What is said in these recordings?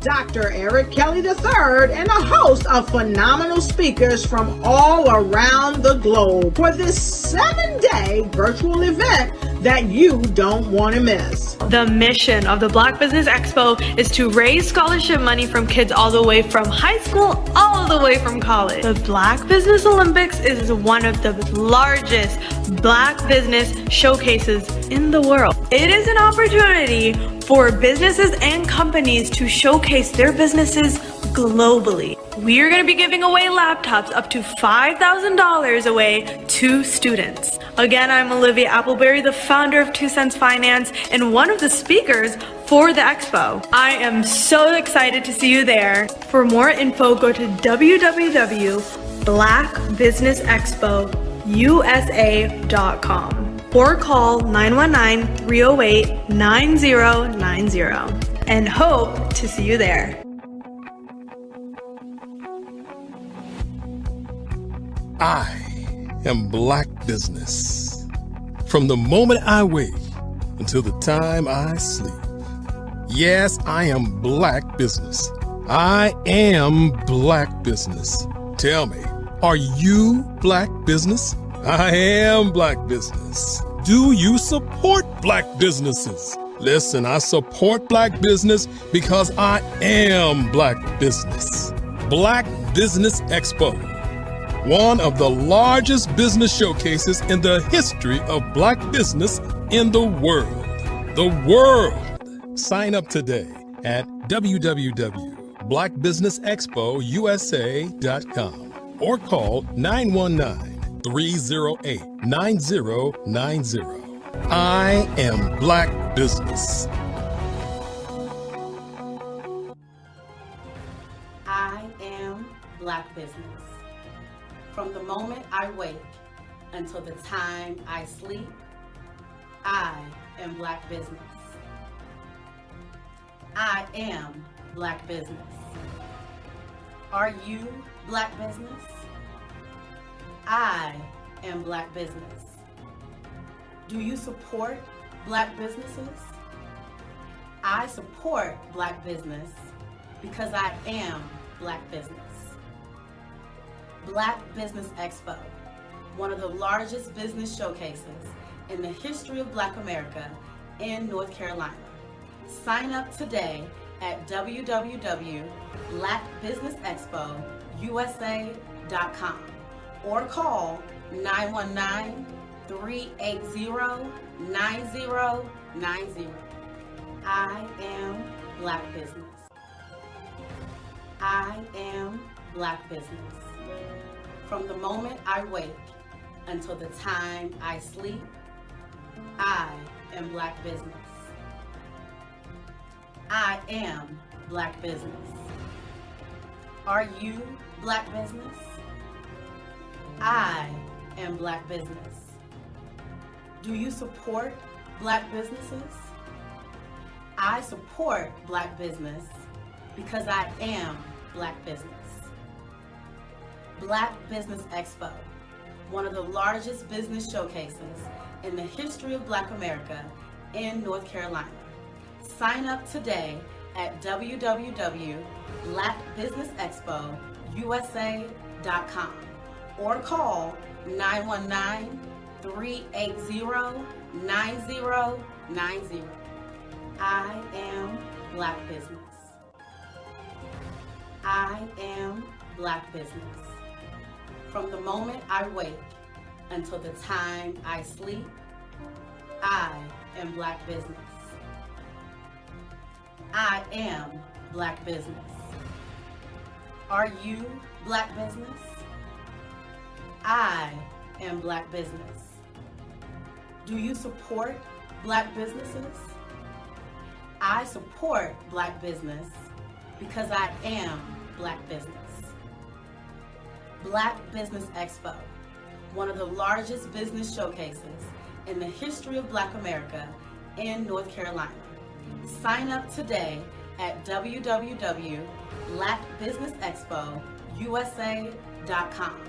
Dr. Eric Kelly III and a host of phenomenal speakers from all around the globe for this 7-day virtual event that you don't want to miss. The mission of the Black Business Expo is to raise scholarship money from kids all the way from high school all the way from college. The Black Business Olympics is one of the largest Black business showcases in the world. It is an opportunity for businesses and companies to showcase their businesses globally. We are going to be giving away laptops up to $5,000 away to students. Again, I'm Olivia Appleberry, the founder of 2 Cents Finance and one of the speakers for the expo. I am so excited to see you there. For more info, go to www.blackbusinessexpousa.com or call 919-308-9090 and hope to see you there. I am Black Business. From the moment I wake until the time I sleep. Yes, I am Black Business. I am Black Business. Tell me, are you Black Business? I am Black Business. Do you support Black businesses? Listen, I support Black business because I am Black Business. Black Business Expo, one of the largest business showcases in the history of Black business in the world. The world! Sign up today at www.blackbusinessexpousa.com or call 919-308-9090. I am Black Business. I am Black Business. From the moment I wake until the time I sleep, I am Black Business. I am Black Business. Are you Black Business? I am Black Business. Do you support Black businesses? I support Black business because I am Black business. Black Business Expo, one of the largest business showcases in the history of Black America in North Carolina. Sign up today at www.blackbusinessexpousa.com or call 919-380-9090. I am Black Business. I am Black Business. From the moment I wake until the time I sleep, I am Black Business. I am Black Business. Are you Black Business? I am Black Business. Do you support Black businesses? I support Black business because I am Black business. Black Business Expo, one of the largest business showcases in the history of Black America in North Carolina. Sign up today at www.blackbusinessexpousa.com or call 919-380-9090. I am Black Business. I am Black Business. From the moment I wake until the time I sleep, I am Black business. I am Black business. Are you Black business? I am Black business. Do you support Black businesses? I support Black business because I am Black business. Black Business Expo, one of the largest business showcases in the history of Black America in North Carolina. Sign up today at www.blackbusinessexpousa.com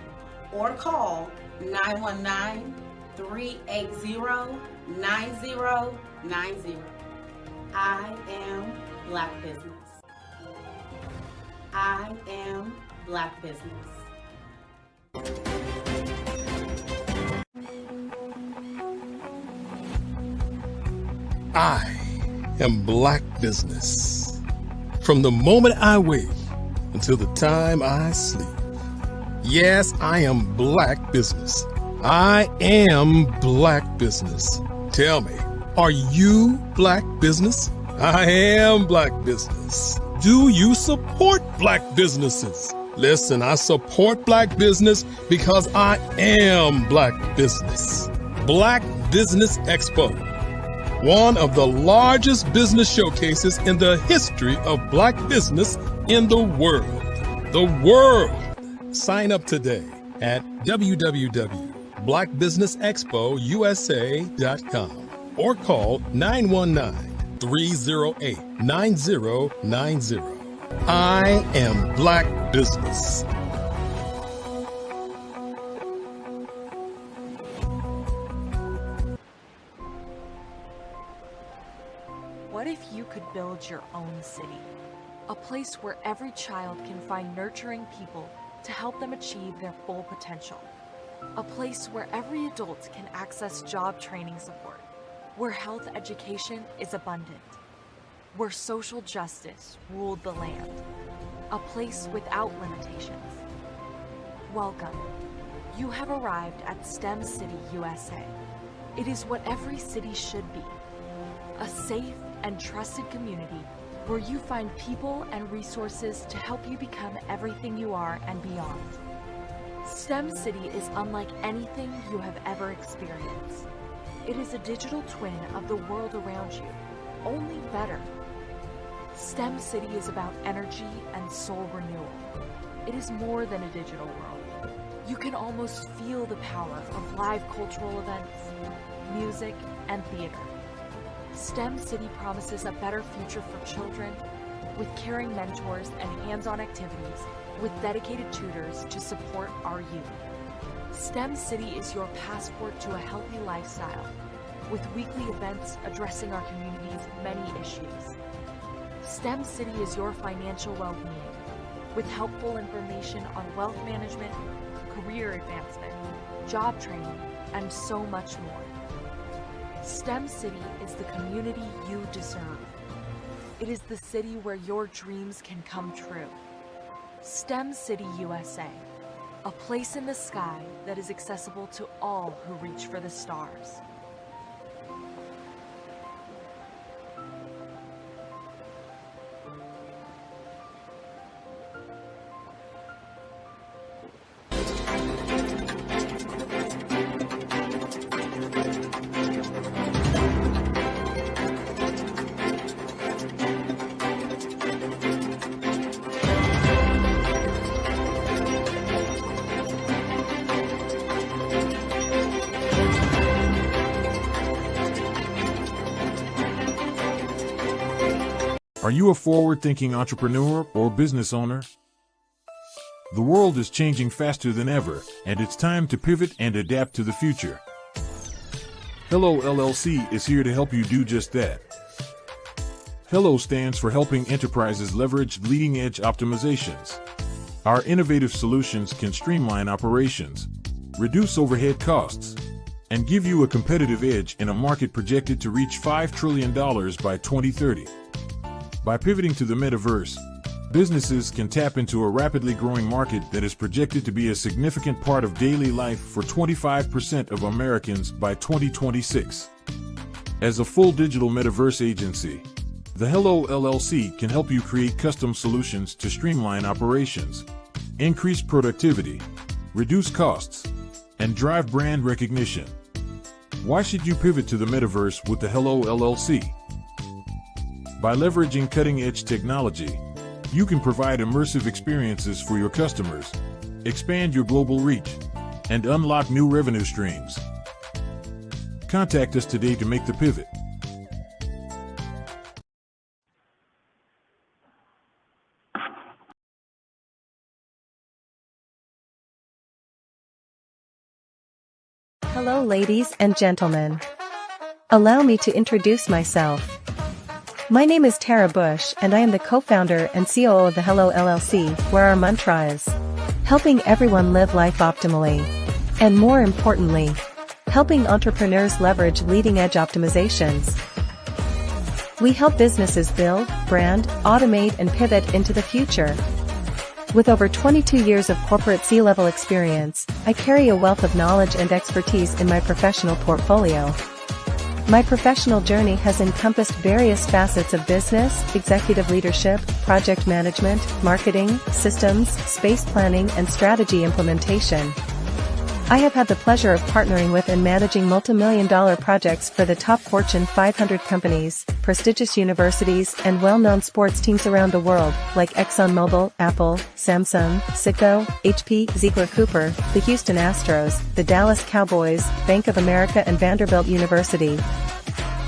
or call 919-380-9090. I am Black business. I am Black business. I am Black business. From the moment I wake until the time I sleep. Yes, I am Black business. I am Black business. Tell me, are you Black business? I am Black business. Do you support Black businesses? Listen, I support Black business because I am Black business. Black Business Expo, one of the largest business showcases in the history of Black business in the world. The world! Sign up today at www.blackbusinessexpousa.com or call 919-308-9090. I am Black business. What if you could build your own city? A place where every child can find nurturing people to help them achieve their full potential. A place where every adult can access job training support, where health education is abundant, where social justice ruled the land. A place without limitations. Welcome. You have arrived at STEM City USA. It is what every city should be. A safe and trusted community where you find people and resources to help you become everything you are and beyond. STEM City is unlike anything you have ever experienced. It is a digital twin of the world around you, only better. STEM City is about energy and soul renewal. It is more than a digital world. You can almost feel the power of live cultural events, music, and theater. STEM City promises a better future for children, with caring mentors and hands-on activities, with dedicated tutors to support our youth. STEM City is your passport to a healthy lifestyle, with weekly events addressing our community's many issues. STEM City is your financial well-being, with helpful information on wealth management, career advancement, job training, and so much more. STEM City is the community you deserve. It is the city where your dreams can come true. STEM City USA, a place in the sky that is accessible to all who reach for the stars. Are you a forward-thinking entrepreneur or business owner? The world is changing faster than ever, and it's time to pivot and adapt to the future. Hello LLC is here to help you do just that. Hello stands for helping enterprises leverage leading-edge optimizations. Our innovative solutions can streamline operations, reduce overhead costs, and give you a competitive edge in a market projected to reach $5 trillion by 2030. By pivoting to the metaverse, businesses can tap into a rapidly growing market that is projected to be a significant part of daily life for 25% of Americans by 2026. As a full digital metaverse agency, the Hello LLC can help you create custom solutions to streamline operations, increase productivity, reduce costs, and drive brand recognition. Why should you pivot to the metaverse with the Hello LLC? By leveraging cutting-edge technology, you can provide immersive experiences for your customers, expand your global reach, and unlock new revenue streams. Contact us today to make the pivot. Hello, ladies and gentlemen. Allow me to introduce myself. My name is Tara Bush, and I am the co-founder and COO of the Hello LLC, where our mantra is helping everyone live life optimally. And more importantly, helping entrepreneurs leverage leading-edge optimizations. We help businesses build, brand, automate, and pivot into the future. With over 22 years of corporate C-level experience, I carry a wealth of knowledge and expertise in my professional portfolio. My professional journey has encompassed various facets of business, executive leadership, project management, marketing, systems, space planning, and strategy implementation. I have had the pleasure of partnering with and managing multi-million-dollar projects for the top Fortune 500 companies, prestigious universities, and well-known sports teams around the world, like ExxonMobil, Apple, Samsung, Cisco, HP, Ziegler Cooper, the Houston Astros, the Dallas Cowboys, Bank of America, and Vanderbilt University.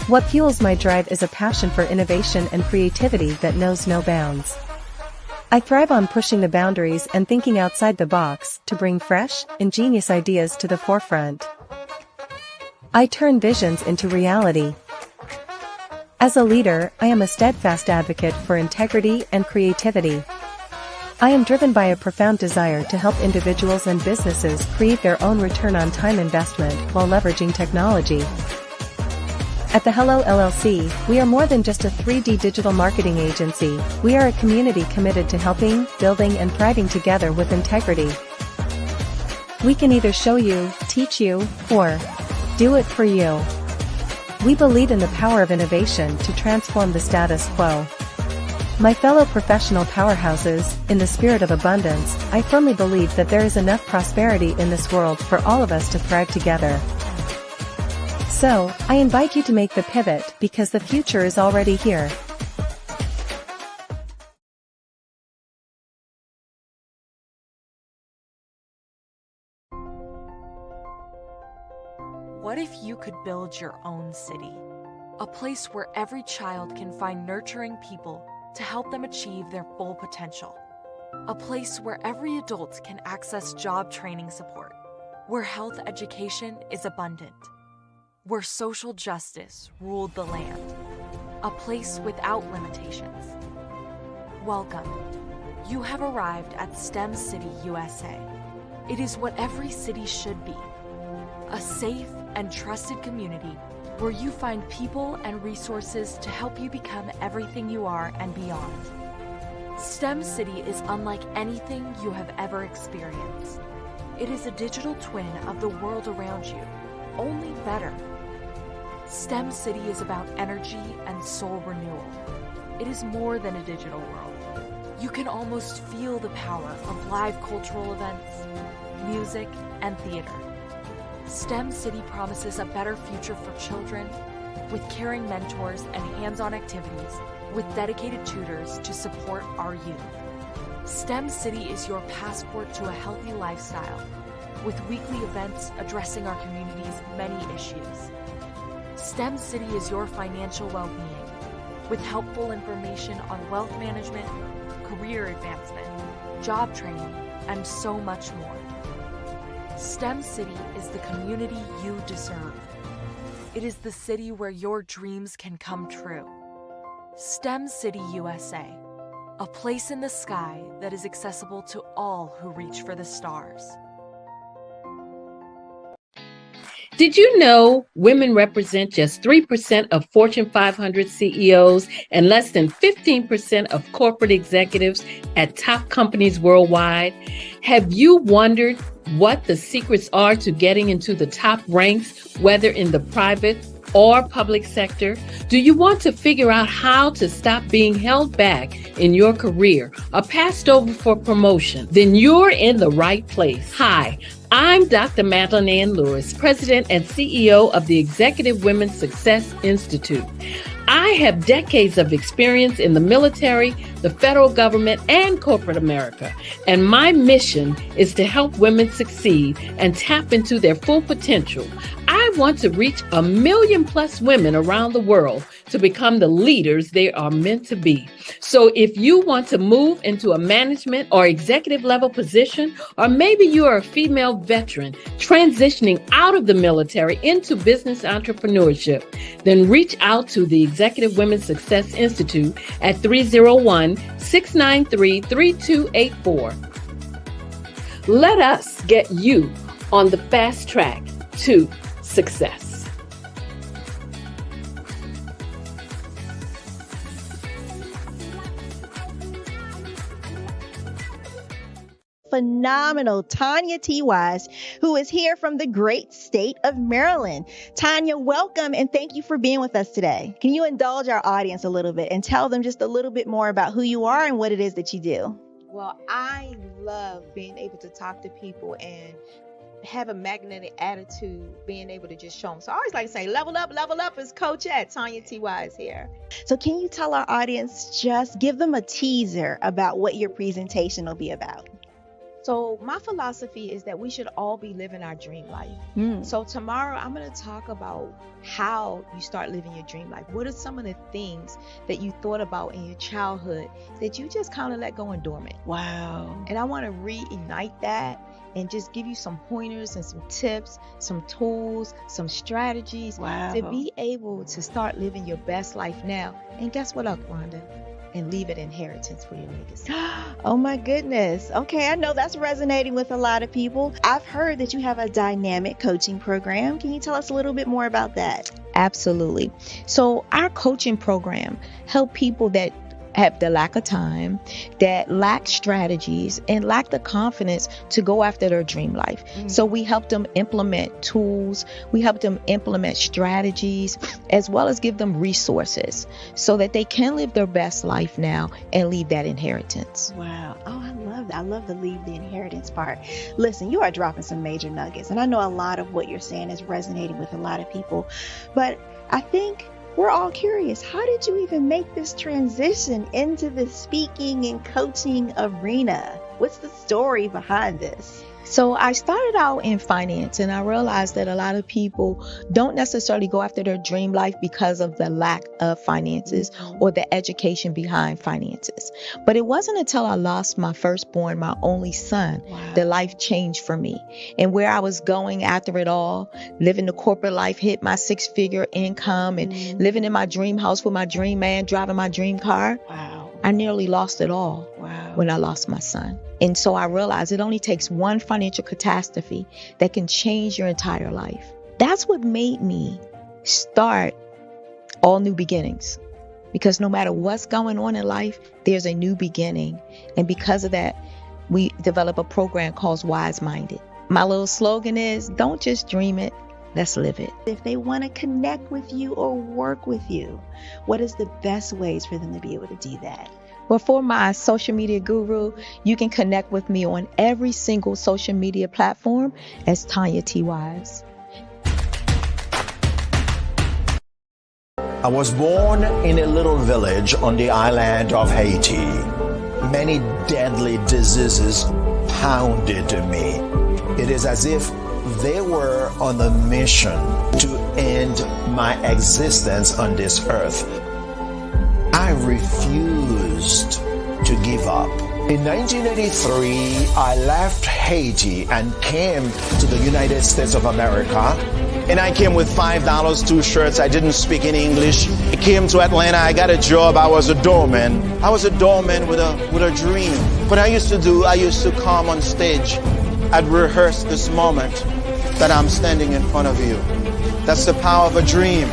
What fuels my drive is a passion for innovation and creativity that knows no bounds. I thrive on pushing the boundaries and thinking outside the box to bring fresh, ingenious ideas to the forefront. I turn visions into reality. As a leader, I am a steadfast advocate for integrity and creativity. I am driven by a profound desire to help individuals and businesses create their own return on time investment while leveraging technology. At the Hello LLC, we are more than just a 3D digital marketing agency. We are a community committed to helping, building, and thriving together with integrity. We can either show you, teach you, or do it for you. We believe in the power of innovation to transform the status quo. My fellow professional powerhouses, in the spirit of abundance, I firmly believe that there is enough prosperity in this world for all of us to thrive together. So, I invite you to make the pivot because the future is already here. What if you could build your own city? A place where every child can find nurturing people to help them achieve their full potential. A place where every adult can access job training support. Where health education is abundant. Where social justice ruled the land. A place without limitations. Welcome. You have arrived at STEM City USA. It is what every city should be. A safe and trusted community where you find people and resources to help you become everything you are and beyond. STEM City is unlike anything you have ever experienced. It is a digital twin of the world around you, only better. STEM City is about energy and soul renewal. It is more than a digital world. You can almost feel the power of live cultural events, music, and theater. STEM City promises a better future for children, with caring mentors and hands-on activities, with dedicated tutors to support our youth. STEM City is your passport to a healthy lifestyle, with weekly events addressing our community's many issues. STEM City is your financial well-being, with helpful information on wealth management, career advancement, job training, and so much more. STEM City is the community you deserve. It is the city where your dreams can come true. STEM City USA, a place in the sky that is accessible to all who reach for the stars. Did you know women represent just 3% of Fortune 500 CEOs and less than 15% of corporate executives at top companies worldwide? Have you wondered what the secrets are to getting into the top ranks, whether in the private or public sector? Do you want to figure out how to stop being held back in your career or passed over for promotion? Then you're in the right place. Hi, I'm Dr. Madeline Ann Lewis, President and CEO of the Executive Women's Success Institute. I have decades of experience in the military, the federal government, and corporate America, and my mission is to help women succeed and tap into their full potential. I want to reach 1 million+ women around the world to become the leaders they are meant to be. So if you want to move into a management or executive level position, or maybe you are a female veteran transitioning out of the military into business entrepreneurship, then reach out to the Executive Women's Success Institute at 301-693-3284. Let us get you on the fast track to success. Phenomenal Tanya T. Wise, who is here from the great state of Maryland. Tanya, welcome and thank you for being with us today. Can you indulge our audience a little bit and tell them just a little bit more about who you are and what it is that you do? Well, I love being able to talk to people and have a magnetic attitude, being able to just show them. So I always like to say, level up is Coach at Tanya T. Wise here. So can you tell our audience, just give them a teaser about what your presentation will be about? So my philosophy is that we should all be living our dream life. So tomorrow I'm going to talk about how you start living your dream life. What are some of the things that you thought about in your childhood that you just kind of let go and dormant? Wow. And I want to reignite that and just give you some pointers and some tips, some tools, some strategies to be able to start living your best life now. And guess what, Rhonda? And leave it inheritance for your legacy. Oh my goodness. Okay, I know that's resonating with a lot of people. I've heard that you have a dynamic coaching program. Can you tell us a little bit more about that? Absolutely. So our coaching program help people that have the lack of time, that lack strategies, and lack the confidence to go after their dream life. So we help them implement tools, we help them implement strategies, as well as give them resources so that they can live their best life now and leave that inheritance. Wow. Oh, I love that. I love the leave the inheritance part. Listen, you are dropping some major nuggets, and I know a lot of what you're saying is resonating with a lot of people, but I think we're all curious. How did you even make this transition into the speaking and coaching arena? What's the story behind this? So I started out in finance, and I realized that a lot of people don't necessarily go after their dream life because of the lack of finances or the education behind finances. But it wasn't until I lost my firstborn, my only son, that life changed for me. And where I was going after it all, living the corporate life, hit my 6-figure income and living in my dream house with my dream man, driving my dream car. I nearly lost it all when I lost my son. And so I realized it only takes one financial catastrophe that can change your entire life. That's what made me start All New Beginnings. Because no matter what's going on in life, there's a new beginning. And because of that, we develop a program called Wise Minded. My little slogan is, don't just dream it, let's live it. If they want to connect with you or work with you, what is the best ways for them to be able to do that? Well, for my social media guru, you can connect with me on every single social media platform as Tanya T. Wise. I was born in a little village on the island of Haiti. Many deadly diseases pounded me. It is as if they were on a mission to end my existence on this earth. I refused to give up. In 1983, I left Haiti and came to the United States of America. And I came with $5, 2 shirts. I didn't speak any English. I came to Atlanta. I got a job. I was a doorman. I was a doorman with a dream. What I used to come on stage. I'd rehearse this moment that I'm standing in front of you. That's the power of a dream.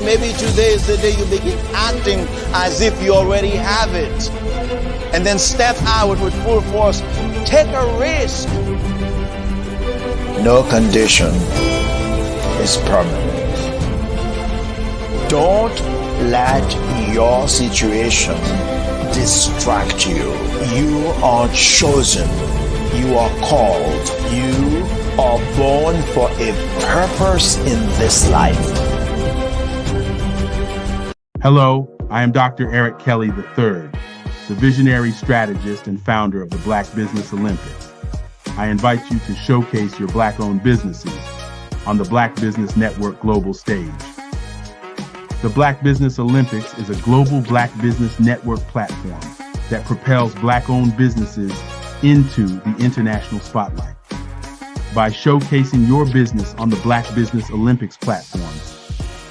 Maybe today is the day you begin acting as if you already have it. And then step out with full force. Take a risk. No condition is permanent. Don't let your situation distract you. You are chosen. You are called. You are born for a purpose in this life. Hello, I am Dr. Eric Kelly III, the visionary strategist and founder of the Black Business Olympics. I invite you to showcase your Black-owned businesses on the Black Business Network global stage. The Black Business Olympics is a global Black Business Network platform that propels Black-owned businesses into the international spotlight. By showcasing your business on the Black Business Olympics platform,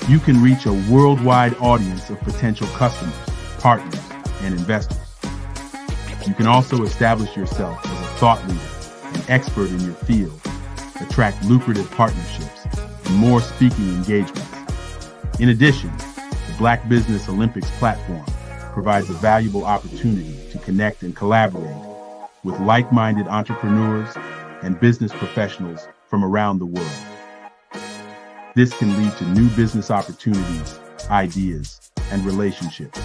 you can reach a worldwide audience of potential customers, partners, and investors. You can also establish yourself as a thought leader, an expert in your field, attract lucrative partnerships, and more speaking engagements. In addition, the Black Business Olympics platform provides a valuable opportunity to connect and collaborate with like-minded entrepreneurs and business professionals from around the world. This can lead to new business opportunities, ideas, and relationships.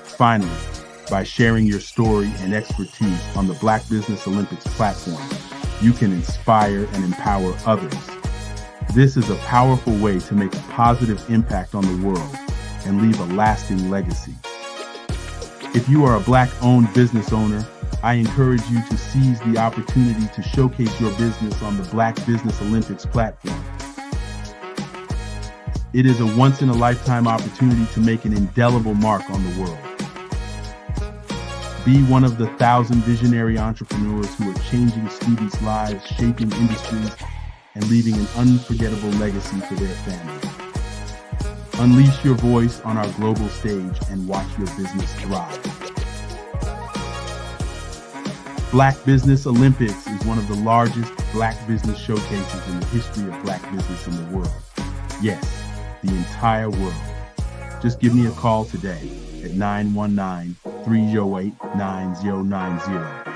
Finally, by sharing your story and expertise on the Black Business Olympics platform, you can inspire and empower others. This is a powerful way to make a positive impact on the world and leave a lasting legacy. If you are a Black-owned business owner, I encourage you to seize the opportunity to showcase your business on the Black Business Olympics platform. It is a once-in-a-lifetime opportunity to make an indelible mark on the world. Be one of the 1,000 visionary entrepreneurs who are changing students' lives, shaping industries, and leaving an unforgettable legacy for their families. Unleash your voice on our global stage and watch your business thrive. Black Business Olympics is one of the largest Black business showcases in the history of Black business in the world. Yes, the entire world. Just give me a call today at 919-308-9090.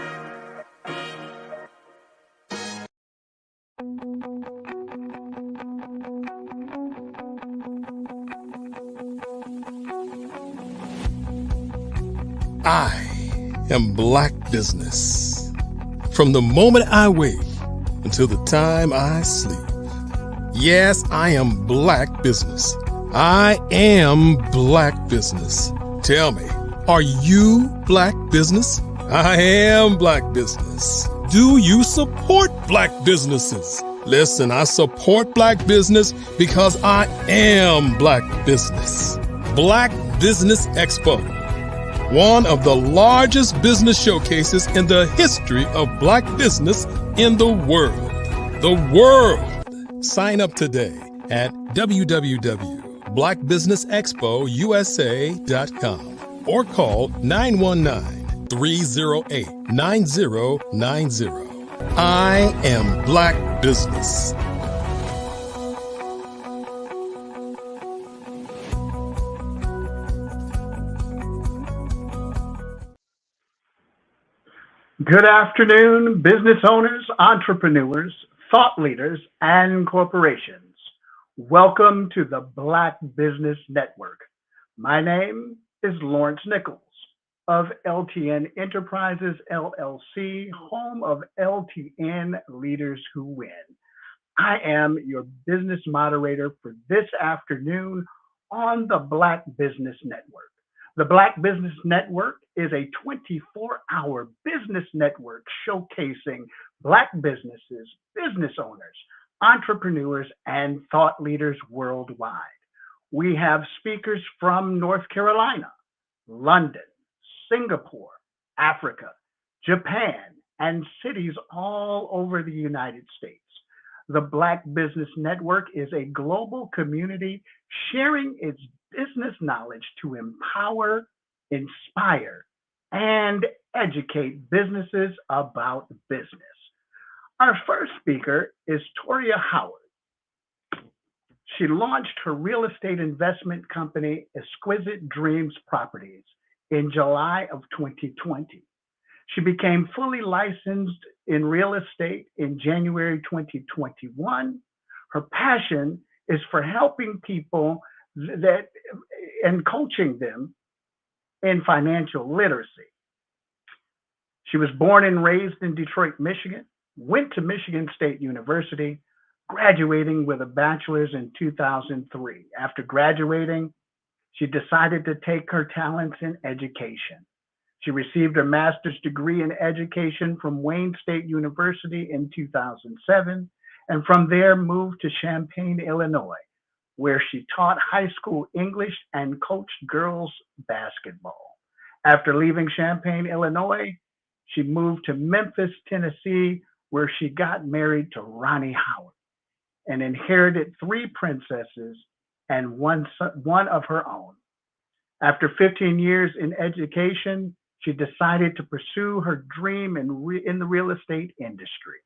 I am Black Business. From the moment I wake until the time I sleep. Yes, I am Black Business. I am Black Business. Tell me, are you Black Business? I am Black Business. Do you support Black businesses? Listen, I support Black business because I am Black Business. Black Business Expo, one of the largest business showcases in the history of Black business in the world. The world! Sign up today at www.blackbusinessexpousa.com or call 919-308-9090. I am Black Business. Good afternoon, business owners, entrepreneurs, thought leaders, and corporations. Welcome to the Black Business Network. My name is Lawrence Nichols of LTN Enterprises, LLC, home of LTN Leaders Who Win. I am your business moderator for this afternoon on the Black Business Network. The Black Business Network is a 24-hour business network showcasing Black businesses, business owners, entrepreneurs, and thought leaders worldwide. We have speakers from North Carolina, London, Singapore, Africa, Japan, and cities all over the United States. The Black Business Network is a global community sharing its business knowledge to empower, inspire, and educate businesses about business. Our first speaker is Toria Howard. She launched her real estate investment company, Exquisite Dreams Properties, in July of 2020. She became fully licensed in real estate in January 2021. Her passion is for helping people that and coaching them in financial literacy. She was born and raised in Detroit, Michigan, went to Michigan State University, graduating with a bachelor's in 2003. After graduating, she decided to take her talents in education. She received her master's degree in education from Wayne State University in 2007, and from there moved to Champaign, Illinois, where she taught high school English and coached girls basketball. After leaving Champaign, Illinois, she moved to Memphis, Tennessee, where she got married to Ronnie Howard and inherited 3 princesses and one of her own. After 15 years in education, she decided to pursue her dream in the real estate industry.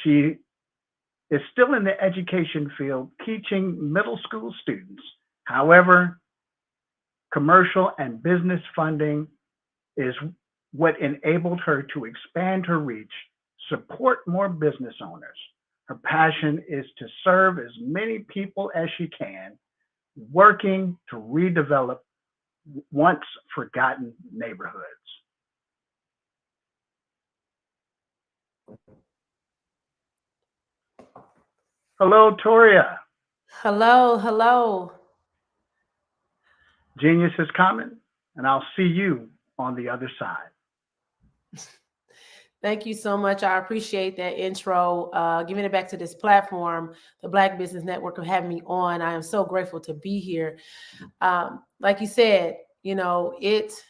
She is still in the education field, teaching middle school students. However, commercial and business funding is what enabled her to expand her reach, support more business owners. Her passion is to serve as many people as she can, working to redevelop once forgotten neighborhoods. Hello, Toria. Hello, hello. Genius is coming, and I'll see you on the other side. Thank you so much. I appreciate that intro. Giving it back to this platform, the Black Business Network, for having me on. I am so grateful to be here. Like you said, you know, it's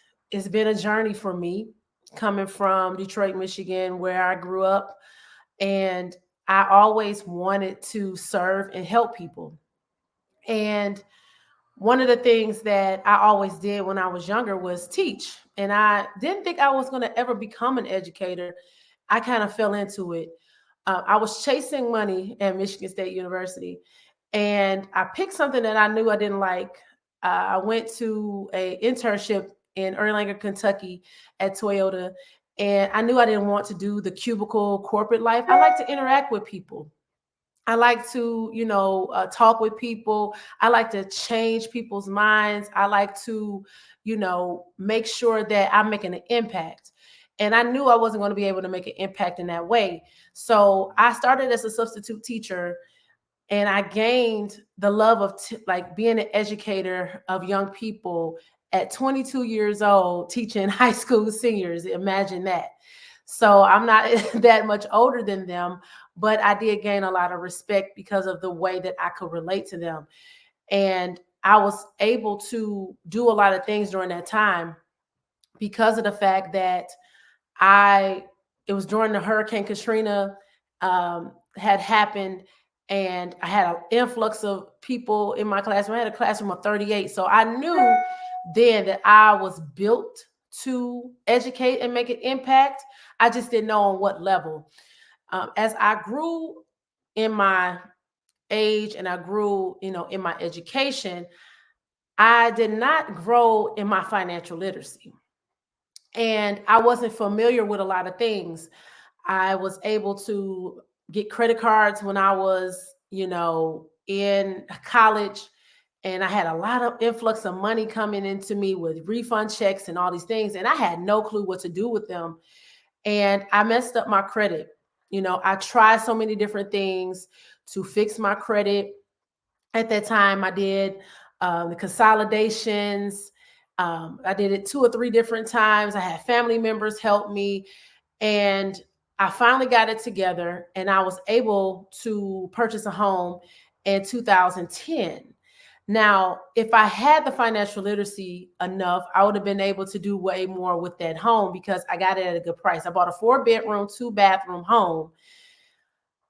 been a journey for me coming from Detroit, Michigan, where I grew up. And I always wanted to serve and help people. And one of the things that I always did when I was younger was teach. And I didn't think I was going to ever become an educator. I kind of fell into it. I was chasing money at Michigan State University, and I picked something that I knew I didn't like. I went to an internship in Erlanger, Kentucky at Toyota, and I knew I didn't want to do the cubicle corporate life. I like to interact with people. I like to, talk with people. I like to change people's minds. I like to, make sure that I'm making an impact. And I knew I wasn't going to be able to make an impact in that way. So I started as a substitute teacher, and I gained the love of being an educator of young people at 22 years old, teaching high school seniors. Imagine that. So I'm not that much older than them, but I did gain a lot of respect because of the way that I could relate to them. And I was able to do a lot of things during that time because of the fact that it was during the Hurricane Katrina had happened, and I had an influx of people in my classroom. I had a classroom of 38. So I knew then that I was built to educate and make an impact. I just didn't know on what level. As I grew in my age and I grew, in my education, I did not grow in my financial literacy. And I wasn't familiar with a lot of things. I was able to get credit cards when I was, in college. And I had a lot of influx of money coming into me with refund checks and all these things. And I had no clue what to do with them. And I messed up my credit. I tried so many different things to fix my credit. At that time, I did the consolidations. I did it 2 or 3 different times. I had family members help me. And I finally got it together, and I was able to purchase a home in 2010. Now, if I had the financial literacy enough, I would have been able to do way more with that home because I got it at a good price. I bought a 4-bedroom, 2-bathroom home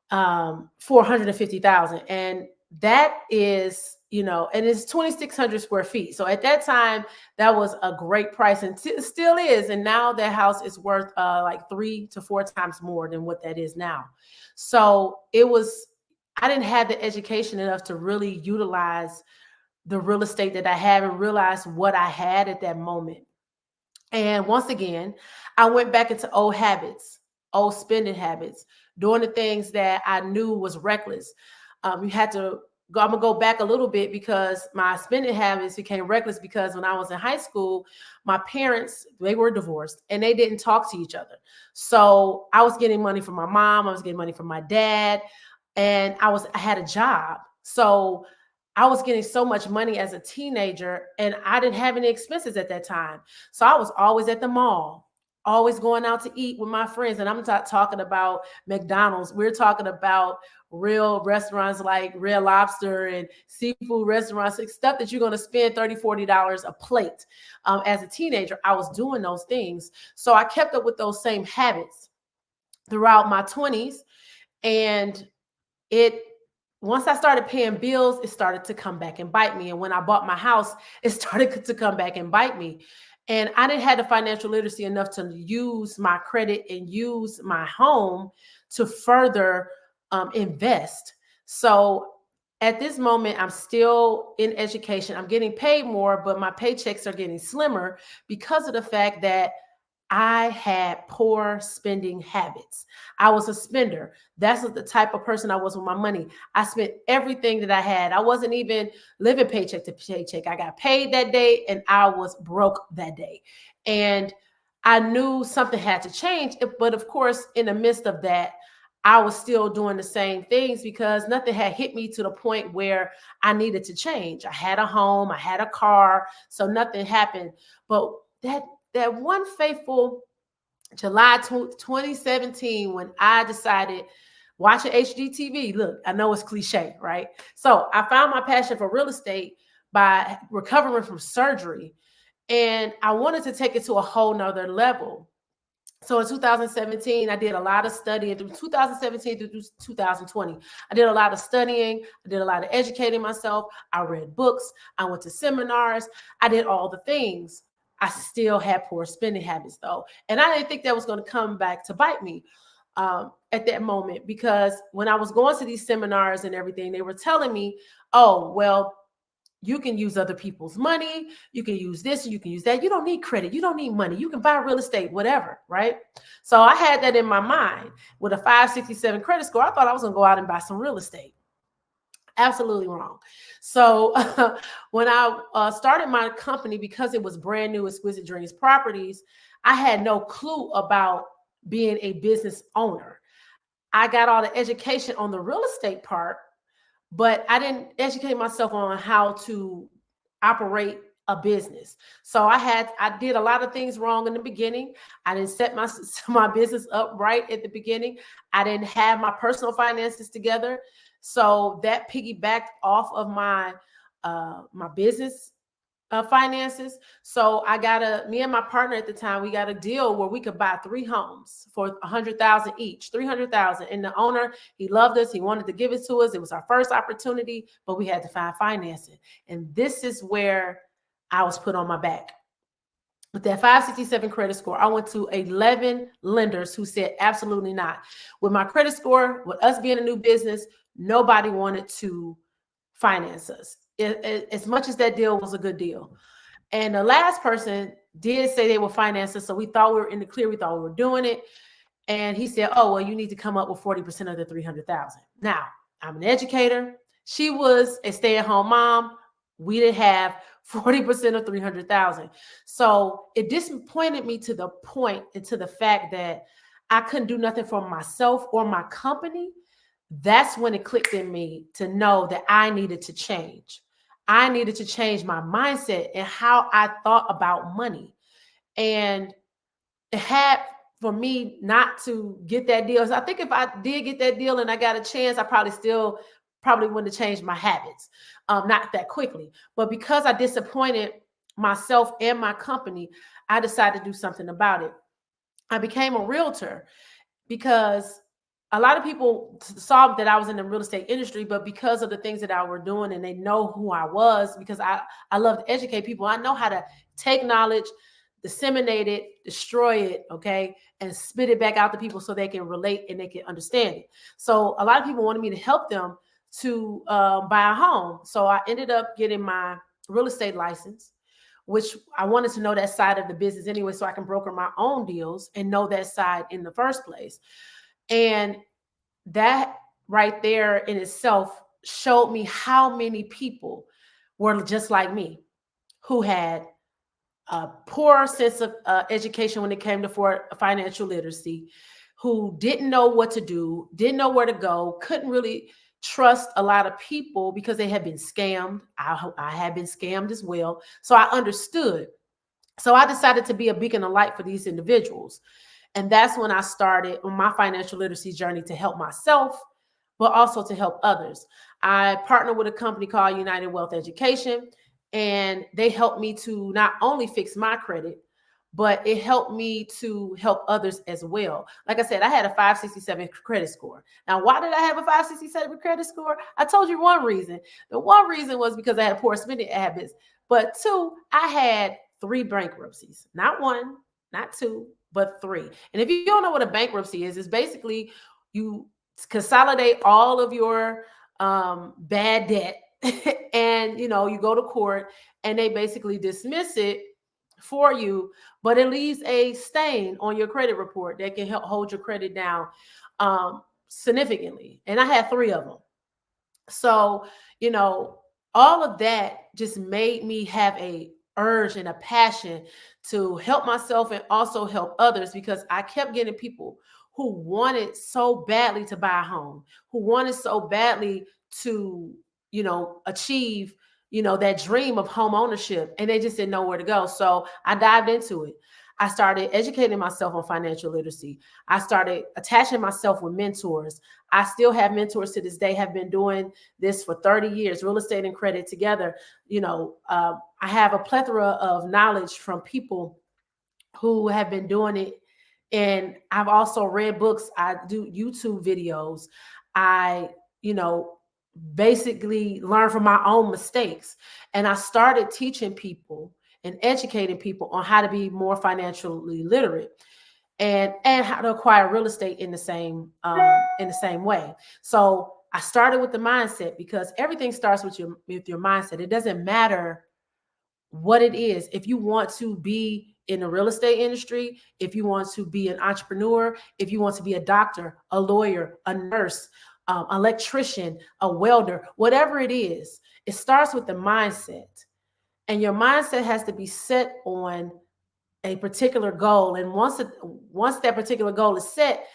for $150,000. And that is, and it's 2,600 square feet. So at that time, that was a great price, and still is. And now that house is worth like 3 to 4 times more than what that is now. So I didn't have the education enough to really utilize the real estate that I have and realize what I had at that moment. And once again, I went back into old habits, old spending habits, doing the things that I knew was reckless. You had to I'm gonna go back a little bit because my spending habits became reckless because when I was in high school, my parents, they were divorced and they didn't talk to each other. So I was getting money from my mom, I was getting money from my dad, and I had a job. So I was getting so much money as a teenager and I didn't have any expenses at that time. So I was always at the mall, always going out to eat with my friends. And I'm not talking about McDonald's. We're talking about real restaurants like Red Lobster and seafood restaurants, like stuff that you're going to spend $30, $40 a plate. As a teenager, I was doing those things. So I kept up with those same habits throughout my 20s. And once I started paying bills, it started to come back and bite me. And when I bought my house, it started to come back and bite me. And I didn't have the financial literacy enough to use my credit and use my home to further invest. So at this moment, I'm still in education. I'm getting paid more, but my paychecks are getting slimmer because of the fact that I had poor spending habits. I was a spender. That's the type of person I was with my money. I spent everything that I had. I wasn't even living paycheck to paycheck. I got paid that day and I was broke that day. And I knew something had to change. But of course, in the midst of that, I was still doing the same things because nothing had hit me to the point where I needed to change. I had a home, I had a car, so nothing happened. But that one fateful July 2017, when I decided watching HGTV, look, I know it's cliche, right? So I found my passion for real estate by recovering from surgery. And I wanted to take it to a whole nother level. So in 2017, I did a lot of studying. Through 2017 through 2020, I did a lot of studying. I did a lot of educating myself. I read books. I went to seminars. I did all the things. I still had poor spending habits though. And I didn't think that was going to come back to bite me at that moment, because when I was going to these seminars and everything, they were telling me, oh, well, you can use other people's money. You can use this and you can use that. You don't need credit. You don't need money. You can buy real estate, whatever, right? So I had that in my mind. With a 567 credit score, I thought I was going to go out and buy some real estate. Absolutely wrong. So when I started my company, because it was brand new, Exquisite Dreams Properties, I had no clue about being a business owner. I got all the education on the real estate part, but I didn't educate myself on how to operate a business. So I did a lot of things wrong in the beginning. I didn't set my business up right at the beginning. I didn't have my personal finances together. So that piggybacked off of my business finances. So me and my partner at the time, we got a deal where we could buy 3 homes for $100,000 each, $300,000. And the owner, he loved us. He wanted to give it to us. It was our first opportunity, but we had to find financing. And this is where I was put on my back. With that 567 credit score, I went to 11 lenders who said absolutely not. With my credit score, with us being a new business, nobody wanted to finance us. As much as that deal was a good deal. And the last person did say they would finance us. So we thought we were in the clear. We thought we were doing it. And he said, oh, well, you need to come up with 40% of the 300,000. Now, I'm an educator. She was a stay-at-home mom. We didn't have 40% of 300,000. So it disappointed me to the point and to the fact that I couldn't do nothing for myself or my company. That's when it clicked in me to know that I needed to change. I needed to change my mindset and how I thought about money. And it had for me not to get that deal. So I think if I did get that deal and I got a chance, I probably wouldn't have changed my habits, not that quickly. But because I disappointed myself and my company, I decided to do something about it. I became a realtor because a lot of people saw that I was in the real estate industry, but because of the things that I were doing and they know who I was, because I love to educate people. I know how to take knowledge, disseminate it, destroy it, okay, and spit it back out to people so they can relate and they can understand it. So a lot of people wanted me to help them to buy a home. So I ended up getting my real estate license, which I wanted to know that side of the business anyway, so I can broker my own deals and know that side in the first place. And that right there in itself showed me how many people were just like me, who had a poor sense of education when it came to financial literacy, who didn't know what to do, didn't know where to go, couldn't really trust a lot of people because they had been scammed. I had been scammed as well. So I understood. So I decided to be a beacon of light for these individuals. And that's when I started on my financial literacy journey to help myself, but also to help others. I partnered with a company called United Wealth Education, and they helped me to not only fix my credit, but it helped me to help others as well. Like I said, I had a 567 credit score. Now, why did I have a 567 credit score? I told you one reason. The one reason was because I had poor spending habits. But two, I had 3 bankruptcies. Not one, not 2, but 3. And if you don't know what a bankruptcy is, it's basically you consolidate all of your bad debt and you go to court and they basically dismiss it for you, but it leaves a stain on your credit report that can help hold your credit down significantly. And I had 3 of them. So, all of that just made me have a urge and a passion to help myself and also help others, because I kept getting people who wanted so badly to buy a home, who wanted so badly to, achieve, that dream of home ownership, and they just didn't know where to go. So I dived into it. I started educating myself on financial literacy. I started attaching myself with mentors. I still have mentors to this day, have been doing this for 30 years, real estate and credit together. I have a plethora of knowledge from people who have been doing it. And I've also read books. I do YouTube videos. I, basically learn from my own mistakes. And I started teaching people and educating people on how to be more financially literate and how to acquire real estate in the same way. So I started with the mindset, because everything starts with your mindset. It doesn't matter what it is. If you want to be in the real estate industry, if you want to be an entrepreneur, if you want to be a doctor, a lawyer, a nurse, electrician, a welder, whatever it is, it starts with the mindset. And your mindset has to be set on a particular goal. And once that particular goal is set,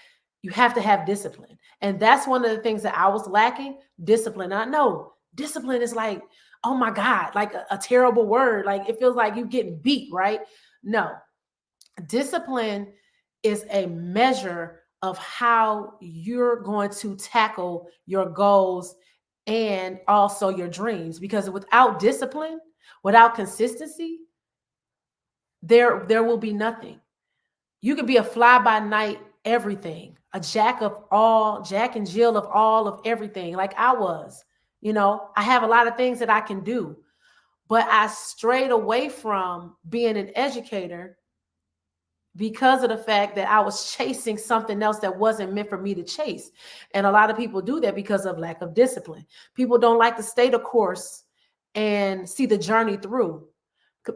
you have to have discipline. And that's one of the things that I was lacking, discipline. I know discipline is like, oh my God, like a terrible word. Like it feels like you're getting beat, right? No, discipline is a measure of how you're going to tackle your goals and also your dreams. Because without discipline, without consistency, there will be nothing. You could be a fly by night everything, a jack and Jill of all of everything, like I was. I have a lot of things that I can do, but I strayed away from being an educator because of the fact that I was chasing something else that wasn't meant for me to chase. And a lot of people do that because of lack of discipline. People don't like to stay the course and see the journey through,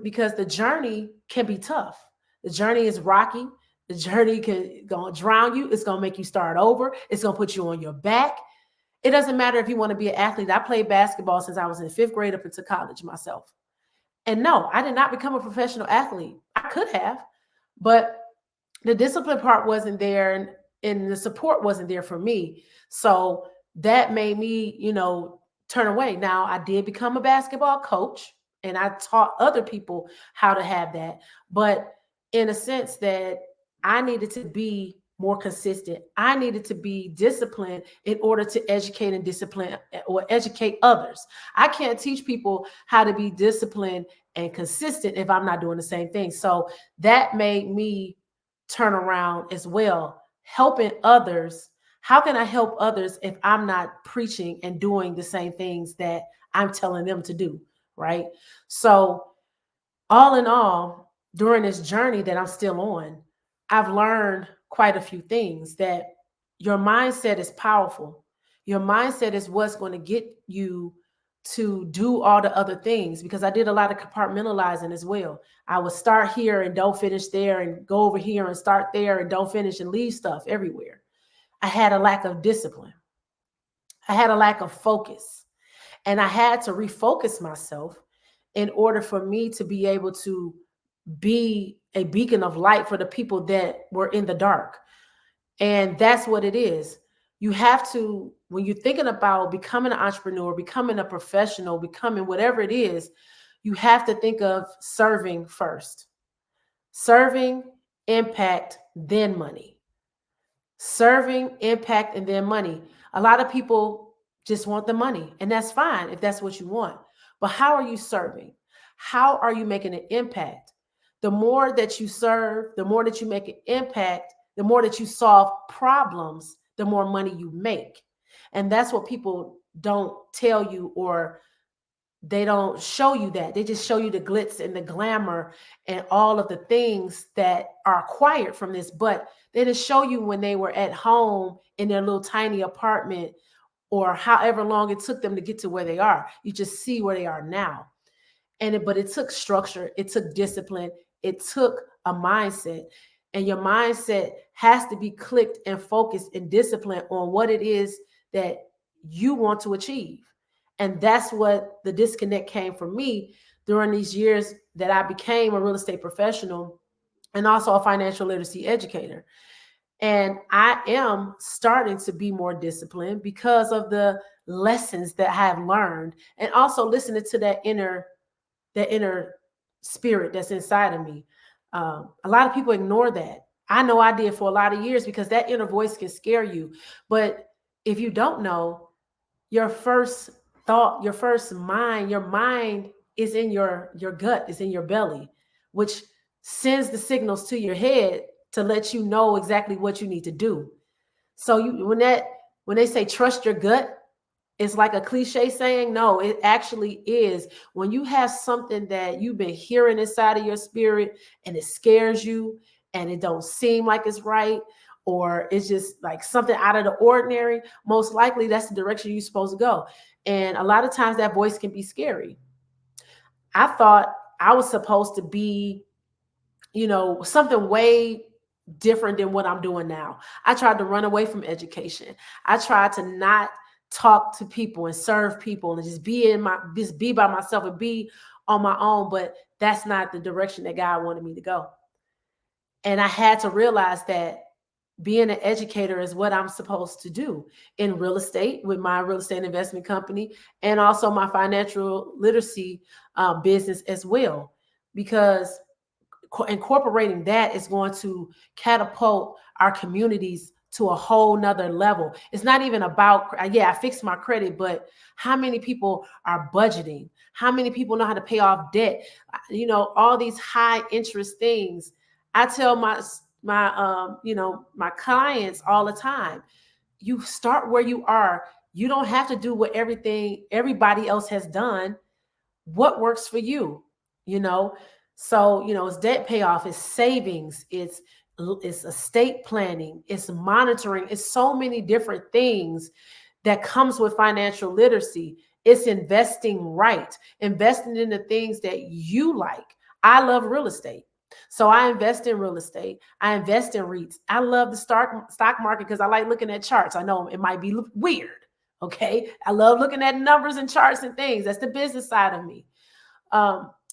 because the journey can be tough. The journey is rocky. The journey can drown you. It's going to make you start over. It's going to put you on your back. It doesn't matter if you want to be an athlete. I played basketball since I was in 5th grade up into college myself. And no, I did not become a professional athlete. I could have, but the discipline part wasn't there, and the support wasn't there for me. So that made me, turn away. Now, I did become a basketball coach, and I taught other people how to have that. But in a sense that I needed to be more consistent. I needed to be disciplined in order to educate and discipline or educate others. I can't teach people how to be disciplined and consistent if I'm not doing the same thing. So that made me turn around as well, helping others. How can I help others if I'm not preaching and doing the same things that I'm telling them to do, right? So all in all, during this journey that I'm still on, I've learned quite a few things. That your mindset is powerful. Your mindset is what's going to get you to do all the other things, because I did a lot of compartmentalizing as well. I would start here and don't finish there, and go over here and start there and don't finish, and leave stuff everywhere. I had a lack of discipline. I had a lack of focus. And I had to refocus myself in order for me to be able to be a beacon of light for the people that were in the dark. And that's what it is. You have to, when you're thinking about becoming an entrepreneur, becoming a professional, becoming whatever it is, you have to think of serving first. Serving, impact, then money. Serving, impact, and then money. A lot of people just want the money, and that's fine if that's what you want. But how are you serving? How are you making an impact? The more that you serve, the more that you make an impact, the more that you solve problems, the more money you make. And that's what people don't tell you, or they don't show you that. They just show you the glitz and the glamour and all of the things that are acquired from this. But they didn't show you when they were at home in their little tiny apartment, or however long it took them to get to where they are. You just see where they are now. But it took structure, it took discipline, it took a mindset. And your mindset has to be clicked and focused and disciplined on what it is that you want to achieve. And that's what the disconnect came for me during these years that I became a real estate professional and also a financial literacy educator. And I am starting to be more disciplined because of the lessons that I have learned, and also listening to that inner spirit that's inside of me. A lot of people ignore that. I know I did for a lot of years, because that inner voice can scare you. But if you don't know, your first thought, your first mind, your mind is in your gut, is in your belly, which sends the signals to your head to let you know exactly what you need to do. So when they say trust your gut, it's like a cliche saying. No, it actually is. When you have something that you've been hearing inside of your spirit and it scares you and it don't seem like it's right, or it's just like something out of the ordinary, most likely that's the direction you're supposed to go. And a lot of times that voice can be scary. I thought I was supposed to be, something way different than what I'm doing now. I tried to run away from education. I tried to not talk to people and serve people and just be by myself and be on my own. But that's not the direction that God wanted me to go. And I had to realize that being an educator is what I'm supposed to do in real estate with my real estate investment company, and also my financial literacy business as well, because incorporating that is going to catapult our communities to a whole nother level. It's not even about, I fixed my credit, but how many people are budgeting? How many people know how to pay off debt? All these high interest things. I tell my clients all the time, you start where you are. You don't have to do what everybody else has done. What works for you, So, it's debt payoff, it's savings, it's estate planning, it's monitoring, it's so many different things that comes with financial literacy. It's investing right, investing in the things that you like. I love real estate. So I invest in real estate. I invest in REITs. I love the stock market because I like looking at charts. I know it might be weird. Okay. I love looking at numbers and charts and things. That's the business side of me.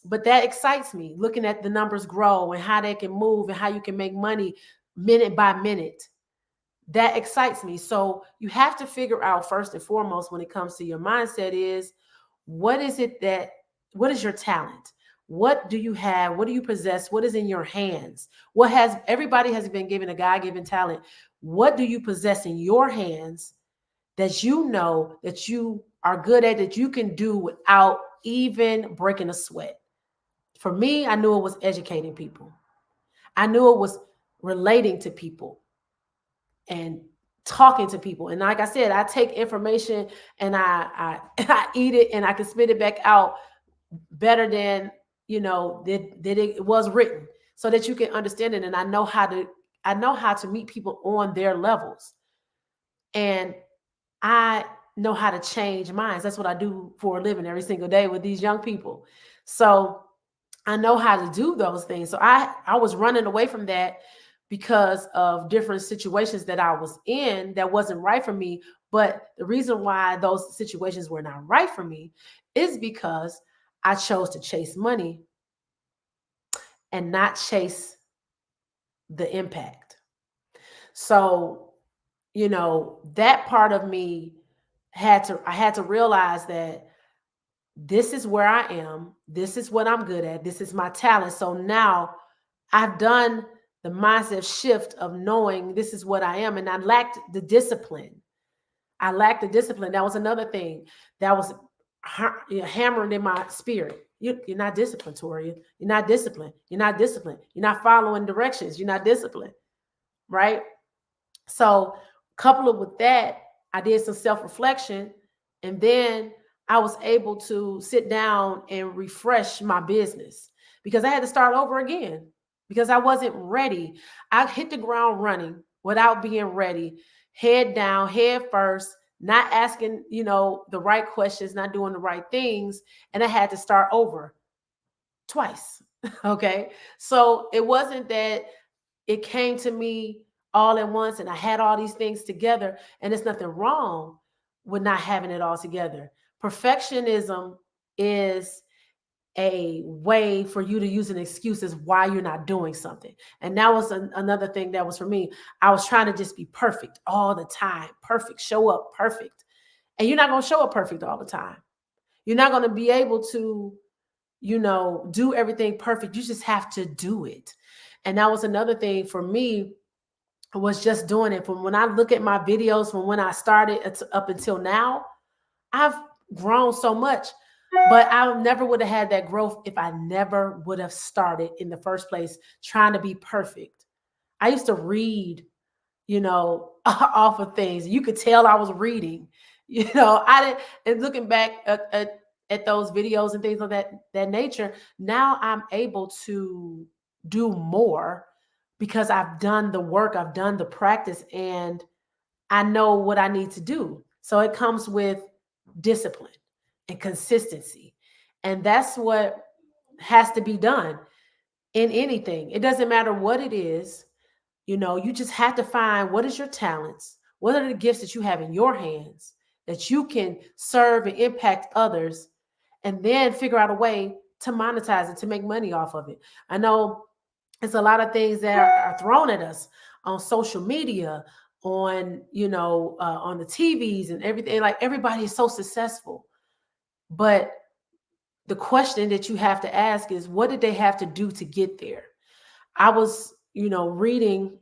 But that excites me, looking at the numbers grow and how they can move and how you can make money minute by minute. That excites me. So you have to figure out first and foremost, when it comes to your mindset, is what is your talent? What do you have? What do you possess? What is in your hands? Everybody has been given a God-given talent. What do you possess in your hands that you know that you are good at, that you can do without even breaking a sweat? For me, I knew it was educating people. I knew it was relating to people and talking to people. And like I said, I take information and I eat it and I can spit it back out better than, that it was written, so that you can understand it. And I know how to meet people on their levels. And I know how to change minds. That's what I do for a living every single day with these young people. So I know how to do those things. So I was running away from that because of different situations that I was in that wasn't right for me. But the reason why those situations were not right for me is because I chose to chase money and not chase the impact. So, that part of me I had to realize that this is where I am. This is what I'm good at. This is my talent. So now I've done the mindset shift of knowing this is what I am. And I lacked the discipline. That was another thing that was hammered in my spirit. You're not disciplined, Toria. You're not disciplined. You're not disciplined. You're not following directions. You're not disciplined. Right? So coupled with that, I did some self-reflection, and then I was able to sit down and refresh my business because I had to start over again because I wasn't ready. I hit the ground running without being ready, head down, head first, not asking, the right questions, not doing the right things. And I had to start over twice. Okay. So it wasn't that it came to me all at once and I had all these things together, and there's nothing wrong with not having it all together. Perfectionism is a way for you to use an excuse as why you're not doing something. And that was another thing that was for me. I was trying to just be perfect all the time, perfect, show up perfect. And you're not going to show up perfect all the time. You're not going to be able to, do everything perfect. You just have to do it. And that was another thing for me, was just doing it. From when I look at my videos from when I started up until now, I've grown so much, but I never would have had that growth if I never would have started in the first place trying to be perfect. I used to read, off of things. You could tell I was reading, I didn't, and looking back at those videos and things of that nature, now I'm able to do more because I've done the work, I've done the practice, and I know what I need to do. So it comes with discipline and consistency. And that's what has to be done in anything. It doesn't matter what it is. You just have to find what is your talents, what are the gifts that you have in your hands that you can serve and impact others, and then figure out a way to monetize it, to make money off of it. I know it's a lot of things that are thrown at us on social media, on, on the TVs and everything. Like, everybody is so successful. But the question that you have to ask is, what did they have to do to get there? I was, reading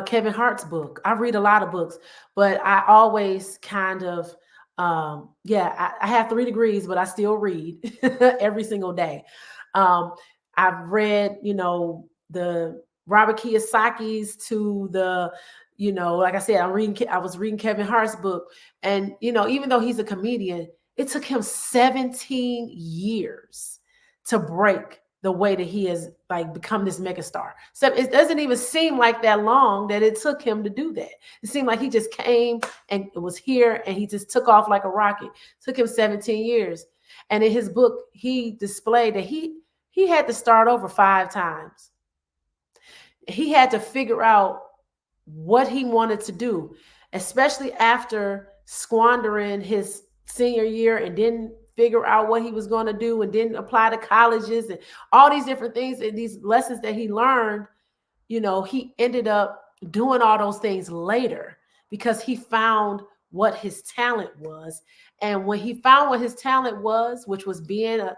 Kevin Hart's book. I read a lot of books, but I always kind of, I have 3 degrees, but I still read every single day. I've read, the Robert Kiyosaki's to the, like I said, I was reading Kevin Hart's book. And, even though he's a comedian, it took him 17 years to break the way that he has become this megastar. So it doesn't even seem like that long that it took him to do that. It seemed like he just came and it was here and he just took off like a rocket. It took him 17 years. And in his book, he displayed that he had to start over 5 times. He had to figure out what he wanted to do, especially after squandering his senior year and didn't figure out what he was going to do and didn't apply to colleges and all these different things and these lessons that he learned. He ended up doing all those things later because he found what his talent was. And when he found what his talent was, which was being the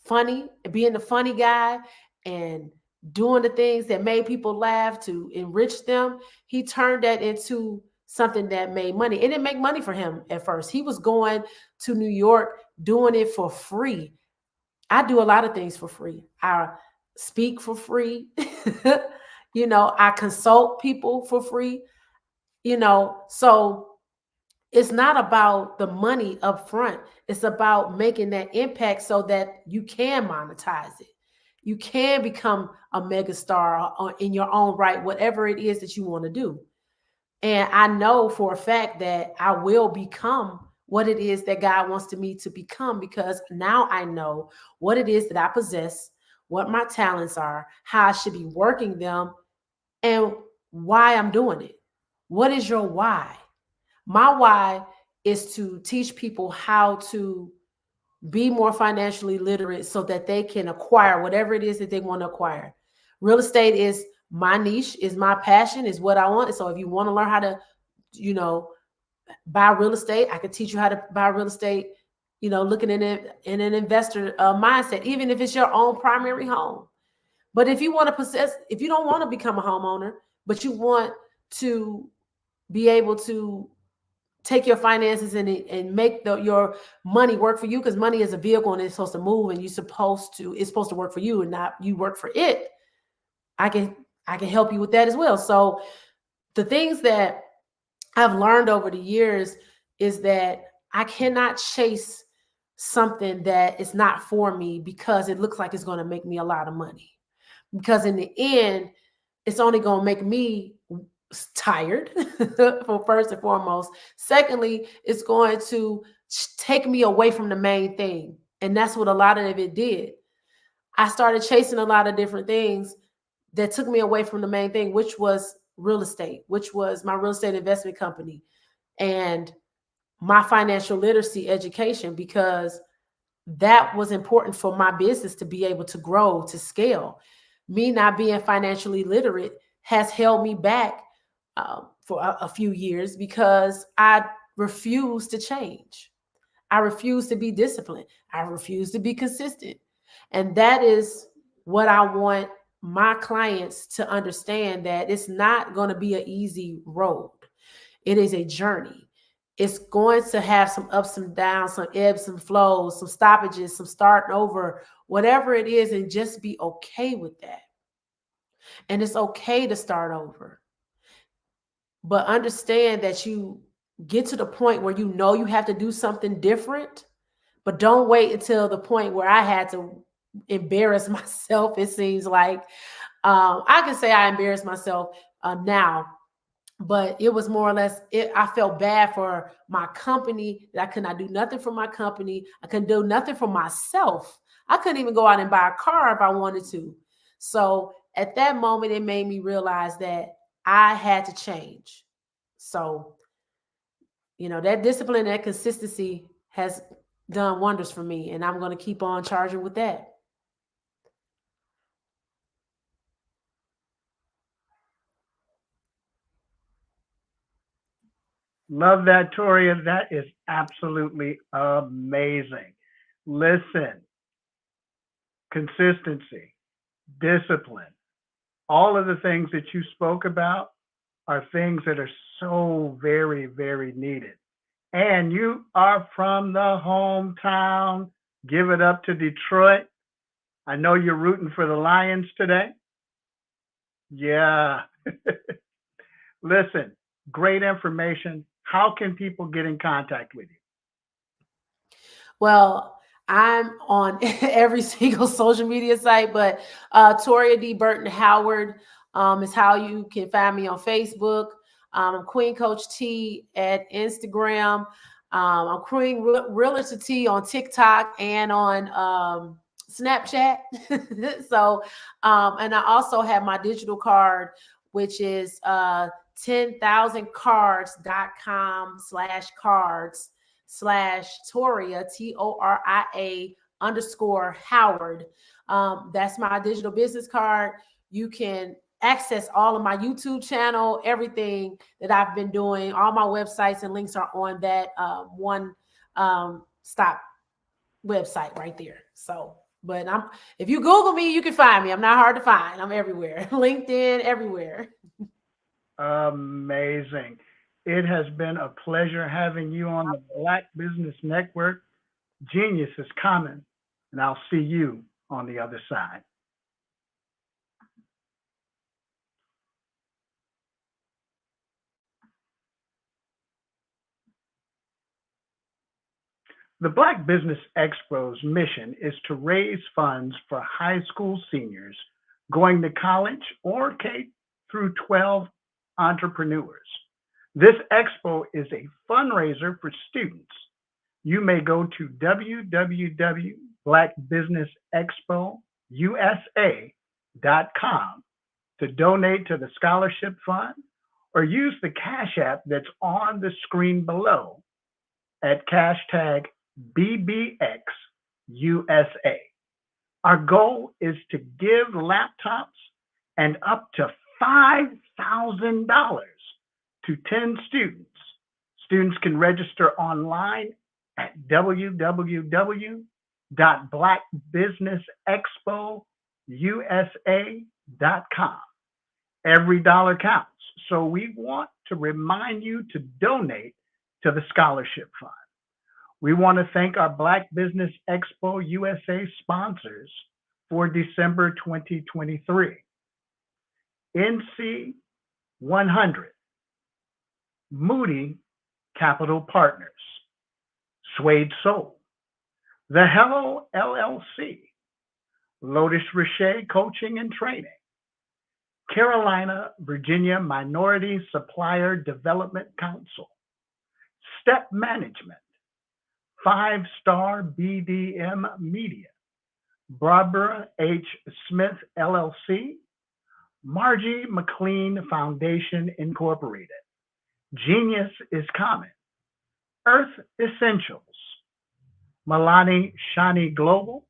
funny guy and doing the things that made people laugh to enrich them, he turned that into something that made money. It didn't make money for him at first. He was going to New York doing it for free. I do a lot of things for free. I speak for free. I consult people for free. So it's not about the money up front. It's about making that impact so that you can monetize it. You can become a megastar in your own right, whatever it is that you want to do. And I know for a fact that I will become what it is that God wants me to become, because now I know what it is that I possess, what my talents are, how I should be working them, and why I'm doing it. What is your why? My why is to teach people how to be more financially literate so that they can acquire whatever it is that they want to acquire. Real estate is my niche, is my passion, is what I want. So if you want to learn how to, buy real estate, I can teach you how to buy real estate, looking in an investor mindset, even if it's your own primary home. But if you want to if you don't want to become a homeowner, but you want to be able to take your finances and make your money work for you, because money is a vehicle and it's supposed to move, and it's supposed to work for you and not you work for it. I can help you with that as well. So the things that I've learned over the years is that I cannot chase something that is not for me because it looks like it's going to make me a lot of money. Because in the end, it's only going to make me tired, for first and foremost. Secondly, it's going to take me away from the main thing. And that's what a lot of it did. I started chasing a lot of different things that took me away from the main thing, which was real estate, which was my real estate investment company and my financial literacy education, because that was important for my business to be able to grow, to scale. Me not being financially literate has held me back for a few years because I refuse to change. I refuse to be disciplined. I refuse to be consistent. And that is what I want my clients to understand, that it's not going to be an easy road. It is a journey. It's going to have some ups and downs, some ebbs and flows, some stoppages, some starting over, whatever it is, and just be okay with that. And it's okay to start over. But understand that you get to the point where you know you have to do something different, but don't wait until the point where I had to embarrass myself. It seems like I can say I embarrassed myself now, but it was more or less, I felt bad for my company, that I could not do nothing for my company. I couldn't do nothing for myself. I couldn't even go out and buy a car if I wanted to. So at that moment, it made me realize that I had to change. So, that discipline, that consistency has done wonders for me, and I'm going to keep on charging with that. Love that, Toria. That is absolutely amazing. Listen, consistency, discipline, all of the things that you spoke about are things that are so very, very needed. And you are from the hometown. Give it up to Detroit. I know you're rooting for the Lions today. Yeah. Listen, great information. How can people get in contact with you? Well, I'm on every single social media site, but Toria D. Burton Howard is how you can find me on Facebook. I'm Queen Coach T at Instagram. I'm Queen Realtor T on TikTok and on Snapchat. So, and I also have my digital card, which is 10,000cards.com/cards/Toria, TORIA_Howard. That's my digital business card. You can access all of my YouTube channel, everything that I've been doing. All my websites and links are on that one stop website right there. So, but if you Google me, you can find me. I'm not hard to find. I'm everywhere. LinkedIn, everywhere. Amazing. It has been a pleasure having you on the Black Business Network. Genius is coming, and I'll see you on the other side. The Black Business Expo's mission is to raise funds for high school seniors going to college or K through 12 entrepreneurs. This expo is a fundraiser for students. You may go to www.blackbusinessexpousa.com to donate to the scholarship fund, or use the Cash App that's on the screen below at hashtag BBXUSA. Our goal is to give laptops and up to $5,000 to 10 students. Students can register online at www.blackbusinessexpousa.com. Every dollar counts, so we want to remind you to donate to the scholarship fund. We want to thank our Black Business Expo USA sponsors for December 2023. NC 100, Moody Capital Partners, Suede Soul, The Hello LLC, Lotus Richer Coaching and Training, Carolina, Virginia Minority Supplier Development Council, Step Management, 5-Star BDM Media, Barbara H. Smith LLC, Margie McLean Foundation Incorporated, Genius is Common, Earth Essentials, Milani Shani Global,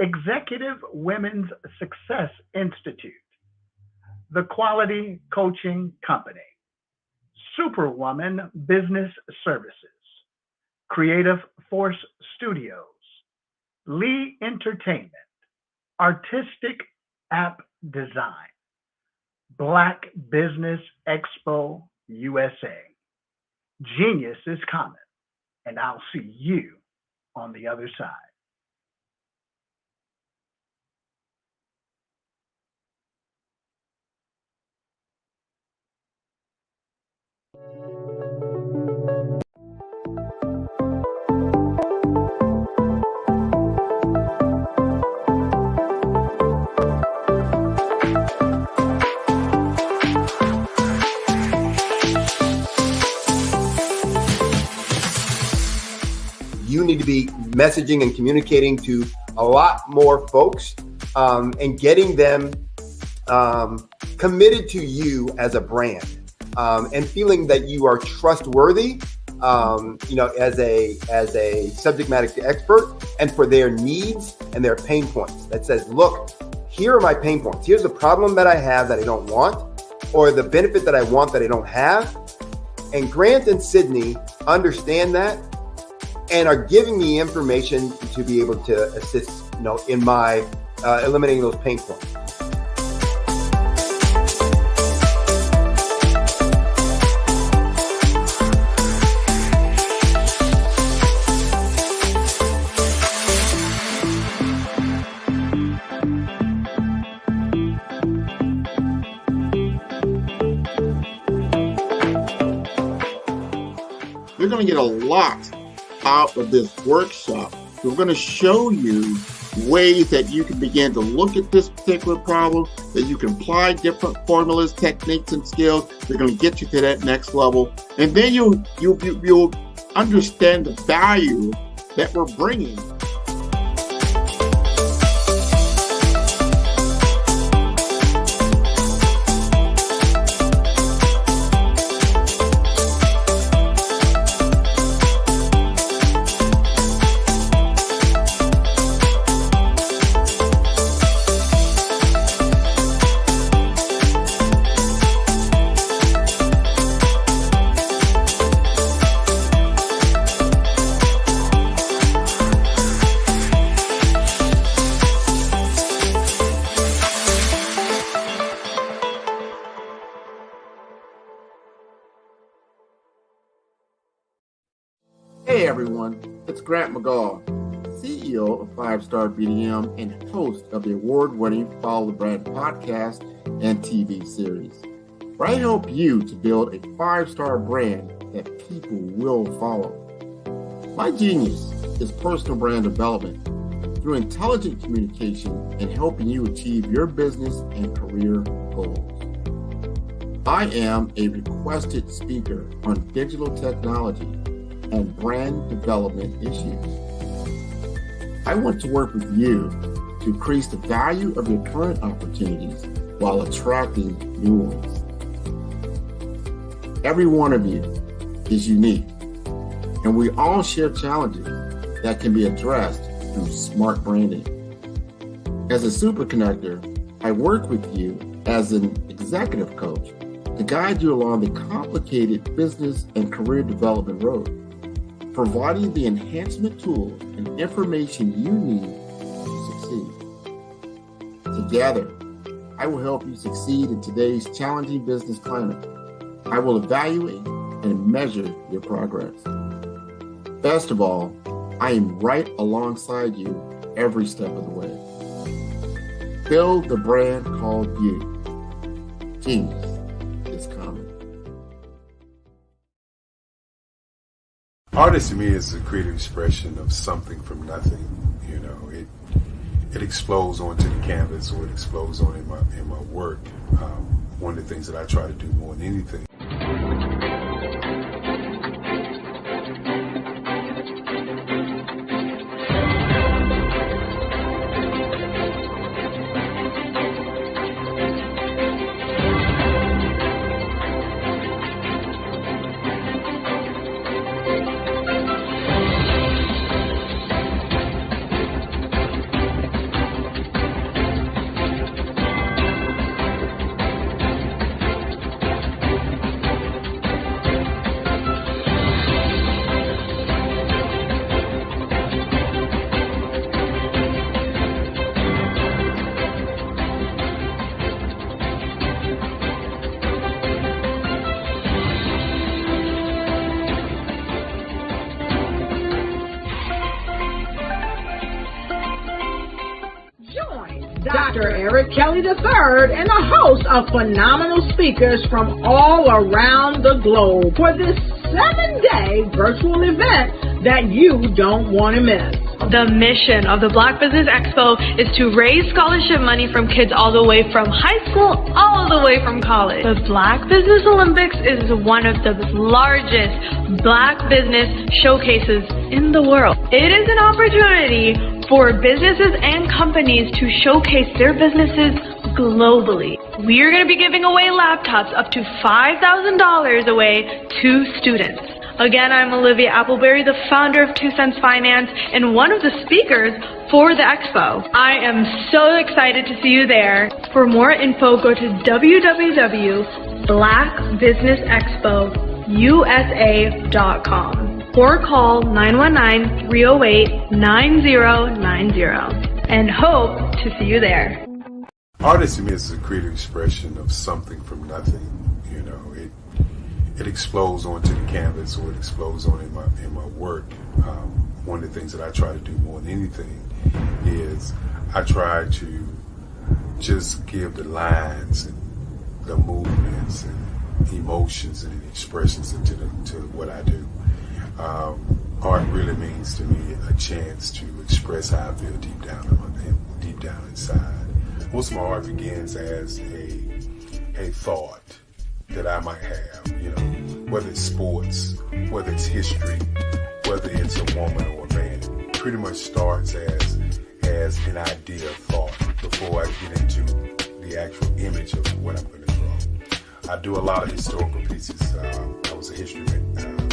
Executive Women's Success Institute, The Quality Coaching Company, Superwoman Business Services, Creative Force Studios, Lee Entertainment, Artistic App Design, Black Business Expo USA. Genius is Common, and I'll see you on the other side. You need to be messaging and communicating to a lot more folks and getting them committed to you as a brand and feeling that you are trustworthy, as a subject matter expert, and for their needs and their pain points. That says, look, here are my pain points. Here's the problem that I have that I don't want, or the benefit that I want that I don't have. And Grant and Sydney understand that and are giving me information to be able to assist, in my eliminating those pain points. You're going to get a lot out of this workshop. We're going to show you ways that you can begin to look at this particular problem, that you can apply different formulas, techniques, and skills. They're going to get you to that next level. And then you'll understand the value that we're bringing. Hey everyone, it's Grant McGaw, CEO of 5-Star BDM and host of the award-winning Follow the Brand podcast and TV series, where I help you to build a 5-star brand that people will follow. My genius is personal brand development through intelligent communication and helping you achieve your business and career goals. I am a requested speaker on digital technology and brand development issues. I want to work with you to increase the value of your current opportunities while attracting new ones. Every one of you is unique, and we all share challenges that can be addressed through smart branding. As a superconnector, I work with you as an executive coach to guide you along the complicated business and career development road, providing the enhancement tools and information you need to succeed. Together, I will help you succeed in today's challenging business climate. I will evaluate and measure your progress. Best of all, I am right alongside you every step of the way. Build the brand called you. Genius is coming. Artist to me is a creative expression of something from nothing. You know, it explodes onto the canvas, or it explodes on in my work. One of the things that I try to do more than anything. Dr. Eric Kelly III and a host of phenomenal speakers from all around the globe for this 7-day virtual event that you don't want to miss. The mission of the Black Business Expo is to raise scholarship money from kids all the way from high school, all the way from college. The Black Business Olympics is one of the largest Black business showcases in the world. It is an opportunity for businesses and companies to showcase their businesses globally. We are going to be giving away laptops up to $5,000 away to students. Again, I'm Olivia Appleberry, the founder of 2 Cents Finance and one of the speakers for the expo. I am so excited to see you there. For more info, go to www.blackbusinessexpousa.com or call 919-308-9090 and hope to see you there. Artist to me is a creative expression of something from nothing. You know, it explodes onto the canvas, or it explodes on in my work. One of the things that I try to do more than anything is I try to just give the lines and the movements and emotions and expressions into what I do. Art really means to me a chance to express how I feel deep down inside. Most of my art begins as a thought that I might have, you know, whether it's sports, whether it's history, whether it's a woman or a man. It pretty much starts as an idea of thought before I get into the actual image of what I'm going to draw. I do a lot of historical pieces. I was a history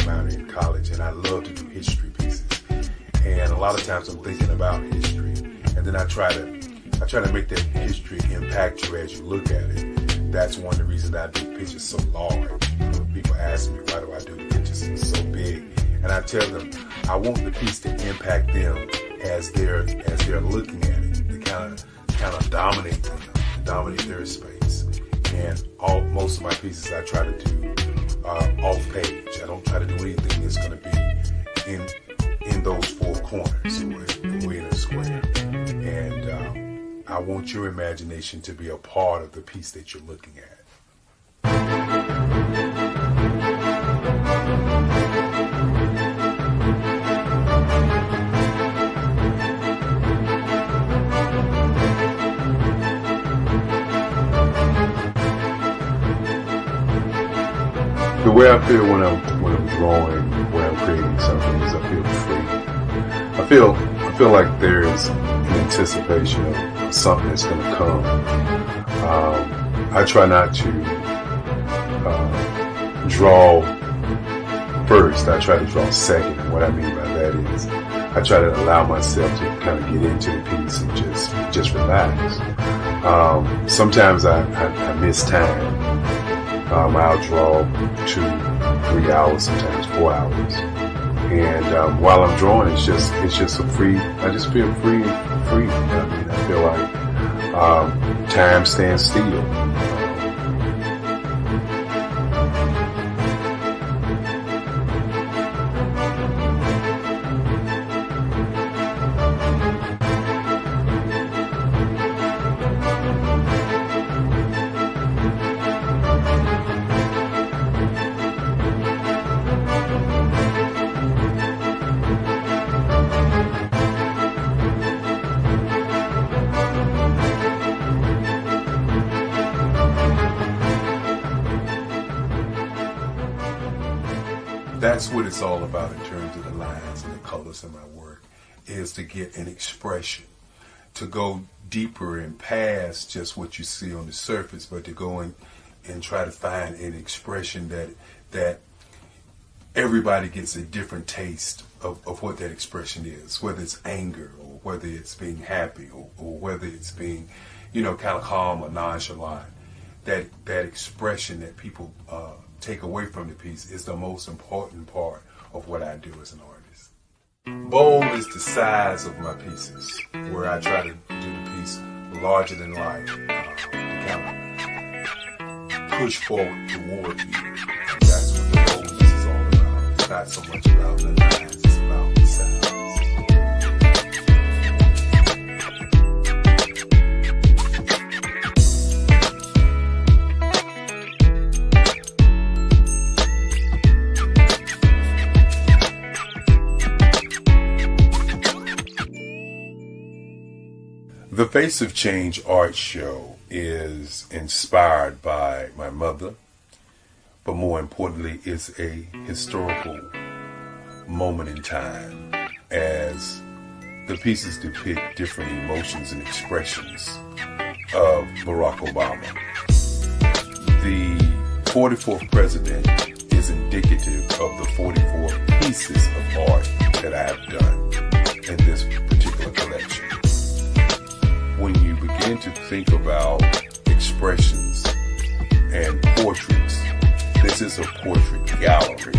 minor in college, and I love to do history pieces. And a lot of times I'm thinking about history, and then I try to make that history impact you as you look at it. That's one of the reasons I do pictures so large. People ask me, why do I do the pictures so big? And I tell them, I want the piece to impact them as they're looking at it, to kind of dominate them, dominate their space. And most of my pieces I try to do off page. I don't try to do anything that's going to be in those four corners or in a square. And I want your imagination to be a part of the piece that you're looking at. The way I feel when I'm drawing, when I'm creating something, is I feel free. I feel like there is an anticipation of something that's going to come. I try not to draw first. I try to draw second. And what I mean by that is I try to allow myself to kind of get into the piece and just relax. Sometimes I miss time. I'll draw 2, 3 hours, sometimes 4 hours. And while I'm drawing, it's just a free. I just feel free. I mean, I feel like time stands still. That's what it's all about in terms of the lines and the colors in my work, is to get an expression, to go deeper and past just what you see on the surface, but to go in and try to find an expression that everybody gets a different taste of what that expression is, whether it's anger or whether it's being happy or whether it's being, kind of calm or nonchalant. That expression that people take away from the piece is the most important part of what I do as an artist. Bold is the size of my pieces, where I try to do the piece larger than life, to kind of push forward toward you. And that's what the boldness is all about. It's not so much about the lines, it's about the size. The Face of Change art show is inspired by my mother, but more importantly, it's a historical moment in time as the pieces depict different emotions and expressions of Barack Obama. The 44th president is indicative of the 44 pieces of art that I have done in this particular collection. When you begin to think about expressions and portraits, this is a portrait gallery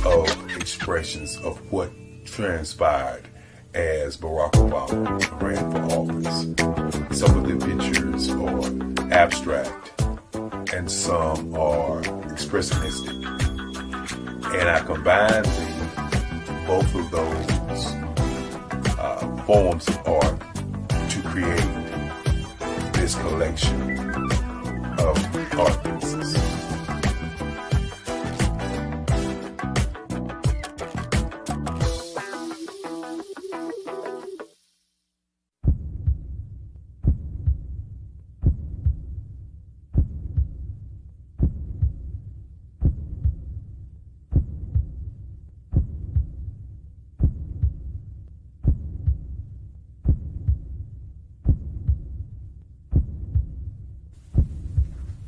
of expressions of what transpired as Barack Obama ran for office. Some of the pictures are abstract and some are expressionistic. And I combine both of those forms of art to create this collection of art pieces.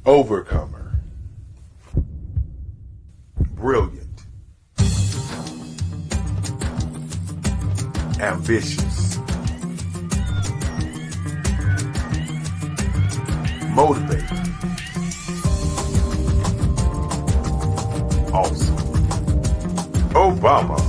Overcomer, brilliant, ambitious, motivated, awesome. Obama.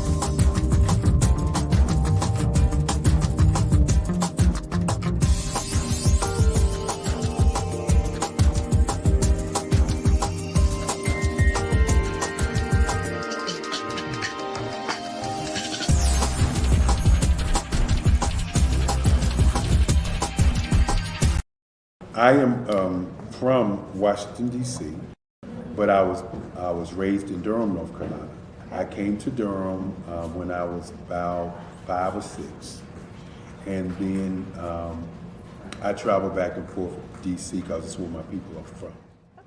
I am from Washington, D.C., but I was raised in Durham, North Carolina. I came to Durham when I was about 5 or 6, and then I traveled back and forth to D.C. because it's where my people are from.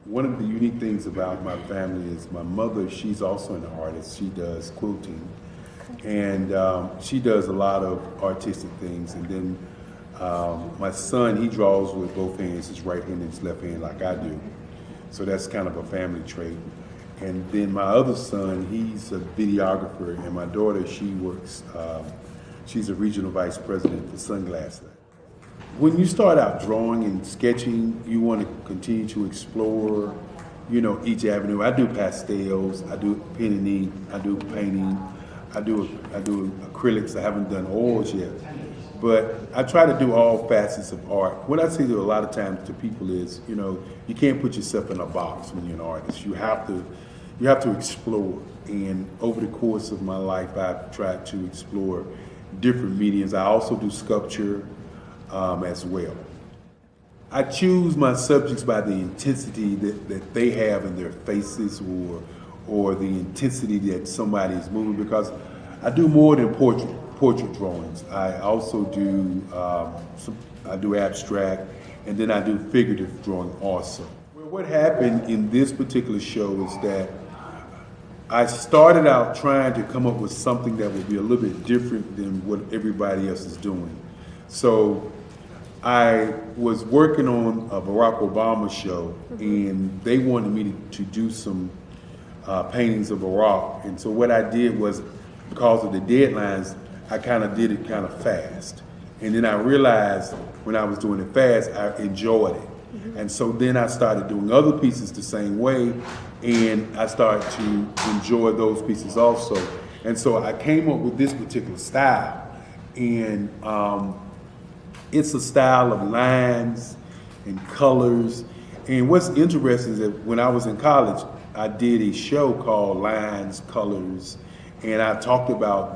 One of the unique things about my family is my mother, she's also an artist. She does quilting, and she does a lot of artistic things, and then my son, he draws with both hands, his right hand and his left hand like I do. So that's kind of a family trait. And then my other son, he's a videographer, and my daughter, she works, she's a regional vice president for Sunglass Lab. When you start out drawing and sketching, you want to continue to explore, you know, each avenue. I do pastels, I do pen and ink, I do painting, I do acrylics. I haven't done oils yet, but I try to do all facets of art. What I say to a lot of times to people is, you know, you can't put yourself in a box when you're an artist. You have to explore. And over the course of my life, I've tried to explore different mediums. I also do sculpture as well. I choose my subjects by the intensity that they have in their faces, or the intensity that somebody is moving, because I do more than portrait drawings. I also do I do abstract, and then I do figurative drawing also. Well, what happened in this particular show is that I started out trying to come up with something that would be a little bit different than what everybody else is doing. So I was working on a Barack Obama show, and they wanted me to do some paintings of Barack. And so what I did was, because of the deadlines, I kind of did it kind of fast. And then I realized when I was doing it fast, I enjoyed it. And so then I started doing other pieces the same way, and I started to enjoy those pieces also. And so I came up with this particular style, and it's a style of lines and colors. And what's interesting is that when I was in college, I did a show called Lines, Colors, and I talked about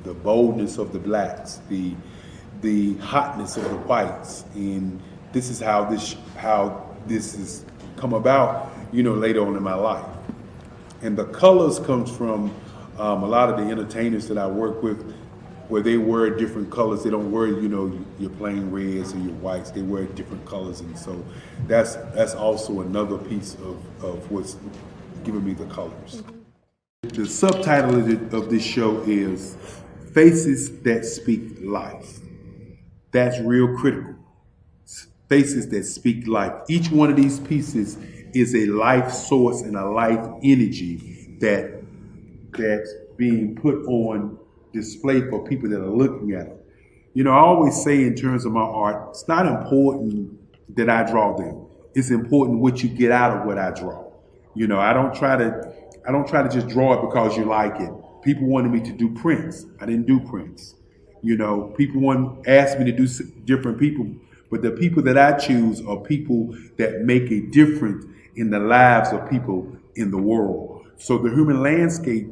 the boldness of the blacks, the hotness of the whites, and this is how this has come about, you know, later on in my life. And the colors comes from a lot of the entertainers that I work with, where they wear different colors. They don't wear, you know, your plain reds or your whites. They wear different colors, and so that's also another piece of what's giving me the colors. The subtitle of this show is Faces That Speak Life. That's real critical. Faces that speak life. Each one of these pieces is a life source and a life energy that's being put on display for people that are looking at it. You know, I always say in terms of my art, it's not important that I draw them. It's important what you get out of what I draw. You know, I don't try to just draw it because you like it. People wanted me to do prints. I didn't do prints. You know, people asked me to do different people, but the people that I choose are people that make a difference in the lives of people in the world. So the human landscape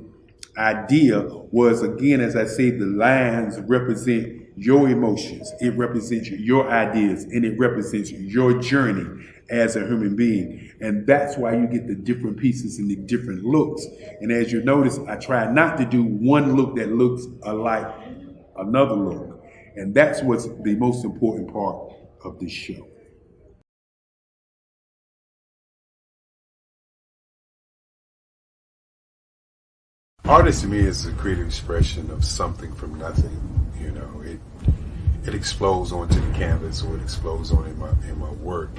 idea was, again, as I say, the lines represent your emotions, it represents your ideas, and it represents your journey as a human being. And that's why you get the different pieces and the different looks. And as you notice, I try not to do one look that looks alike another look. And that's what's the most important part of this show. Art to me is a creative expression of something from nothing. You know, it explodes onto the canvas, or it explodes on in my work.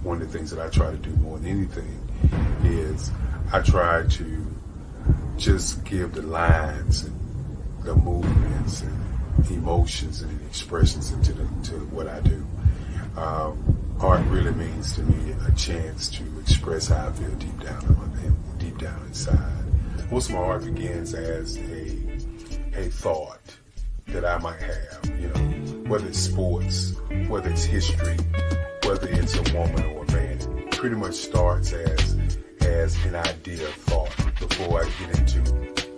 One of the things that I try to do more than anything is I try to just give the lines and the movements and emotions and expressions into what I do. Art really means to me a chance to express how I feel deep down inside. Most of my art begins as a thought that I might have, you know, whether it's sports, whether it's history, whether it's a woman or a man. It pretty much starts as an idea of thought before I get into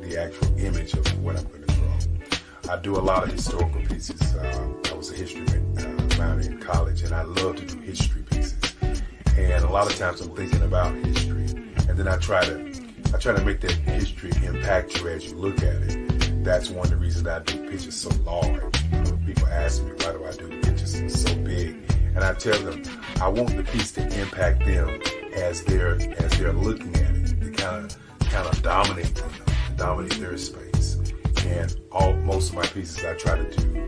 the actual image of what I'm going to draw. I do a lot of historical pieces. I was a history minor in college, and I love to do history pieces. And a lot of times I'm thinking about history, and then I try to make that history impact you as you look at it. That's one of the reasons I do pictures so large. People ask me, why do I do pictures so big? And I tell them, I want the piece to impact them as they're looking at it, to kind of dominate them, dominate their space. And most of my pieces I try to do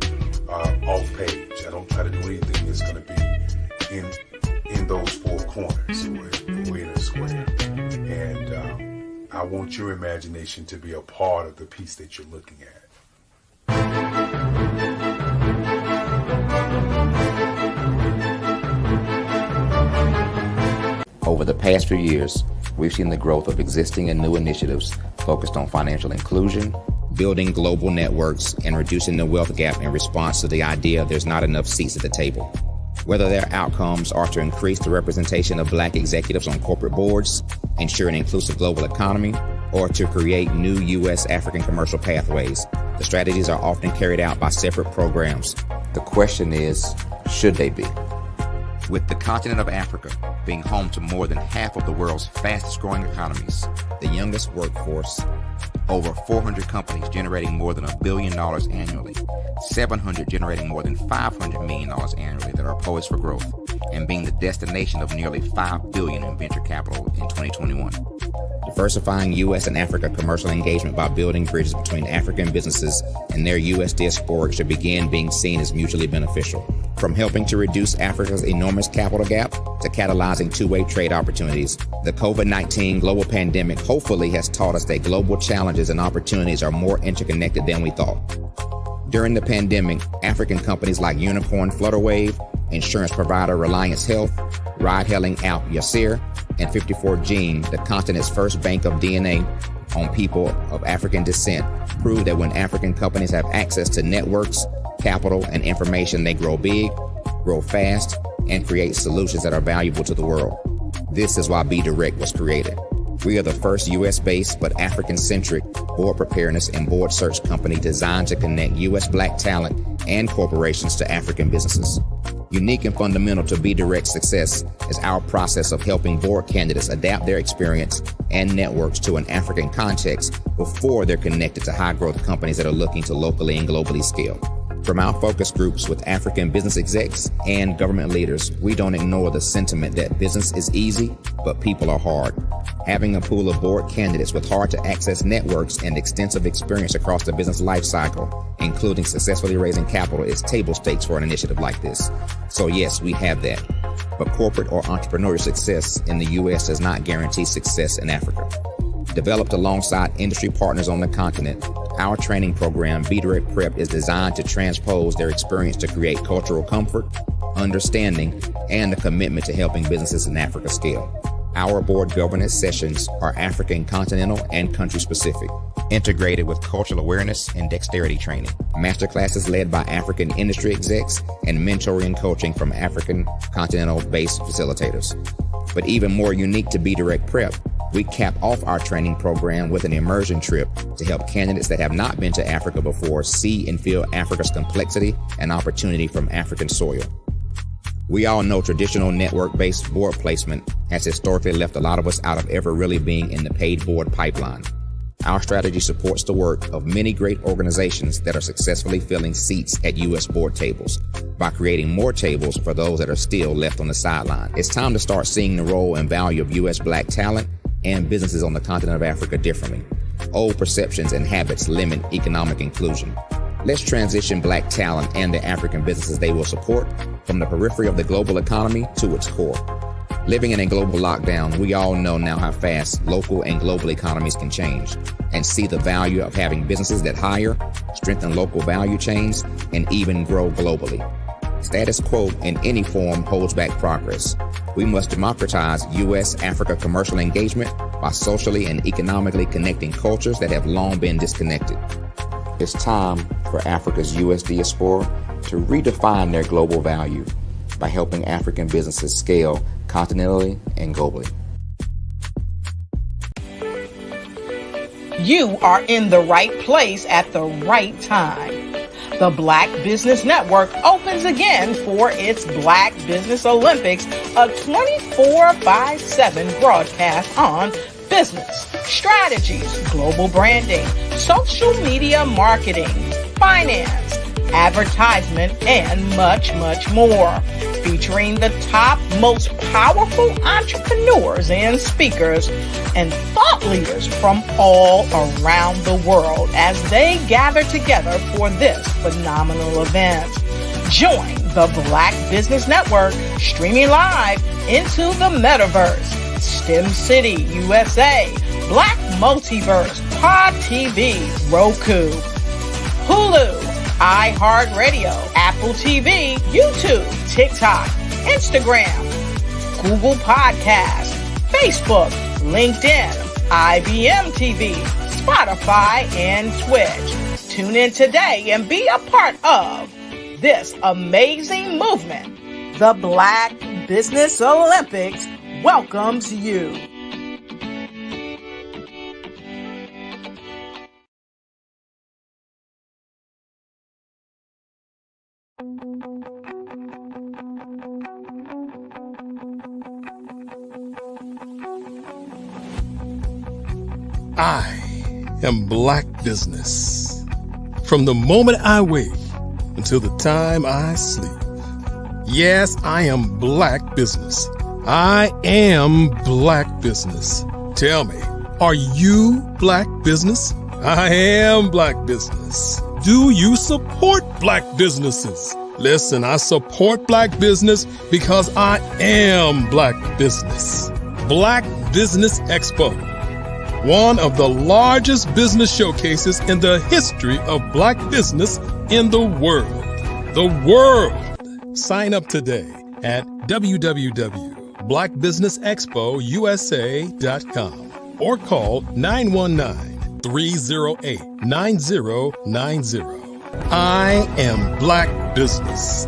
off page. I don't try to do anything that's going to be in those four corners or in a square. And I want your imagination to be a part of the piece that you're looking at. Over the past few years, we've seen the growth of existing and new initiatives focused on financial inclusion, building global networks, and reducing the wealth gap in response to the idea there's not enough seats at the table. Whether their outcomes are to increase the representation of Black executives on corporate boards, ensure an inclusive global economy, or to create new U.S. African commercial pathways, the strategies are often carried out by separate programs. The question is, should they be? With the continent of Africa being home to more than half of the world's fastest growing economies, the youngest workforce, over 400 companies generating more than $1 billion annually, 700 generating more than $500 million annually that are poised for growth, and being the destination of nearly $5 billion in venture capital in 2021. Diversifying U.S. and Africa commercial engagement by building bridges between African businesses and their U.S. diaspora should begin being seen as mutually beneficial. From helping to reduce Africa's enormous capital gap to catalyzing two-way trade opportunities, the COVID-19 global pandemic hopefully has taught us that global challenges and opportunities are more interconnected than we thought. During the pandemic, African companies like Unicorn Flutterwave, insurance provider Reliance Health, ride-hailing app Yasir, and 54Gene, the continent's first bank of DNA on people of African descent, proved that when African companies have access to networks, capital, and information, they grow big, grow fast, and create solutions that are valuable to the world. This is why Be Direct was created. We are the first U.S.-based but African-centric board preparedness and board search company designed to connect U.S. Black talent and corporations to African businesses. Unique and fundamental to Be Direct's success is our process of helping board candidates adapt their experience and networks to an African context before they're connected to high-growth companies that are looking to locally and globally scale. From our focus groups with African business execs and government leaders, we don't ignore the sentiment that business is easy, but people are hard. Having a pool of board candidates with hard-to-access networks and extensive experience across the business life cycle, including successfully raising capital, is table stakes for an initiative like this. So yes, we have that. But corporate or entrepreneurial success in the U.S. does not guarantee success in Africa. Developed alongside industry partners on the continent, our training program, Be Direct Prep, is designed to transpose their experience to create cultural comfort, understanding, and a commitment to helping businesses in Africa scale. Our board governance sessions are African continental and country specific, integrated with cultural awareness and dexterity training, masterclasses led by African industry execs, and mentoring and coaching from African continental-based facilitators. But even more unique to Be Direct Prep, we cap off our training program with an immersion trip to help candidates that have not been to Africa before see and feel Africa's complexity and opportunity from African soil. We all know traditional network-based board placement has historically left a lot of us out of ever really being in the paid board pipeline. Our strategy supports the work of many great organizations that are successfully filling seats at U.S. board tables by creating more tables for those that are still left on the sideline. It's time to start seeing the role and value of U.S. Black talent and businesses on the continent of Africa differently. Old perceptions and habits limit economic inclusion. Let's transition Black talent and the African businesses they will support from the periphery of the global economy to its core. Living in a global lockdown, we all know now how fast local and global economies can change, and see the value of having businesses that hire, strengthen local value chains, and even grow globally. Status quo in any form holds back progress. We must democratize U.S.-Africa commercial engagement by socially and economically connecting cultures that have long been disconnected. It's time for Africa's U.S. diaspora to redefine their global value by helping African businesses scale continentally and globally. You are in the right place at the right time. The Black Business Network opens again for its Black Business Olympics, a 24/7 broadcast on business, strategies, global branding, social media marketing, finance, advertisement, and much, much more. Featuring the top, most powerful entrepreneurs and speakers and thought leaders from all around the world as they gather together for this phenomenal event. Join the Black Business Network streaming live into the metaverse, STEM City, USA, Black Multiverse, Pod TV, Roku, Hulu, iHeartRadio, Apple TV, YouTube, TikTok, Instagram, Google Podcasts, Facebook, LinkedIn, IBM TV, Spotify, and Twitch. Tune in today and be a part of this amazing movement. The Black Business Olympics welcomes you. I am Black Business. From the moment I wake until the time I sleep. Yes, I am Black Business. I am Black Business. Tell me, are you Black Business? I am Black Business. Do you support Black businesses? Listen, I support Black business because I am Black Business. Black Business Expo, one of the largest business showcases in the history of Black business in the world. The world! Sign up today at www.blackbusinessexpousa.com or call 919-308-9090. I am Black Business.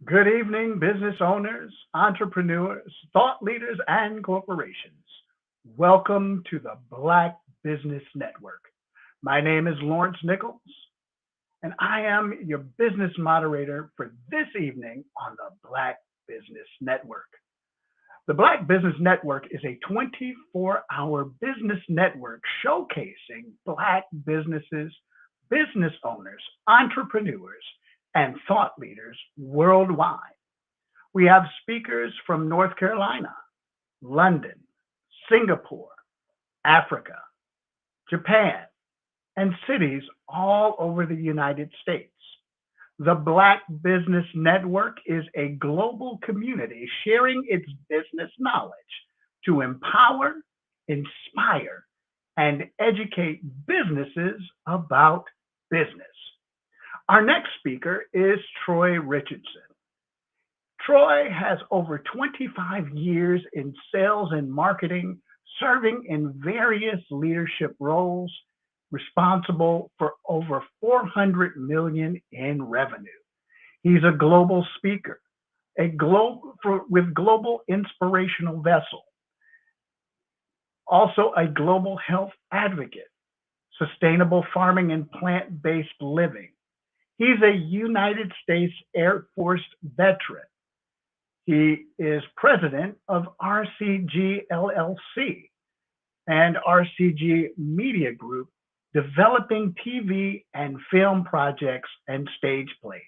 Good evening, business owners, entrepreneurs, thought leaders, and corporations. Welcome to the Black Business Network. My name is Lawrence Nichols, and I am your business moderator for this evening on the Black Business Network. The Black Business Network is a 24-hour business network showcasing Black businesses, business owners, entrepreneurs, and thought leaders worldwide. We have speakers from North Carolina, London, Singapore, Africa, Japan, and cities all over the United States. The Black Business Network is a global community sharing its business knowledge to empower, inspire, and educate businesses about business. Our next speaker is Troy Richardson. Troy has over 25 years in sales and marketing, serving in various leadership roles, responsible for over $400 million in revenue. He's a global speaker, with Global Inspirational Vessel, also a global health advocate, sustainable farming and plant-based living. He's a United States Air Force veteran. He is president of RCG LLC and RCG Media Group, developing TV and film projects and stage plays.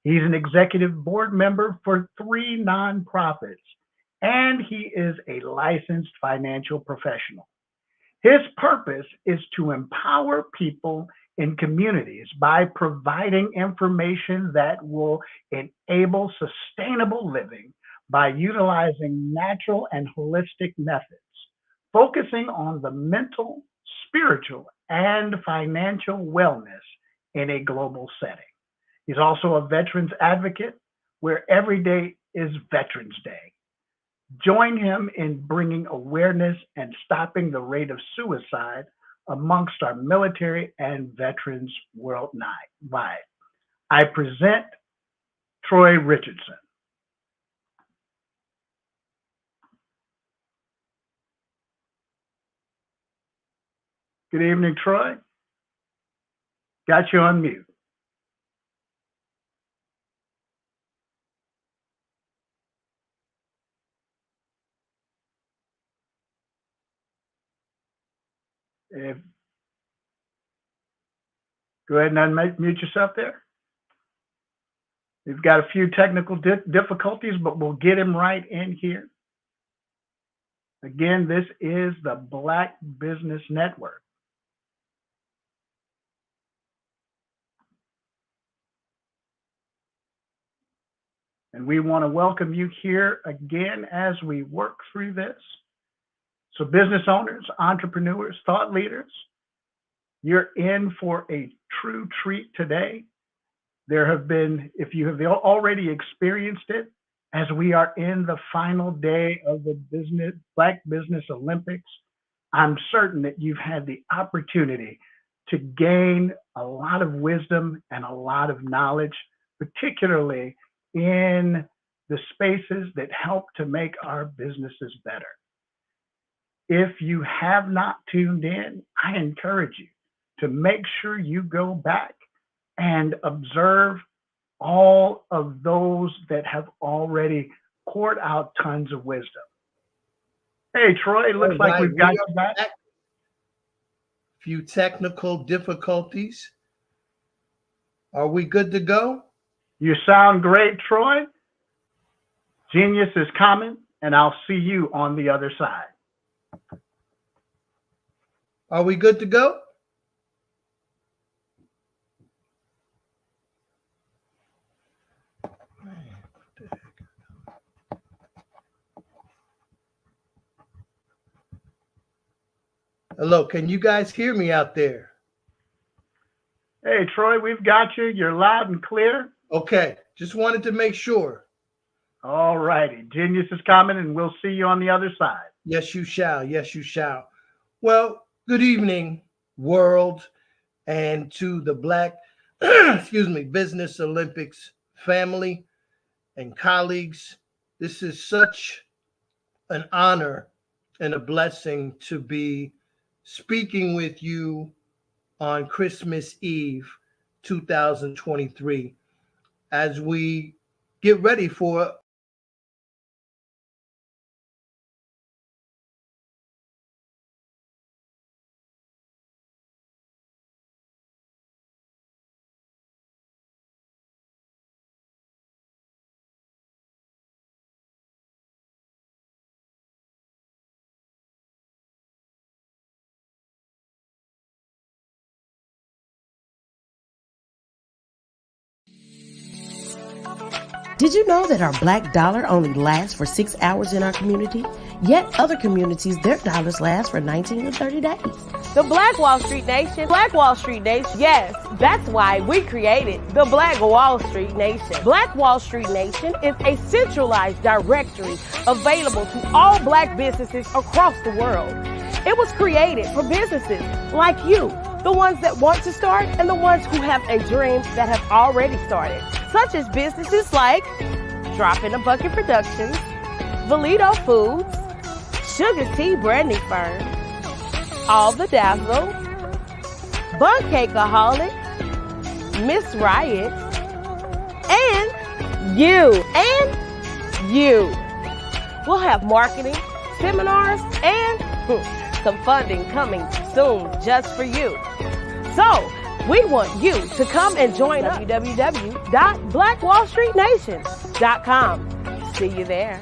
He's an executive board member for 3 nonprofits, and he is a licensed financial professional. His purpose is to empower people in communities by providing information that will enable sustainable living by utilizing natural and holistic methods, focusing on the mental, spiritual, and financial wellness in a global setting. He's also a veterans advocate where every day is Veterans Day. Join him in bringing awareness and stopping the rate of suicide amongst our military and veterans worldwide. I present Troy Richardson. Good evening, Troy. Got you on mute. Go ahead and unmute yourself there. We've got a few technical difficulties, but we'll get him right in here. Again, this is the Black Business Network. And we want to welcome you here again as we work through this. So business owners, entrepreneurs, thought leaders, you're in for a true treat today. There have been, if you have already experienced it, as we are in the final day of the Black Business Olympics, I'm certain that you've had the opportunity to gain a lot of wisdom and a lot of knowledge, particularly in the spaces that help to make our businesses better. If you have not tuned in, I encourage you to make sure you go back and observe all of those that have already poured out tons of wisdom. Hey, Troy, looks like we've got you back. Few technical difficulties. Are we good to go? You sound great, Troy. Genius is coming, and I'll see you on the other side. Are we good to go? Hello, can you guys hear me out there? Hey, Troy, we've got you. You're loud and clear. Okay, just wanted to make sure. All righty. Genius is coming, and we'll see you on the other side. Yes, you shall. Yes, you shall. Well, good evening, world, and to the Black Business Olympics family and colleagues. This is such an honor and a blessing to be speaking with you on Christmas Eve 2023 as we get ready for Did you know that our black dollar only lasts for 6 hours in our community? Yet other communities, their dollars last for 19 to 30 days. The Black Wall Street Nation. Black Wall Street Nation. Yes, that's why we created the Black Wall Street Nation. Black Wall Street Nation is a centralized directory available to all black businesses across the world. It was created for businesses like you, the ones that want to start and the ones who have a dream that have already started, such as businesses like Drop in a Bucket Productions, Valito Foods, Sugar Tea Branding Firm, All the Dazzle, Bun Cakeaholic, Miss Riot, and you. We'll have marketing, seminars, and some funding coming soon just for you. So, we want you to come and join us. www.blackwallstreetnation.com. See you there.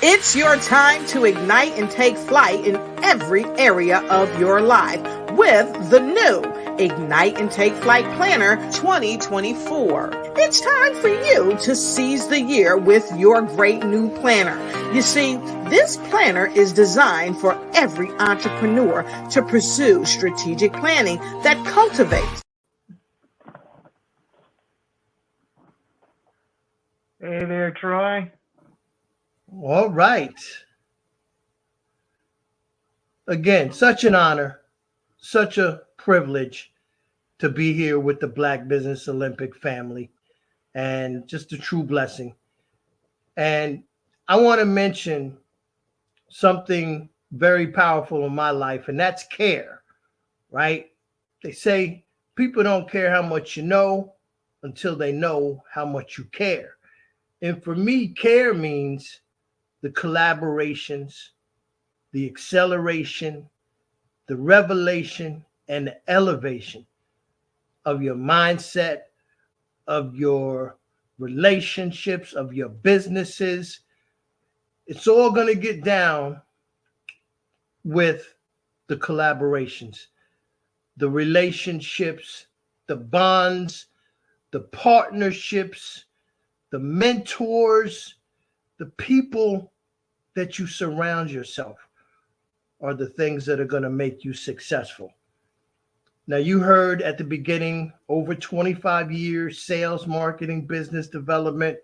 It's your time to ignite and take flight in every area of your life with the new Ignite and Take Flight Planner 2024. It's time for you to seize the year with your great new planner. You see, this planner is designed for every entrepreneur to pursue strategic planning that cultivates. Hey there, Troy. All right. Again, such an honor, such a privilege to be here with the Black Business Olympic family, and just a true blessing. And I want to mention something very powerful in my life, and that's care, right? They say people don't care how much you know until they know how much you care. And for me, care means the collaborations, the acceleration, the revelation, and the elevation of your mindset, of your relationships, of your businesses. It's all going to get down with the collaborations, the relationships, the bonds, the partnerships, the mentors, the people that you surround yourself are the things that are going to make you successful. Now, you heard at the beginning, over 25 years, sales, marketing, business development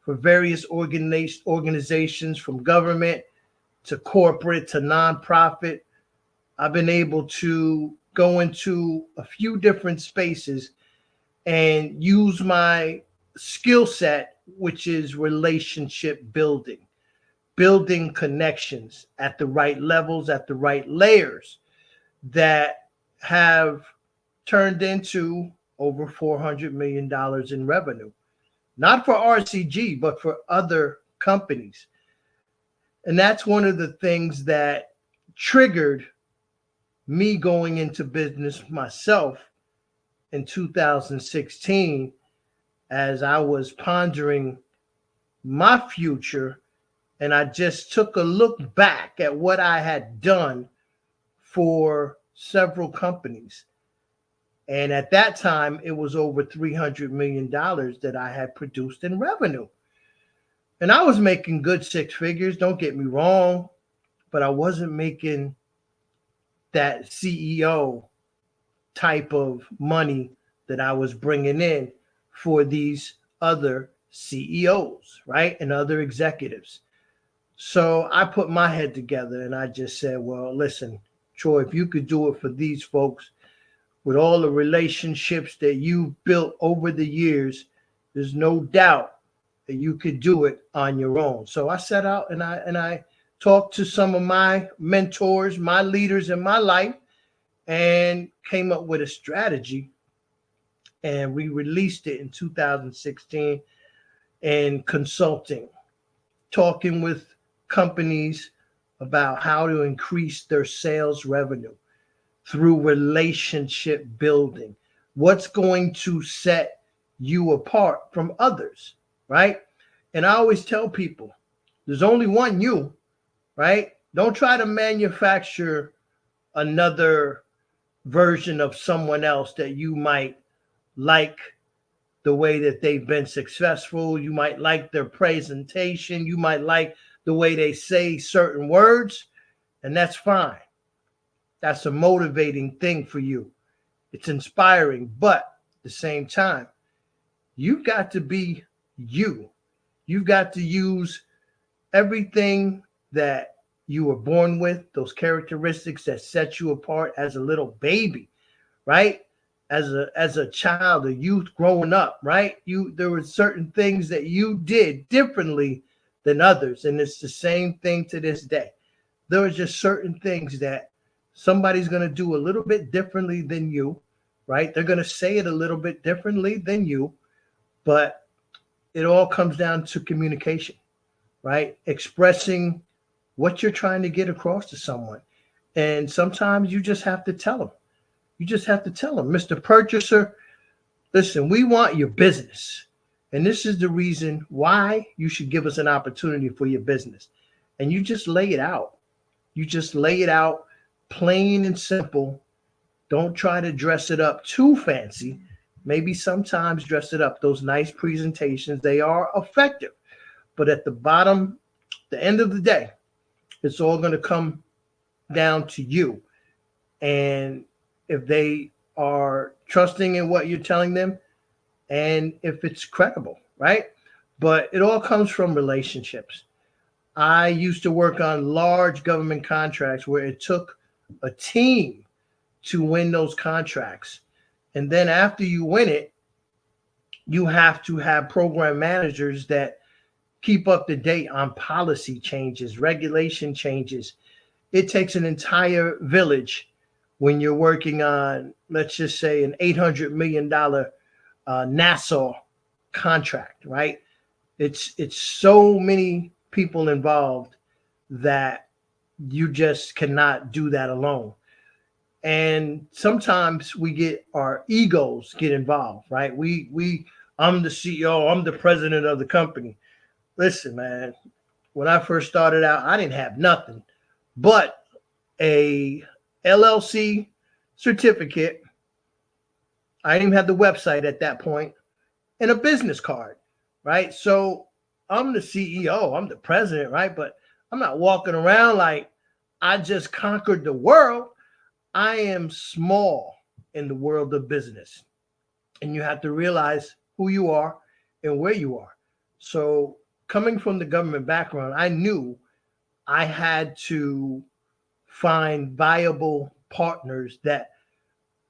for various organizations, from government to corporate to nonprofit. I've been able to go into a few different spaces and use my skill set, which is relationship building connections at the right levels, at the right layers, that have turned into over $400 million in revenue, not for RCG, but for other companies. And that's one of the things that triggered me going into business myself in 2016, as I was pondering my future. And I just took a look back at what I had done for several companies. And at that time, it was over $300 million that I had produced in revenue. And I was making good six figures, don't get me wrong, but I wasn't making that CEO type of money that I was bringing in for these other CEOs, right? And other executives. So I put my head together and I just said, well, listen, Troy, if you could do it for these folks with all the relationships that you built over the years, there's no doubt that you could do it on your own. So I set out and I talked to some of my mentors, my leaders in my life, and came up with a strategy. And we released it in 2016 in consulting, talking with companies about how to increase their sales revenue through relationship building. What's going to set you apart from others, right? And I always tell people, there's only one you, right? Don't try to manufacture another version of someone else that you might like the way that they've been successful. You might like their presentation. You might like the way they say certain words, and that's fine. That's a motivating thing for you. It's inspiring, but at the same time, you've got to be you. You've got to use everything that you were born with, those characteristics that set you apart as a little baby, right? As a child, a youth growing up, right? There were certain things that you did differently than others. And it's the same thing to this day. There are just certain things that somebody's going to do a little bit differently than you, right? They're going to say it a little bit differently than you, but it all comes down to communication, right? Expressing what you're trying to get across to someone. And sometimes you just have to tell them. You just have to tell them, Mr. Purchaser, listen, we want your business. And this is the reason why you should give us an opportunity for your business. And you just lay it out. You just lay it out plain and simple. Don't try to dress it up too fancy. Maybe sometimes dress it up. Those nice presentations, they are effective. But at the end of the day, it's all going to come down to you. And if they are trusting in what you're telling them, and if it's credible, right? But it all comes from relationships. I used to work on large government contracts where it took a team to win those contracts. And then after you win it, you have to have program managers that keep up to date on policy changes, regulation changes. It takes an entire village when you're working on, let's just say, an $800 million NASA contract, right? It's so many people involved that you just cannot do that alone. And sometimes our egos get involved, right? We I'm the CEO, I'm the president of the company. Listen, man, when I first started out, I didn't have nothing but a LLC certificate. I didn't even have the website at that point, and a business card, right? So I'm the CEO, I'm the president, right? But I'm not walking around like I just conquered the world. I am small in the world of business. And you have to realize who you are and where you are. So coming from the government background, I knew I had to find viable partners that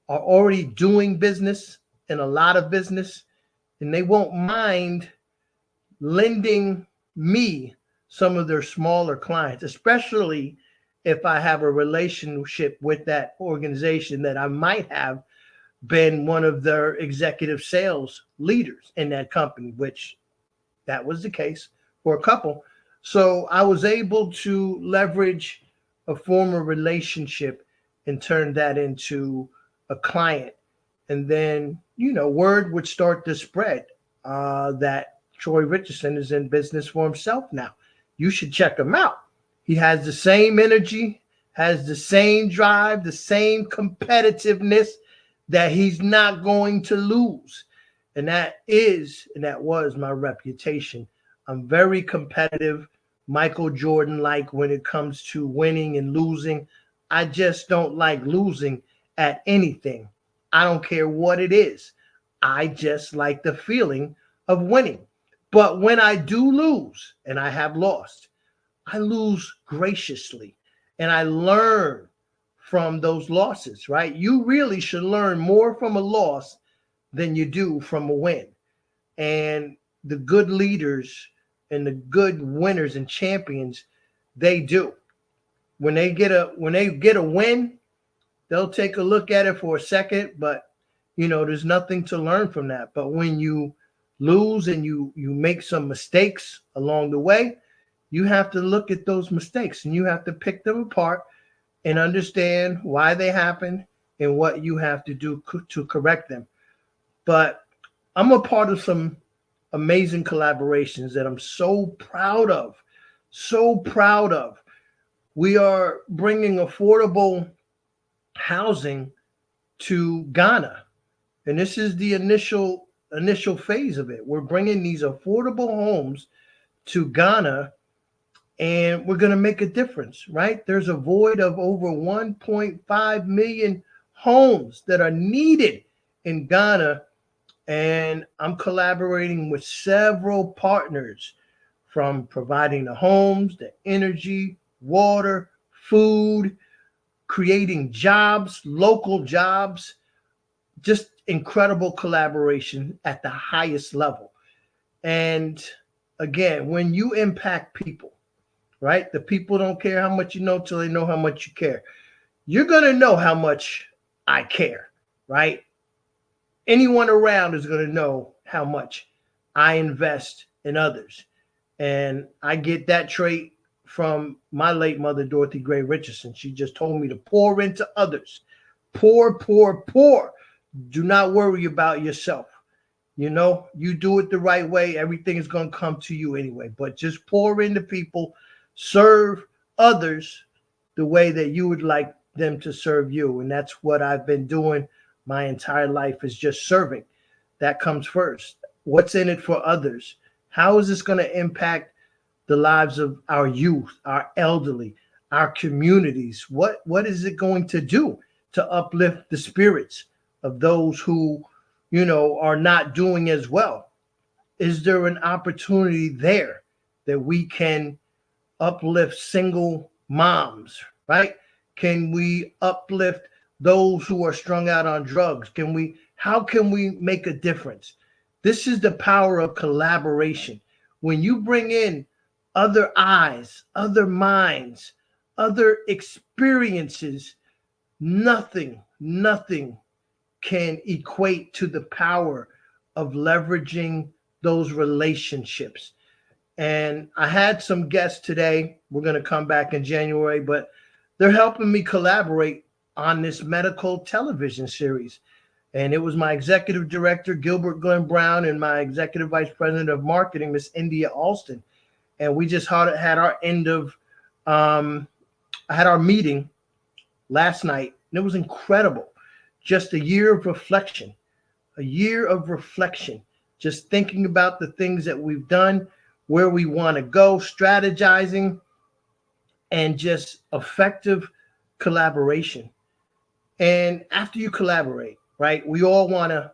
are already doing business and a lot of business, and they won't mind lending me some of their smaller clients, especially if I have a relationship with that organization that I might have been one of their executive sales leaders in that company, which that was the case for a couple. So I was able to leverage a former relationship and turn that into a client. And then, word would start to spread that Troy Richardson is in business for himself now. You should check him out. He has the same energy, has the same drive, the same competitiveness that he's not going to lose. And that was my reputation. I'm very competitive, Michael Jordan-like when it comes to winning and losing. I just don't like losing at anything. I don't care what it is. I just like the feeling of winning. But when I do lose, and I have lost, I lose graciously, and I learn from those losses, right? You really should learn more from a loss than you do from a win. And the good leaders and the good winners and champions, they do. When they get a win, they'll take a look at it for a second, but there's nothing to learn from that. But when you lose and you make some mistakes along the way, you have to look at those mistakes and you have to pick them apart and understand why they happen and what you have to do to correct them. But I'm a part of some amazing collaborations that I'm so proud of. So proud of. We are bringing affordable housing to Ghana. And this is the initial phase of it. We're bringing these affordable homes to Ghana, and we're going to make a difference, right? There's a void of over 1.5 million homes that are needed in Ghana. And I'm collaborating with several partners, from providing the homes, the energy, water, food, creating jobs, local jobs, just incredible collaboration at the highest level. And again, when you impact people, right? The people don't care how much you know till they know how much you care. You're going to know how much I care, right? Anyone around is going to know how much I invest in others. And I get that trait from my late mother, Dorothy Gray Richardson. She just told me to pour into others. Pour, pour, pour. Do not worry about yourself. You do it the right way, everything is going to come to you anyway. But just pour into people, serve others the way that you would like them to serve you. And that's what I've been doing my entire life, is just serving. That comes first. What's in it for others? How is this going to impact the lives of our youth, our elderly, our communities? What is it going to do to uplift the spirits of those who, are not doing as well? Is there an opportunity there that we can uplift single moms, right? Can we uplift those who are strung out on drugs? How can we make a difference? This is the power of collaboration. When you bring in other eyes, other minds, other experiences, nothing can equate to the power of leveraging those relationships. And I had some guests today. We're going to come back in January, but they're helping me collaborate on this medical television series. And it was my executive director, Gilbert Glenn Brown, and my executive vice president of marketing, Miss India Alston. And we just had our I had our meeting last night, and it was incredible. Just a year of reflection, just thinking about the things that we've done, where we want to go, strategizing, and just effective collaboration. And after you collaborate, right, we all want to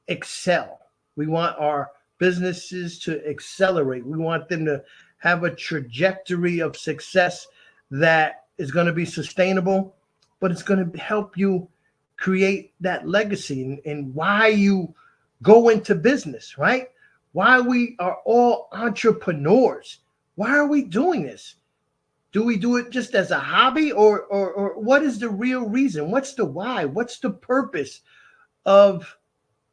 excel. We want our businesses to accelerate. We want them to have a trajectory of success that is going to be sustainable, but it's going to help you create that legacy and why you go into business, right? Why we are all entrepreneurs. Why are we doing this? Do we do it just as a hobby, or what is the real reason? What's the why? What's the purpose of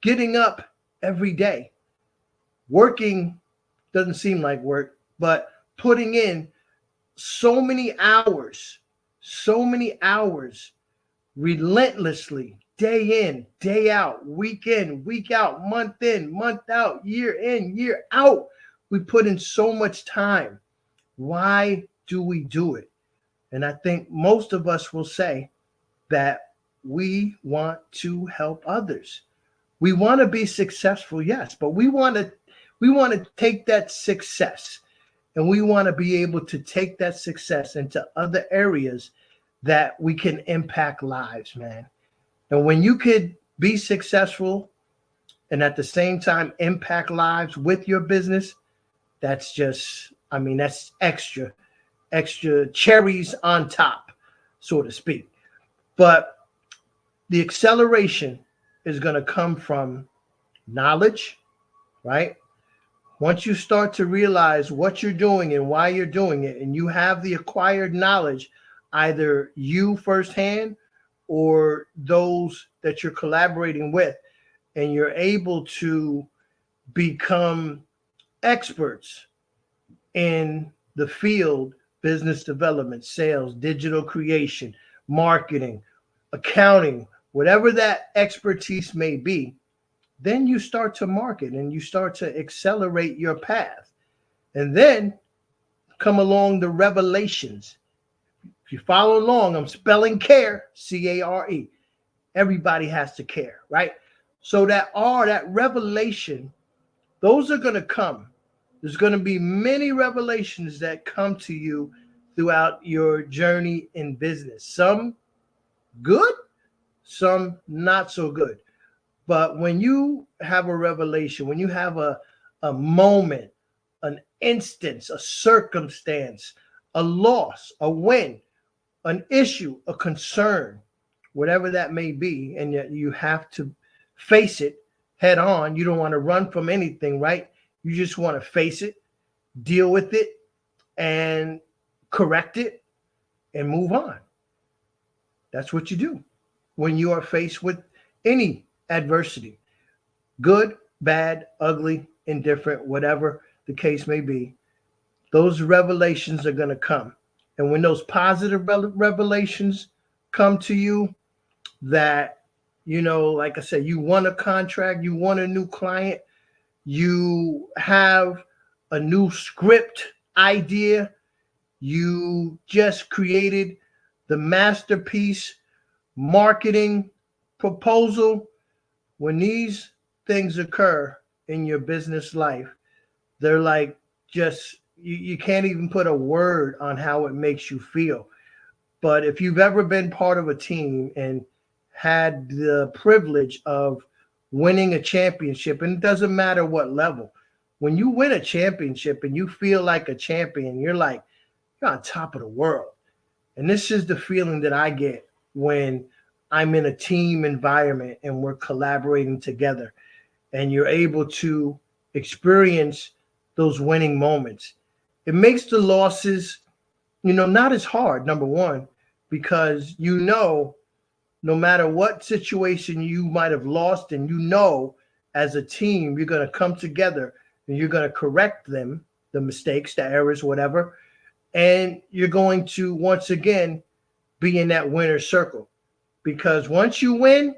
getting up every day? Working doesn't seem like work, but putting in so many hours relentlessly, day in, day out, week in, week out, month in, month out, year in, year out. We put in so much time. Why do we do it? And I think most of us will say that we want to help others. We want to be successful, yes, but we want to take that success, and we want to be able to take that success into other areas that we can impact lives, man. And when you could be successful and at the same time impact lives with your business, that's just, that's extra cherries on top, so to speak. But the acceleration is going to come from knowledge, right? Once you start to realize what you're doing and why you're doing it, and you have the acquired knowledge, either you firsthand or those that you're collaborating with, and you're able to become experts in the field, business development, sales, digital creation, marketing, accounting, whatever that expertise may be, then you start to market and you start to accelerate your path. And then come along the revelations. If you follow along, I'm spelling care, C-A-R-E. Everybody has to care, right? So that revelation, those are going to come. There's going to be many revelations that come to you throughout your journey in business. Some good, some not so good. But when you have a revelation, when you have a moment, an instance, a circumstance, a loss, a win, an issue, a concern, whatever that may be, and yet you have to face it head on. You don't want to run from anything, right? You just want to face it, deal with it, and correct it, and move on. That's what you do when you are faced with any adversity, good, bad, ugly, indifferent, whatever the case may be. Those revelations are going to come. And when those positive revelations come to you, that, like I said, you won a contract, you won a new client, you have a new script idea, you just created the masterpiece marketing proposal. When these things occur in your business life, they're like just, you can't even put a word on how it makes you feel. But if you've ever been part of a team and had the privilege of winning a championship, and it doesn't matter what level, when you win a championship and you feel like a champion, you're on top of the world. And this is the feeling that I get when I'm in a team environment and we're collaborating together, and you're able to experience those winning moments. It makes the losses, not as hard, number one, because no matter what situation you might have lost, and as a team, you're going to come together and you're going to correct them, the mistakes, the errors, whatever, and you're going to once again be in that winner's circle. Because once you win,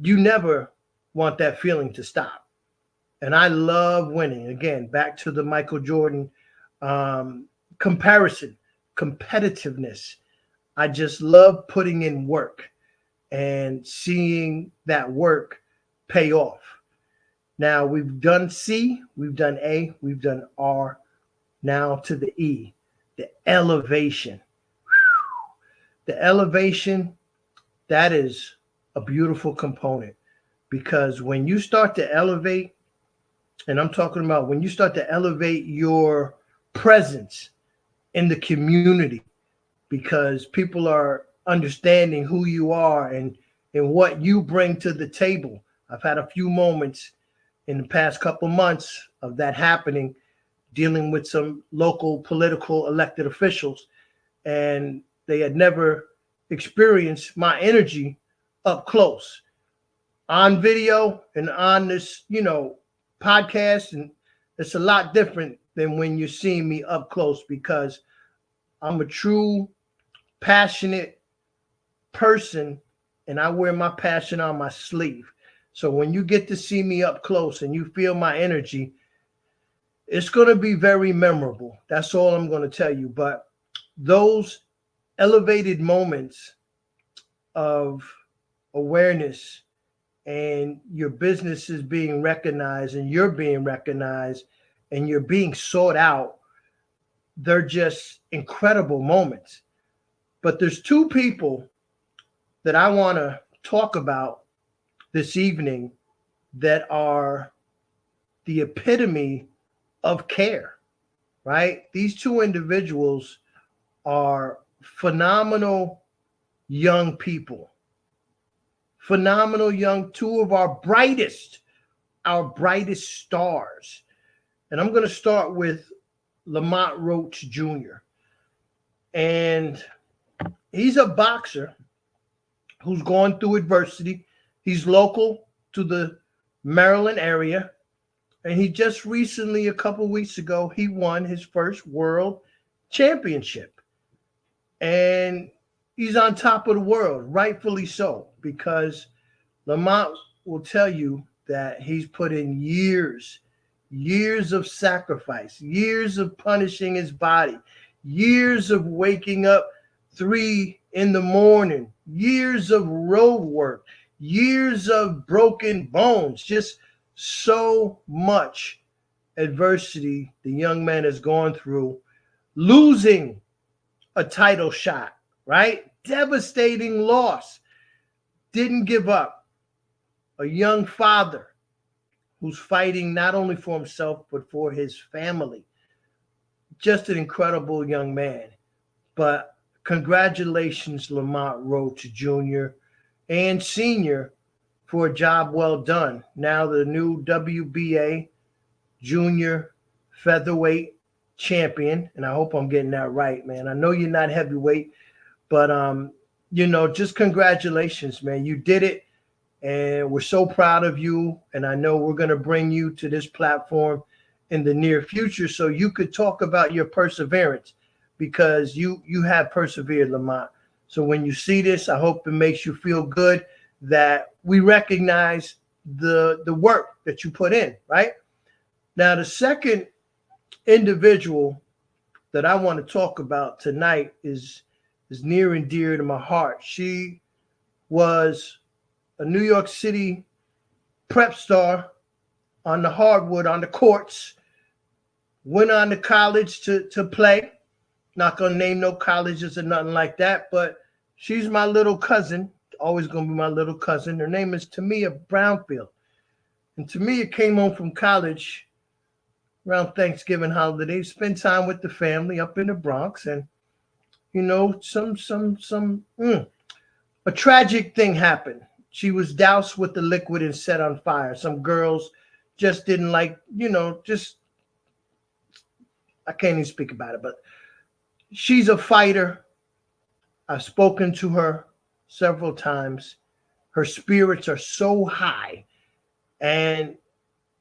you never want that feeling to stop. And I love winning. Again, back to the Michael Jordan comparison, competitiveness. I just love putting in work and seeing that work pay off. Now we've done C, we've done A, we've done R, now to the E, the elevation. The elevation, that is a beautiful component, because when you start to elevate, and I'm talking about when you start to elevate your presence in the community, because people are understanding who you are and what you bring to the table. I've had a few moments in the past couple months of that happening, dealing with some local political elected officials, and they had never experienced my energy up close on video and on this, podcast. And it's a lot different than when you're seeing me up close, because I'm a true passionate person and I wear my passion on my sleeve. So when you get to see me up close and you feel my energy, it's going to be very memorable. That's all I'm going to tell you. But those elevated moments of awareness and your business is being recognized and you're being recognized and you're being sought out, they're just incredible moments. But there's two people that I want to talk about this evening that are the epitome of care, right? These two individuals are phenomenal young people. Phenomenal young, two of our brightest stars. And I'm going to start with Lamont Roach Jr. And he's a boxer who's gone through adversity. He's local to the Maryland area. And he just recently, a couple weeks ago, he won his first world championship. And he's on top of the world, rightfully so, because Lamont will tell you that he's put in years of sacrifice, years of punishing his body, years of waking up 3 a.m, years of road work, years of broken bones, just so much adversity the young man has gone through, losing a title shot, right? Devastating loss. Didn't give up. A young father who's fighting not only for himself, but for his family. Just an incredible young man. But congratulations, Lamont Roach Jr. and Sr. for a job well done. Now the new WBA junior featherweight champion, and I hope I'm getting that right, man. I know you're not heavyweight, but just congratulations, man. You did it, and we're so proud of you. And I know we're going to bring you to this platform in the near future so you could talk about your perseverance, because you have persevered, Lamont. So when you see this, I hope it makes you feel good that we recognize the work that you put in, right? Now, the second individual that I want to talk about tonight is near and dear to my heart. She was a New York City prep star on the hardwood, on the courts, went on to college to play. Not going to name no colleges or nothing like that, but she's my little cousin, always going to be my little cousin. Her name is Tamia Brownfield. And Tamia came home from college around Thanksgiving holiday, spend time with the family up in the Bronx, and a tragic thing happened. She was doused with the liquid and set on fire. Some girls just didn't like, I can't even speak about it, but she's a fighter. I've spoken to her several times. Her spirits are so high, and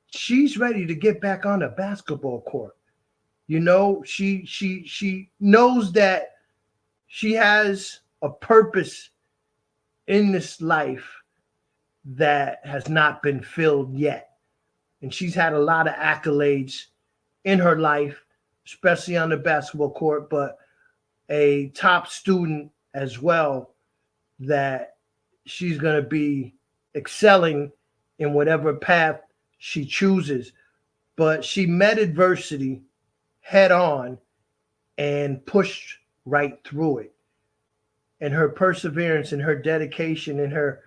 she's ready to get back on the basketball court. She knows that she has a purpose in this life that has not been filled yet. And she's had a lot of accolades in her life, especially on the basketball court, but a top student as well, that she's going to be excelling in whatever path she chooses. But she met adversity head on and pushed right through it. And her perseverance and her dedication and her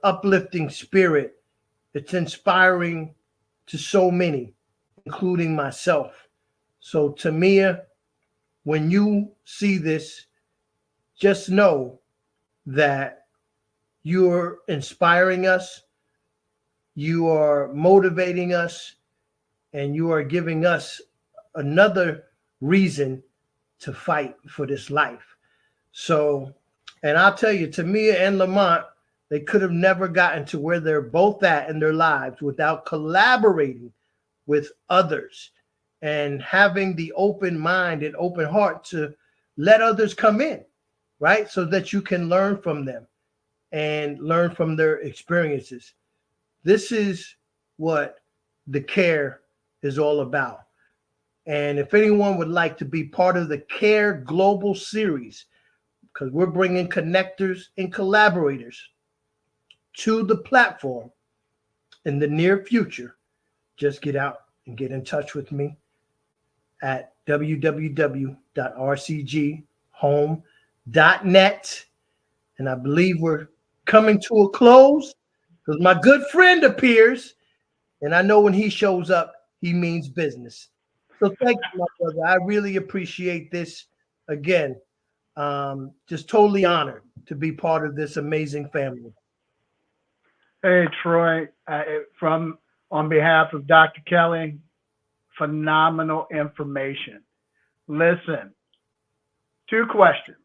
uplifting spirit, it's inspiring to so many, including myself. So Tamia, when you see this, just know that you're inspiring us, you are motivating us, and you are giving us another reason to fight for this life. So, and I'll tell you, Tamia and Lamont, they could have never gotten to where they're both at in their lives without collaborating with others and having the open mind and open heart to let others come in, right? So that you can learn from them and learn from their experiences. This is what the CARE is all about. And if anyone would like to be part of the CARE Global Series, because we're bringing connectors and collaborators to the platform in the near future, just get out and get in touch with me at www.rcghome.net. And I believe we're coming to a close because my good friend appears. And I know when he shows up, he means business. So thank you, my brother. I really appreciate this. Again, just totally honored to be part of this amazing family. Hey, Troy, on behalf of Dr. Kelly, phenomenal information. Listen, two questions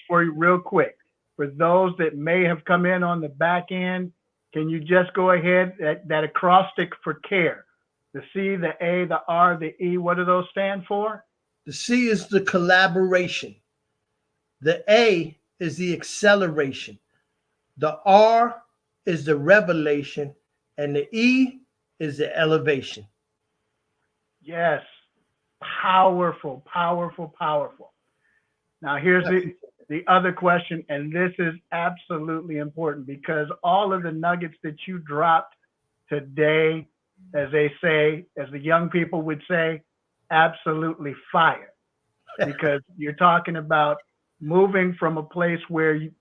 for you real quick. For those that may have come in on the back end, can you just go ahead, that acrostic for CARE, the C, the A, the R, the E, what do those stand for? The C is the collaboration. The A is the acceleration. The R is the revelation. And the E is the elevation. Yes. Powerful, powerful, powerful. Now, here's the other question, and this is absolutely important because all of the nuggets that you dropped today, as they say, as the young people would say, absolutely fire. Because you're talking about moving from a place where you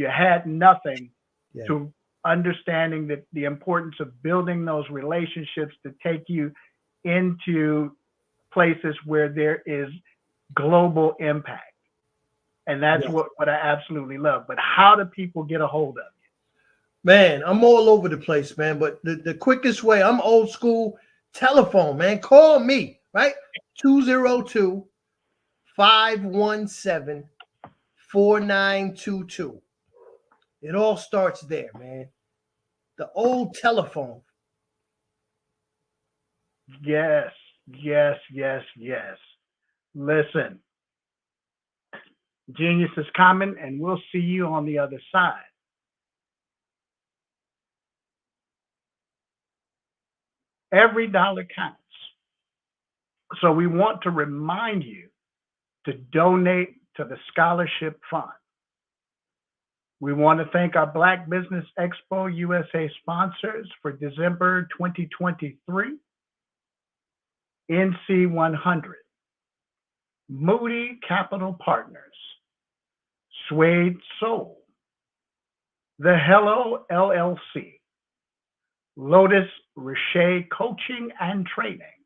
had nothing to understanding that the importance of building those relationships to take you into places where there is global impact. And that's what I absolutely love. But how do people get a hold of you? Man, I'm all over the place, man. But the quickest way, I'm old school telephone, man. Call me, right? 202-517-4922. It all starts there, man. The old telephone. Yes, yes, yes, yes. Listen, genius is coming, and we'll see you on the other side. Every dollar counts. So we want to remind you to donate to the scholarship fund. We want to thank our Black Business Expo USA sponsors for December 2023. NC100, Moody Capital Partners, Suede Soul, The Hello LLC, Lotus Richer Coaching and Training,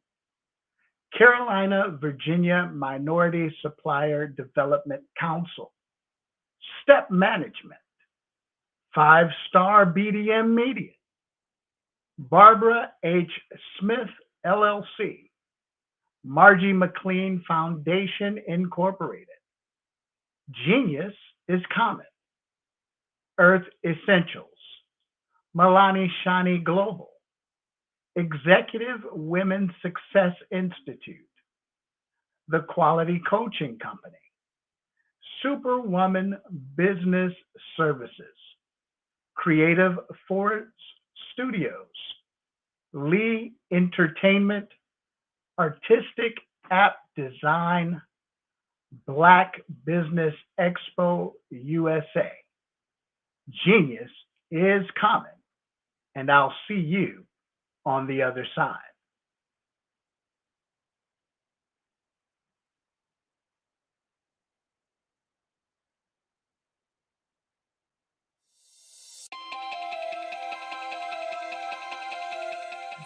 Carolina, Virginia Minority Supplier Development Council, Step Management, 5-Star BDM Media, Barbara H. Smith LLC, Margie McLean Foundation Incorporated, Genius is Common, Earth Essentials, Milani Shani Global, Executive Women's Success Institute, The Quality Coaching Company, Superwoman Business Services, Creative Forest Studios, Lee Entertainment, Artistic App Design, Black Business Expo USA. Genius is common, and I'll see you on the other side.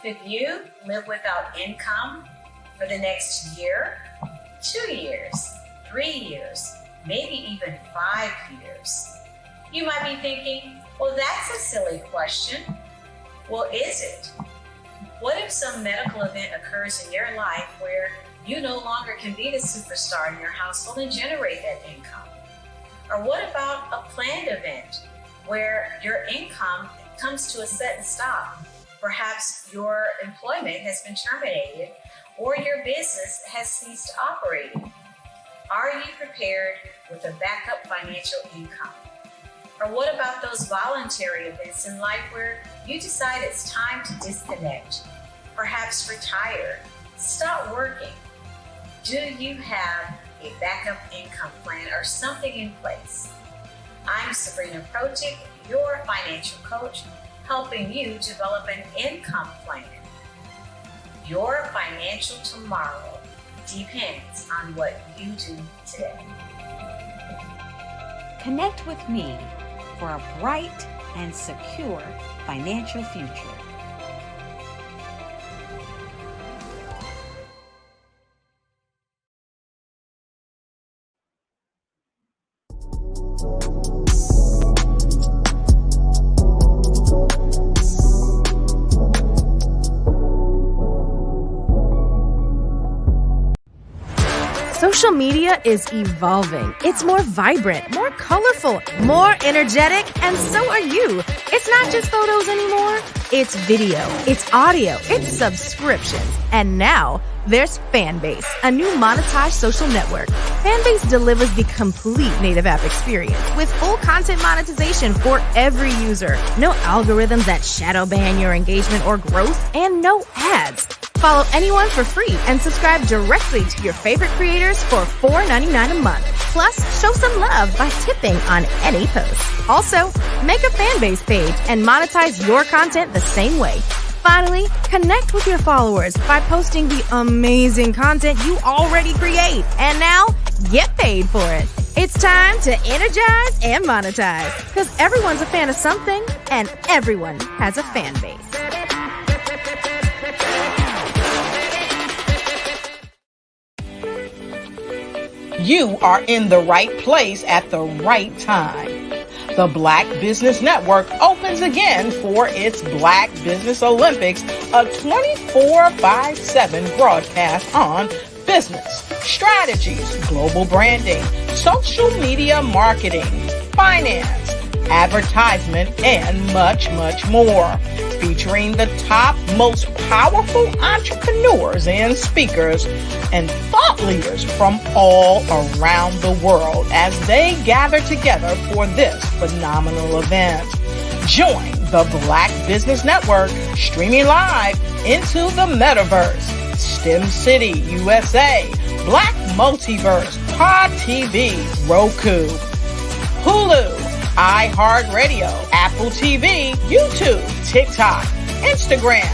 If you live without income for the next year, 2 years, 3 years, maybe even 5 years, you might be thinking, well, that's a silly question. Well, is it? What if some medical event occurs in your life where you no longer can be the superstar in your household and generate that income? Or what about a planned event where your income comes to a sudden stop? Perhaps your employment has been terminated or your business has ceased operating. Are you prepared with a backup financial income? Or what about those voluntary events in life where you decide it's time to disconnect, perhaps retire, stop working? Do you have a backup income plan or something in place? I'm Sabrina Protic, your financial coach, helping you develop an income plan. Your financial tomorrow depends on what you do today. Connect with me for a bright and secure financial future. Social media is evolving. It's more vibrant, more colorful, more energetic, and so are you. It's not just photos anymore. It's video, it's audio, it's subscriptions. And now there's Fanbase, a new monetized social network. Fanbase delivers the complete native app experience with full content monetization for every user. No algorithms that shadow ban your engagement or growth, and no ads. Follow anyone for free and subscribe directly to your favorite creators for $4.99 a month. Plus, show some love by tipping on any post. Also, make a Fanbase page and monetize your content the same way. Finally, connect with your followers by posting the amazing content you already create. And now, get paid for it. It's time to energize and monetize, because everyone's a fan of something and everyone has a fan base. You are in the right place at the right time. The Black Business Network opens again for its Black Business Olympics, a 24/7 broadcast on business, strategies, global branding, social media marketing, finance, advertisement, and much, much more. Featuring the top, most powerful entrepreneurs and speakers and thought leaders from all around the world as they gather together for this phenomenal event. Join the Black Business Network streaming live into the metaverse, STEM City USA, Black Multiverse, Pod TV, Roku, Hulu, iHeartRadio, Apple TV, YouTube, TikTok, Instagram,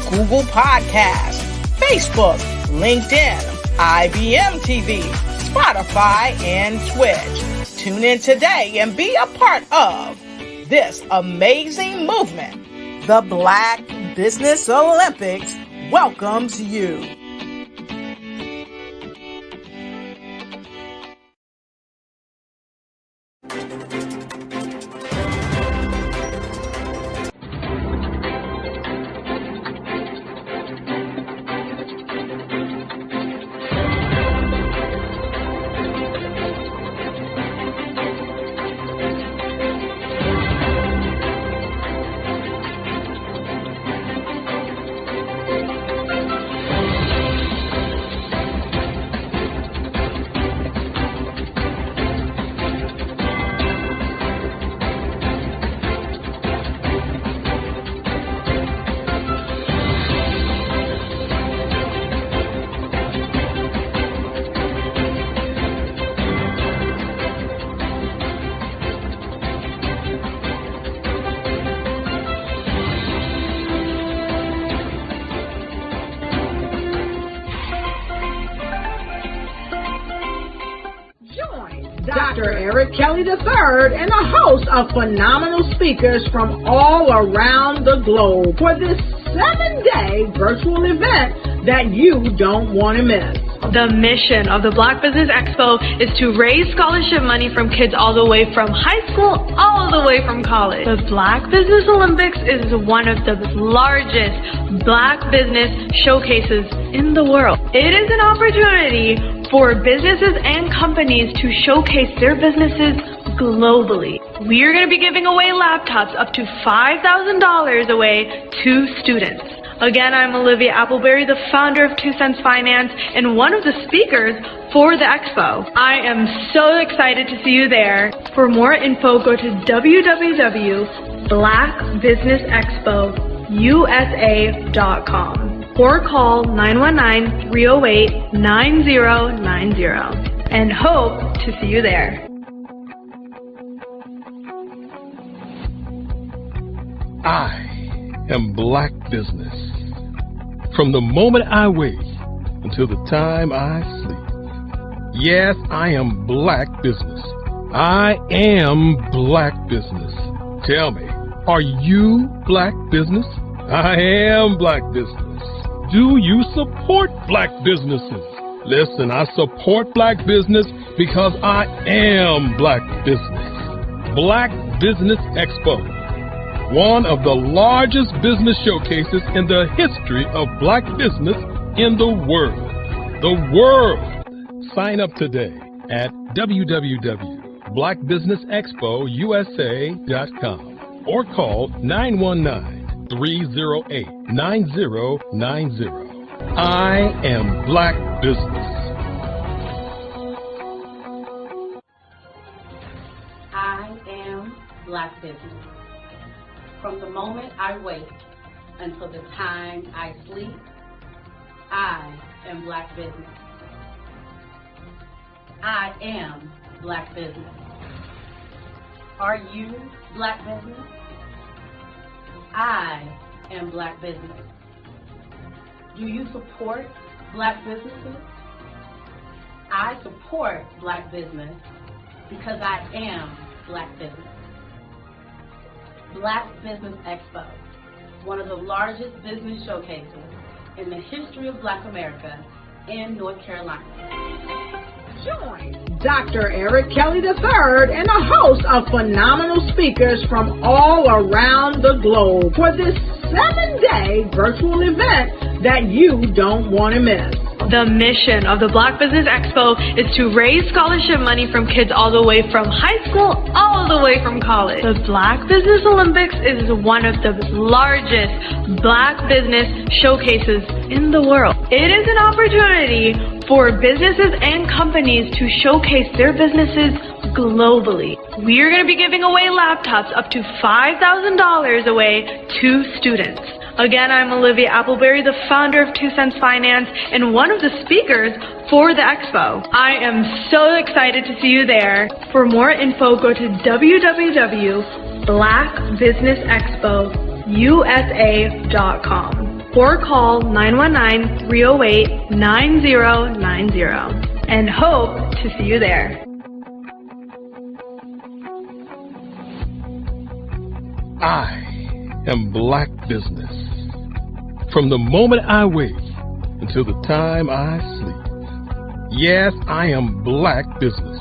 Google Podcasts, Facebook, LinkedIn, IBM TV, Spotify, and Twitch. Tune in today and be a part of this amazing movement. The Black Business Olympics welcomes you. Dr. Eric Kelly III and a host of phenomenal speakers from all around the globe for this 7-day virtual event that you don't want to miss. The mission of the Black Business Expo is to raise scholarship money from kids all the way from high school, all the way from college. The Black Business Olympics is one of the largest Black business showcases in the world. It is an opportunity for businesses and companies to showcase their businesses globally. We are going to be giving away laptops up to $5,000 away to students. Again, I'm Olivia Appleberry, the founder of 2 Cents Finance and one of the speakers for the expo. I am so excited to see you there. For more info, go to www.blackbusinessexpousa.com or call 919-308-9090 and hope to see you there. I am Black Business. From the moment I wake until the time I sleep. Yes, I am Black Business. I am Black Business. Tell me, are you Black Business? I am Black Business. Do you support Black businesses? Listen, I support Black business because I am Black Business. Black Business Expo, one of the largest business showcases in the history of Black business in the world. The world! Sign up today at www.blackbusinessexpousa.com or call 919-308-9090. I am Black Business. I am Black Business. From the moment I wake until the time I sleep, I am Black Business. I am Black Business. Are you Black Business? I am Black Business. Do you support Black businesses? I support Black business because I am Black Business. Black Business Expo, one of the largest business showcases in the history of Black America in North Carolina. Join Dr. Eric Kelly III and a host of phenomenal speakers from all around the globe for this 7-day virtual event that you don't want to miss. The mission of the Black Business Expo is to raise scholarship money from kids all the way from high school, all the way from college. The Black Business Olympics is one of the largest Black business showcases in the world. It is an opportunity for businesses and companies to showcase their businesses globally. We are going to be giving away laptops up to $5,000 away to students. Again, I'm Olivia Appleberry, the founder of 2 Cents Finance and one of the speakers for the expo. I am so excited to see you there. For more info, go to www.blackbusinessexpousa.com or call 919-308-9090 and hope to see you there. I am Black Business. From the moment I wake until the time I sleep. Yes, I am Black Business.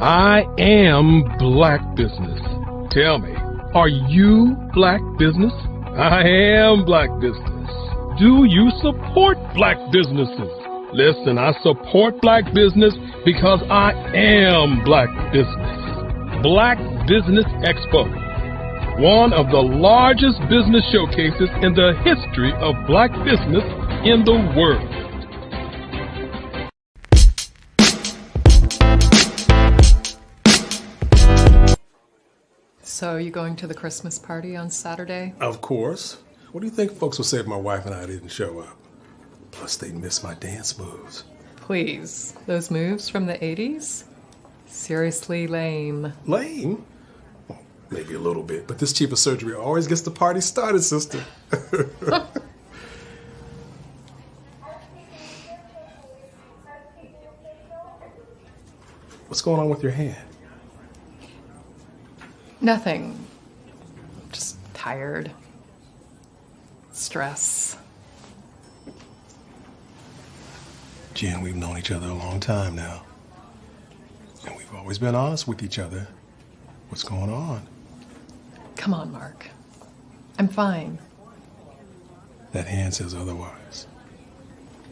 I am Black Business. Tell me, are you Black Business? I am Black Business. Do you support Black businesses? Listen, I support Black business because I am Black Business. Black Business Expo, one of the largest business showcases in the history of Black business in the world. So, you going to the Christmas party on Saturday? Of course. What do you think folks will say if my wife and I didn't show up? Plus, they'd miss my dance moves. Please, those moves from the 80s? Seriously lame. Lame? Well, maybe a little bit, but this chief of surgery always gets the party started, sister. What's going on with your hand? Nothing. Just tired. Stress. Jen, we've known each other a long time now. And we've always been honest with each other. What's going on? Come on, Mark. I'm fine. That hand says otherwise.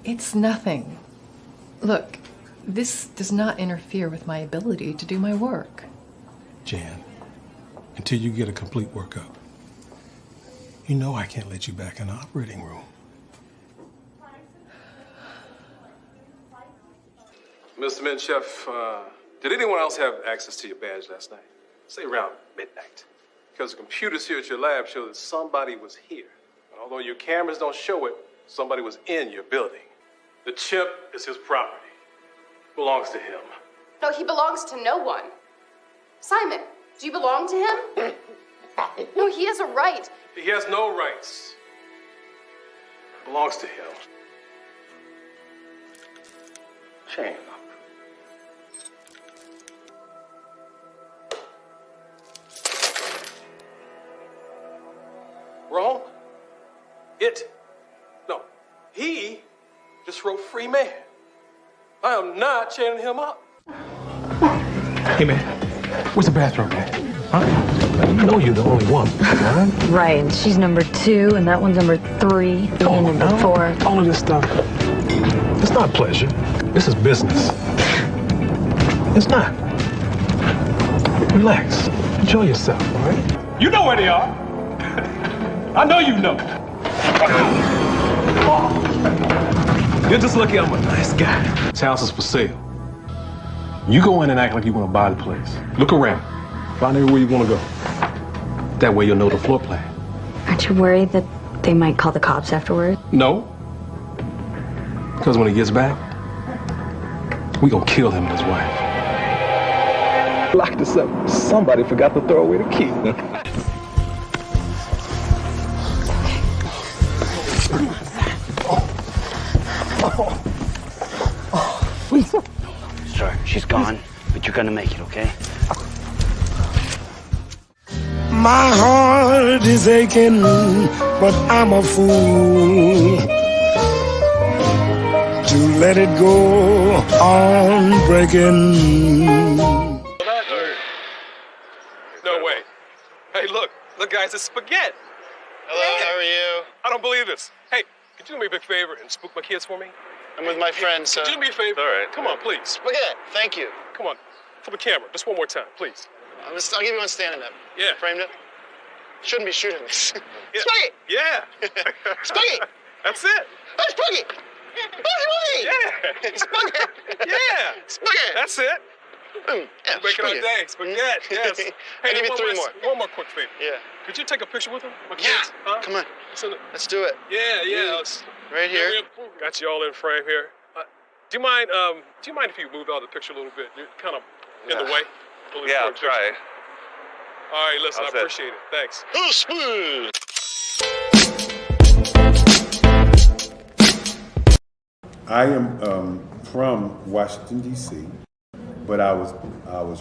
It's nothing. Look, this does not interfere with my ability to do my work. Jan, until you get a complete workup, you know I can't let you back in the operating room. Mr. Menchef, did anyone else have access to your badge last night? Say around midnight. Because the computers here at your lab show that somebody was here. And although your cameras don't show it, somebody was in your building. The chip is his property. Belongs to him. No, he belongs to no one. Simon, do you belong to him? No, he has a right. He has no rights. Belongs to him. Chain up. Wrong? He just wrote free man. I am not chaining him up. Hey, man, where's the bathroom, man? Huh? You know you're the only one, right? Right, and she's number 2, and that one's number 3, and number 4. All of this stuff, it's not pleasure. This is business. It's not. Relax. Enjoy yourself, all right? You know where they are. I know you know. You're just lucky I'm a nice guy. This house is for sale. You go in and act like you want to buy the place. Look around. Find out where you want to go. That way you'll know the floor plan. Aren't you worried that they might call the cops afterward? No. Because when he gets back, we gonna kill him and his wife. Lock this up. Somebody forgot to throw away the key. Sir, she's gone, but you're gonna make it, okay? My heart is aching, but I'm a fool to let it go on breaking. No way. Hey, look, guys, it's spaghetti. Hello, how are you? I don't believe this. Hey, could you do me a big favor and spook my kids for me? I'm with my friends, so... Could you do me a favor? All right. Come on, please. Spaghetti, thank you. Come on, for the camera, just one more time, please. I'll give you one standing up. Yeah. Framed it. Shouldn't be shooting this. Yeah. Spaghetti! Yeah. Spaghetti! That's it. That's Spaghetti! Boogie! Yeah. Spaghetti! Yeah. Spaghetti! That's it. Yeah, Making our day. Spaghetti, yes. Hey, I'll give you 3 more. One more quick favor. Yeah. Could you take a picture with him? My Yeah. kids? Huh? Come on. Let's do it. Yeah. Right here. Got you all in frame here. Do you mind if you moved out of the picture a little bit? You're kind of in the way. Yeah, I'll try. All right, listen, I appreciate it. Thanks. Oh, smooth. I am from Washington, D.C., but I was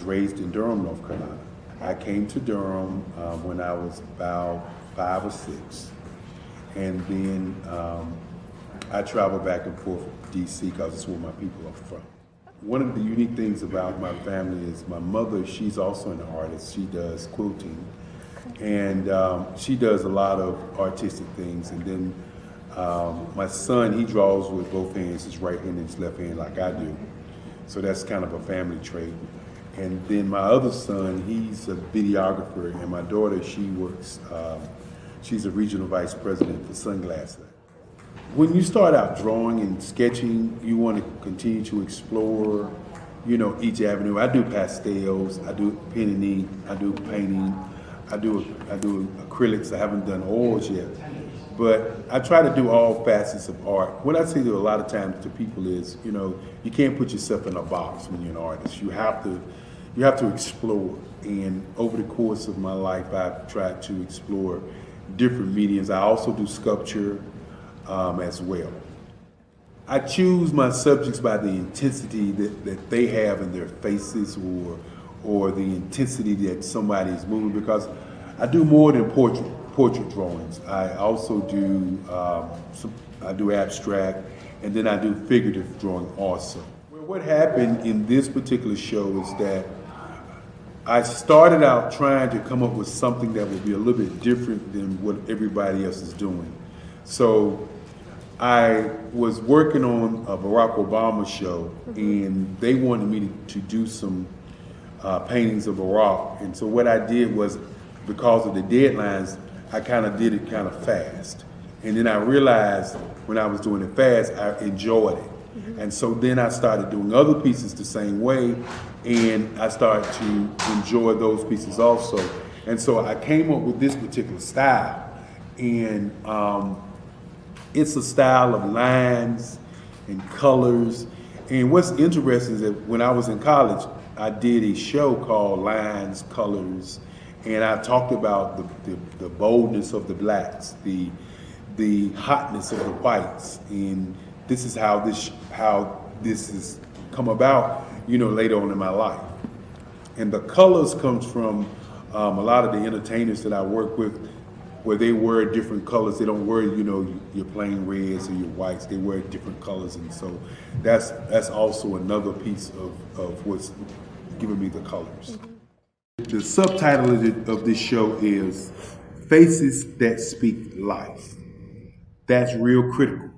raised in Durham, North Carolina. I came to Durham when I was about 5 or 6, and then I traveled back and forth to D.C. because it's where my people are from. One of the unique things about my family is my mother, she's also an artist. She does quilting, and she does a lot of artistic things. And then my son, he draws with both hands, his right hand and his left hand like I do. So that's kind of a family trait. And then my other son, he's a videographer, and my daughter, she works, she's a regional vice president for Sunglasses. When you start out drawing and sketching, you want to continue to explore, each avenue. I do pastels, I do pen and ink, I do painting, I do acrylics. I haven't done oils yet, but I try to do all facets of art. What I say to a lot of times to people is, you can't put yourself in a box when you're an artist. You have to explore. And over the course of my life, I've tried to explore different mediums. I also do sculpture as well. I choose my subjects by the intensity that they have in their faces or the intensity that somebody is moving, because I do more than portrait drawings. I also do I do abstract, and then I do figurative drawing also. Well, what happened in this particular show is that I started out trying to come up with something that would be a little bit different than what everybody else is doing. So I was working on a Barack Obama show, and they wanted me to do some paintings of Barack. And so what I did was, because of the deadlines, I kind of did it kind of fast. And then I realized when I was doing it fast, I enjoyed it. And so then I started doing other pieces the same way, and I started to enjoy those pieces also. And so I came up with this particular style, and it's a style of lines and colors. And what's interesting is that when I was in college, I did a show called Lines, Colors, and I talked about the boldness of the blacks, the hotness of the whites, and this is how this has come about, later on in my life. And the colors comes from a lot of the entertainers that I work with, where they wear different colors. They don't wear, your plain reds or your whites. They wear different colors, and so that's also another piece of what's giving me the colors. The subtitle of this show is Faces That Speak Life. That's real critical.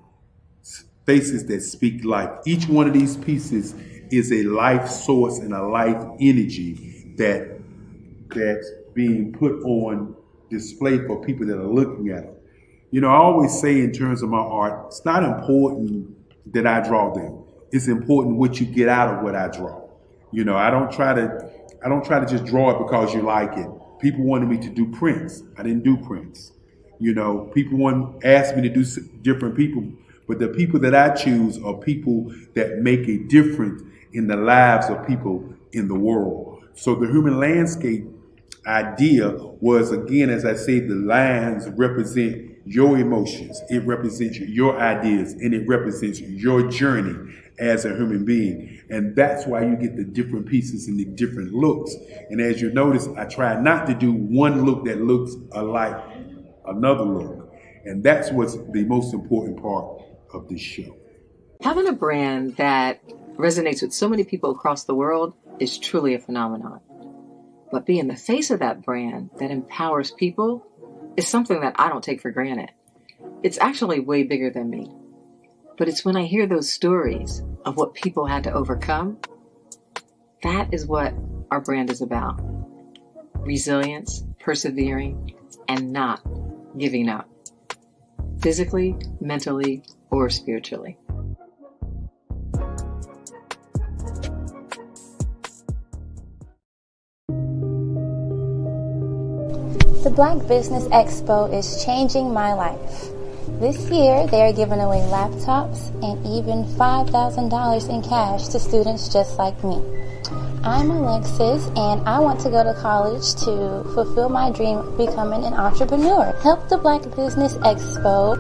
Faces that speak life. Each one of these pieces is a life source and a life energy that's being put on display for people that are looking at it. I always say in terms of my art, it's not important that I draw them. It's important what you get out of what I draw. I don't try to just draw it because you like it. People wanted me to do prints. I didn't do prints. People asked me to do different people, but the people that I choose are people that make a difference in the lives of people in the world. So the human landscape idea was, again, as I say, the lines represent your emotions, it represents your ideas, and it represents your journey as a human being. And that's why you get the different pieces and the different looks. And as you notice, I try not to do one look that looks alike another look. And that's what's the most important part of this show. Having a brand that resonates with so many people across the world is truly a phenomenon. But being the face of that brand that empowers people is something that I don't take for granted. It's actually way bigger than me. But it's when I hear those stories of what people had to overcome, that is what our brand is about. Resilience, persevering, and not giving up. Physically, mentally, or spiritually. The Black Business Expo is changing my life. This year, they are giving away laptops and even $5,000 in cash to students just like me. I'm Alexis, and I want to go to college to fulfill my dream of becoming an entrepreneur. Help the Black Business Expo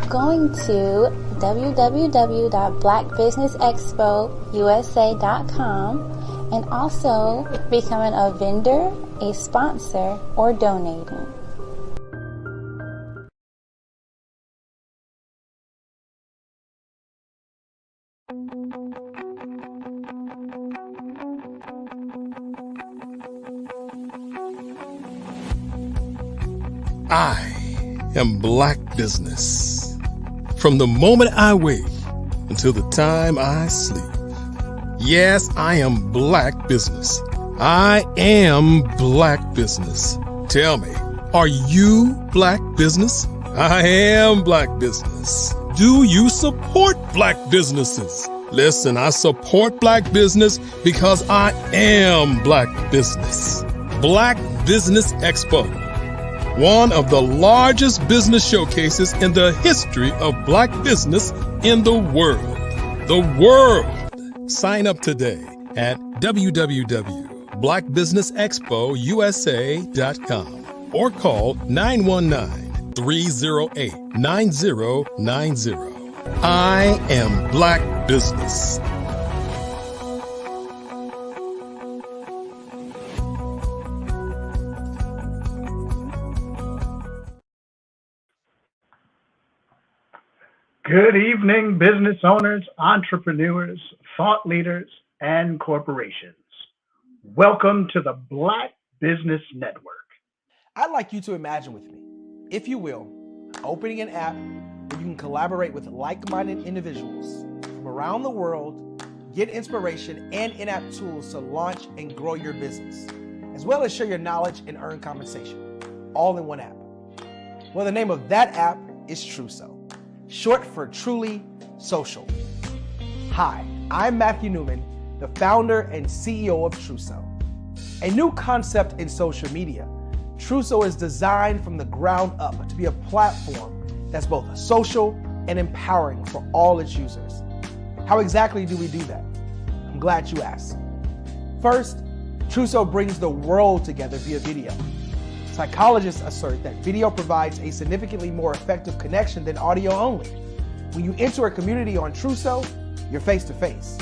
going to www.blackbusinessexpousa.com and also becoming a vendor, a sponsor, or donating. I am Black Business. From the moment I wake until the time I sleep. Yes, I am Black Business. I am Black Business. Tell me, are you Black Business? I am Black Business. Do you support Black businesses? Listen, I support Black business because I am Black Business. Black Business Expo. One of the largest business showcases in the history of Black business in the world. The world! Sign up today at www.blackbusinessexpousa.com or call 919-308-9090. I am Black Business. Good evening, business owners, entrepreneurs, thought leaders, and corporations. Welcome to the Black Business Network. I'd like you to imagine with me, if you will, opening an app where you can collaborate with like-minded individuals from around the world, get inspiration and in-app tools to launch and grow your business, as well as share your knowledge and earn compensation, all in one app. Well, the name of that app is Truso, short for Truly Social. Hi, I'm Matthew Newman, the founder and CEO of Truso. A new concept in social media, Truso is designed from the ground up to be a platform that's both social and empowering for all its users. How exactly do we do that? I'm glad you asked. First, Truso brings the world together via video. Psychologists assert that video provides a significantly more effective connection than audio only. When you enter a community on Truso, you're face to face.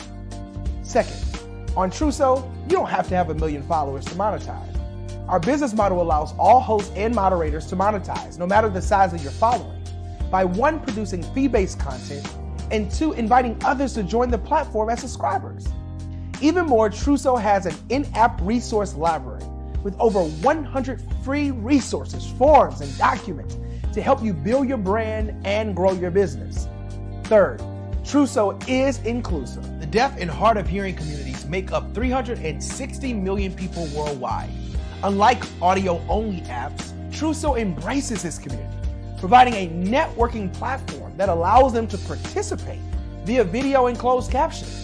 Second, on Truso, you don't have to have 1 million followers to monetize. Our business model allows all hosts and moderators to monetize, no matter the size of your following, by 1, producing fee-based content, and 2, inviting others to join the platform as subscribers. Even more, Truso has an in-app resource library with over 100 free resources, forms, and documents to help you build your brand and grow your business. Third, Truso is inclusive. The deaf and hard of hearing communities make up 360 million people worldwide. Unlike audio-only apps, Truso embraces this community, providing a networking platform that allows them to participate via video and closed captioning.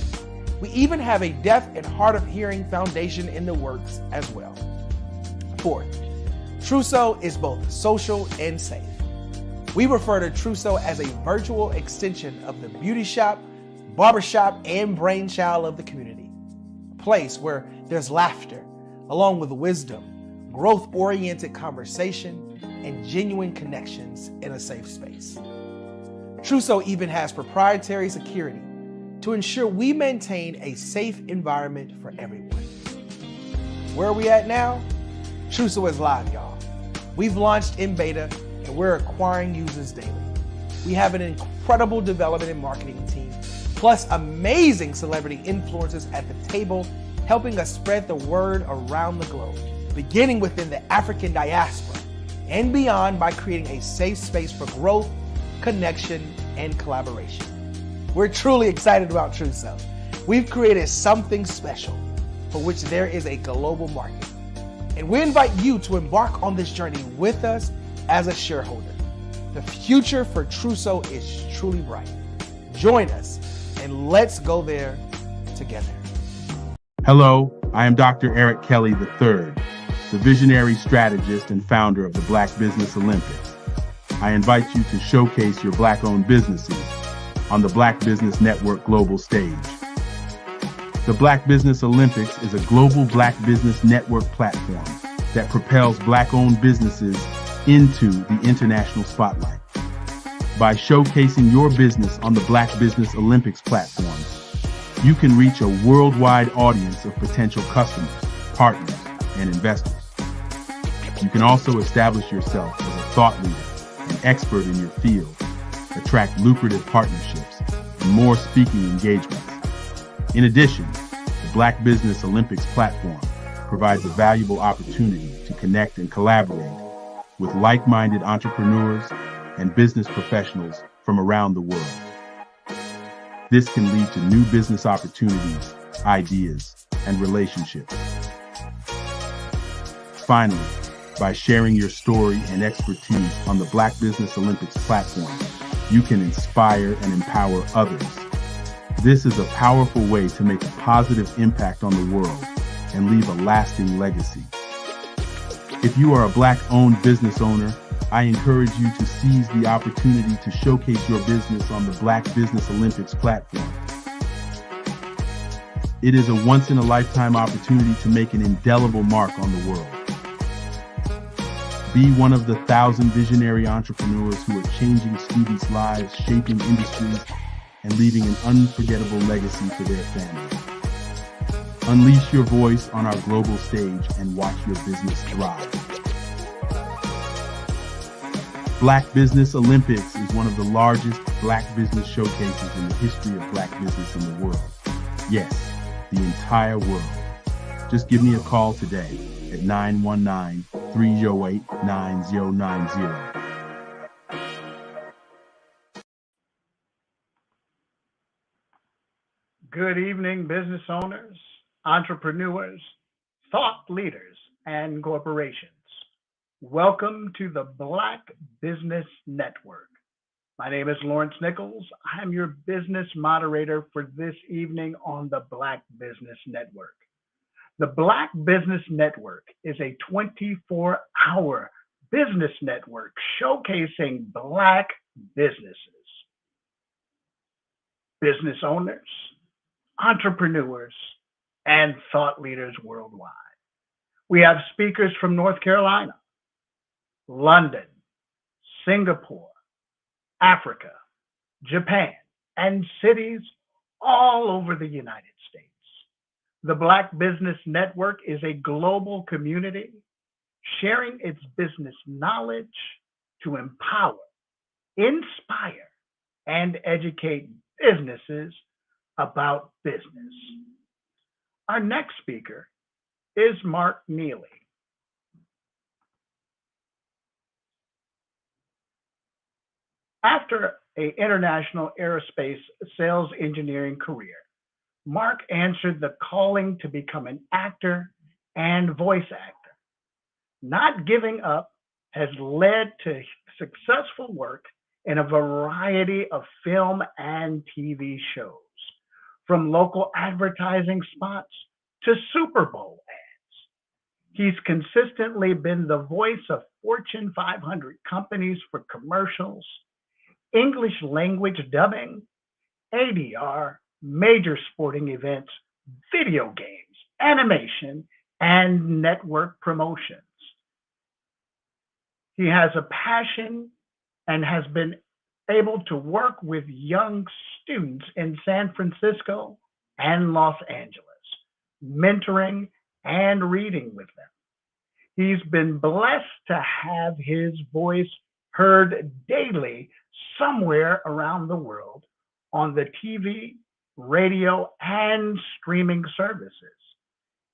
We even have a deaf and hard of hearing foundation in the works as well. Fourth, Truso is both social and safe. We refer to Truso as a virtual extension of the beauty shop, barbershop, and brainchild of the community. A place where there's laughter, along with wisdom, growth-oriented conversation, and genuine connections in a safe space. Truso even has proprietary security to ensure we maintain a safe environment for everyone. Where are we at now? Truso is live, y'all. We've launched in beta, and we're acquiring users daily. We have an incredible development and marketing team, plus amazing celebrity influencers at the table, helping us spread the word around the globe, beginning within the African diaspora and beyond by creating a safe space for growth, connection, and collaboration. We're truly excited about Truso. We've created something special for which there is a global market. And we invite you to embark on this journey with us as a shareholder. The future for Truso is truly bright. Join us and let's go there together. Hello, I am Dr. Eric Kelly III, the visionary strategist and founder of the Black Business Olympics. I invite you to showcase your Black-owned businesses on the Black Business Network global stage. The Black Business Olympics is a global Black Business Network platform that propels Black-owned businesses into the international spotlight. By showcasing your business on the Black Business Olympics platform, you can reach a worldwide audience of potential customers, partners, and investors. You can also establish yourself as a thought leader, an expert in your field, attract lucrative partnerships, and more speaking engagements. In addition, the Black Business Olympics platform provides a valuable opportunity to connect and collaborate with like-minded entrepreneurs and business professionals from around the world. This can lead to new business opportunities, ideas, and relationships. Finally, by sharing your story and expertise on the Black Business Olympics platform, you can inspire and empower others. This is a powerful way to make a positive impact on the world and leave a lasting legacy. If you are a Black-owned business owner, I encourage you to seize the opportunity to showcase your business on the Black Business Olympics platform. It is a once-in-a-lifetime opportunity to make an indelible mark on the world. Be one of the 1,000 visionary entrepreneurs who are changing students' lives, shaping industries, and leaving an unforgettable legacy for their families. Unleash your voice on our global stage and watch your business thrive. Black Business Olympics is one of the largest Black business showcases in the history of Black business in the world. Yes, the entire world. Just give me a call today at 919-308-9090. Good evening, business owners, entrepreneurs, thought leaders, and corporations. Welcome to the Black Business Network. My name is Lawrence Nichols. I'm your business moderator for this evening on the Black Business Network. The Black Business Network is a 24-hour business network showcasing Black businesses, business owners, entrepreneurs, and thought leaders worldwide. We have speakers from North Carolina, London, Singapore, Africa, Japan, and cities all over the United States. The Black Business Network is a global community sharing its business knowledge to empower, inspire, and educate businesses about business. Our next speaker is Mark Neely. After an international aerospace sales engineering career, Mark answered the calling to become an actor and voice actor. Not giving up has led to successful work in a variety of film and TV shows, from local advertising spots to Super Bowl ads. He's consistently been the voice of Fortune 500 companies for commercials, English language dubbing, ADR, major sporting events, video games, animation, and network promotions. He has a passion and has been able to work with young students in San Francisco and Los Angeles, mentoring and reading with them. He's been blessed to have his voice heard daily somewhere around the world on the TV, radio, and streaming services.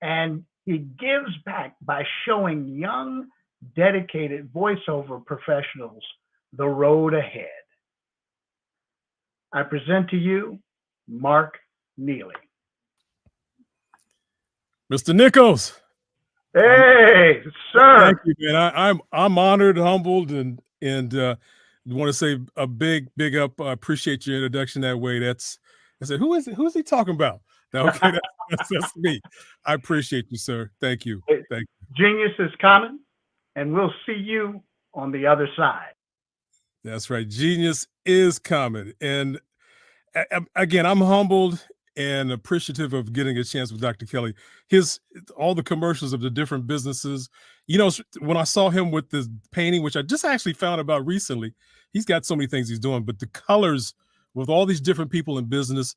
And he gives back by showing young, dedicated voiceover professionals the road ahead. I present to you Mark Neely. Mr. Nichols. Hey, sir. Thank you, man. I'm honored, humbled, and want to say a big up. I appreciate your introduction that way. I said, who is it? Who is he talking about? Okay, that's me. I appreciate you, sir. Thank you. Thank you. Genius is coming, and we'll see you on the other side. That's right. Genius is coming. And again, I'm humbled and appreciative of getting a chance with Dr. Kelly. All the commercials of the different businesses. You know, when I saw him with this painting, which I just actually found about recently, he's got so many things he's doing, but the colors with all these different people in business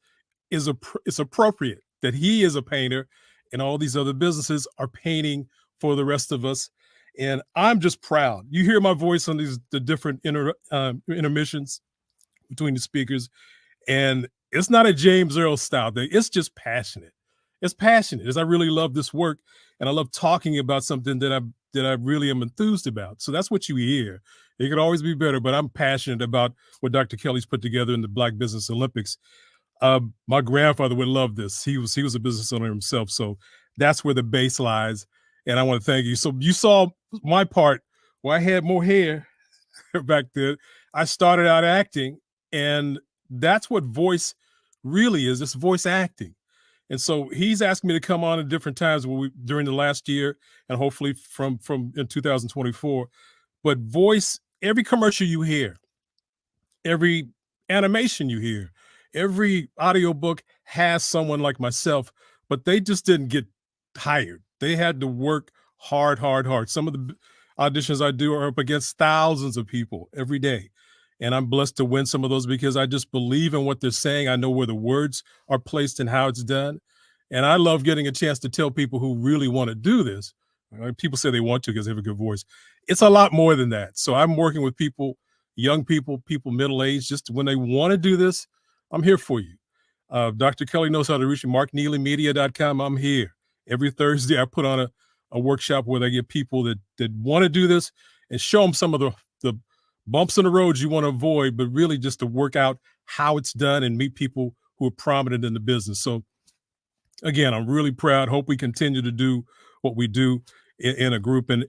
it's appropriate that he is a painter and all these other businesses are painting for the rest of us. And I'm just proud. You hear my voice on the different intermissions between the speakers, and it's not a James Earl style thing. It's just passionate. It's passionate. As I really love this work, and I love talking about something that I really am enthused about. So that's what you hear. It could always be better, but I'm passionate about what Dr. Kelly's put together in the Black Business Olympics. My grandfather would love this. He was a business owner himself, so that's where the base lies. And I want to thank you. So you saw my part where I had more hair back then. I started out acting, and that's what voice really is. It's voice acting. And so he's asked me to come on at different times during the last year, and hopefully from in 2024. But voice, every commercial you hear, every animation you hear, every audiobook has someone like myself, but they just didn't get hired. They had to work hard. Some of the auditions I do are up against thousands of people every day. And I'm blessed to win some of those because I just believe in what they're saying. I know where the words are placed and how it's done. And I love getting a chance to tell people who really want to do this People say they want to because they have a good voice. It's a lot more than that. So I'm working with people, young people, people middle-aged, just when they want to do this, I'm here for you. Dr. Kelly knows how to reach me, markneelymedia.com. I'm here. Every Thursday, I put on a workshop where they get people that want to do this and show them some of the bumps in the road you want to avoid, but really just to work out how it's done and meet people who are prominent in the business. So again, I'm really proud. Hope we continue to do what we do in a group. And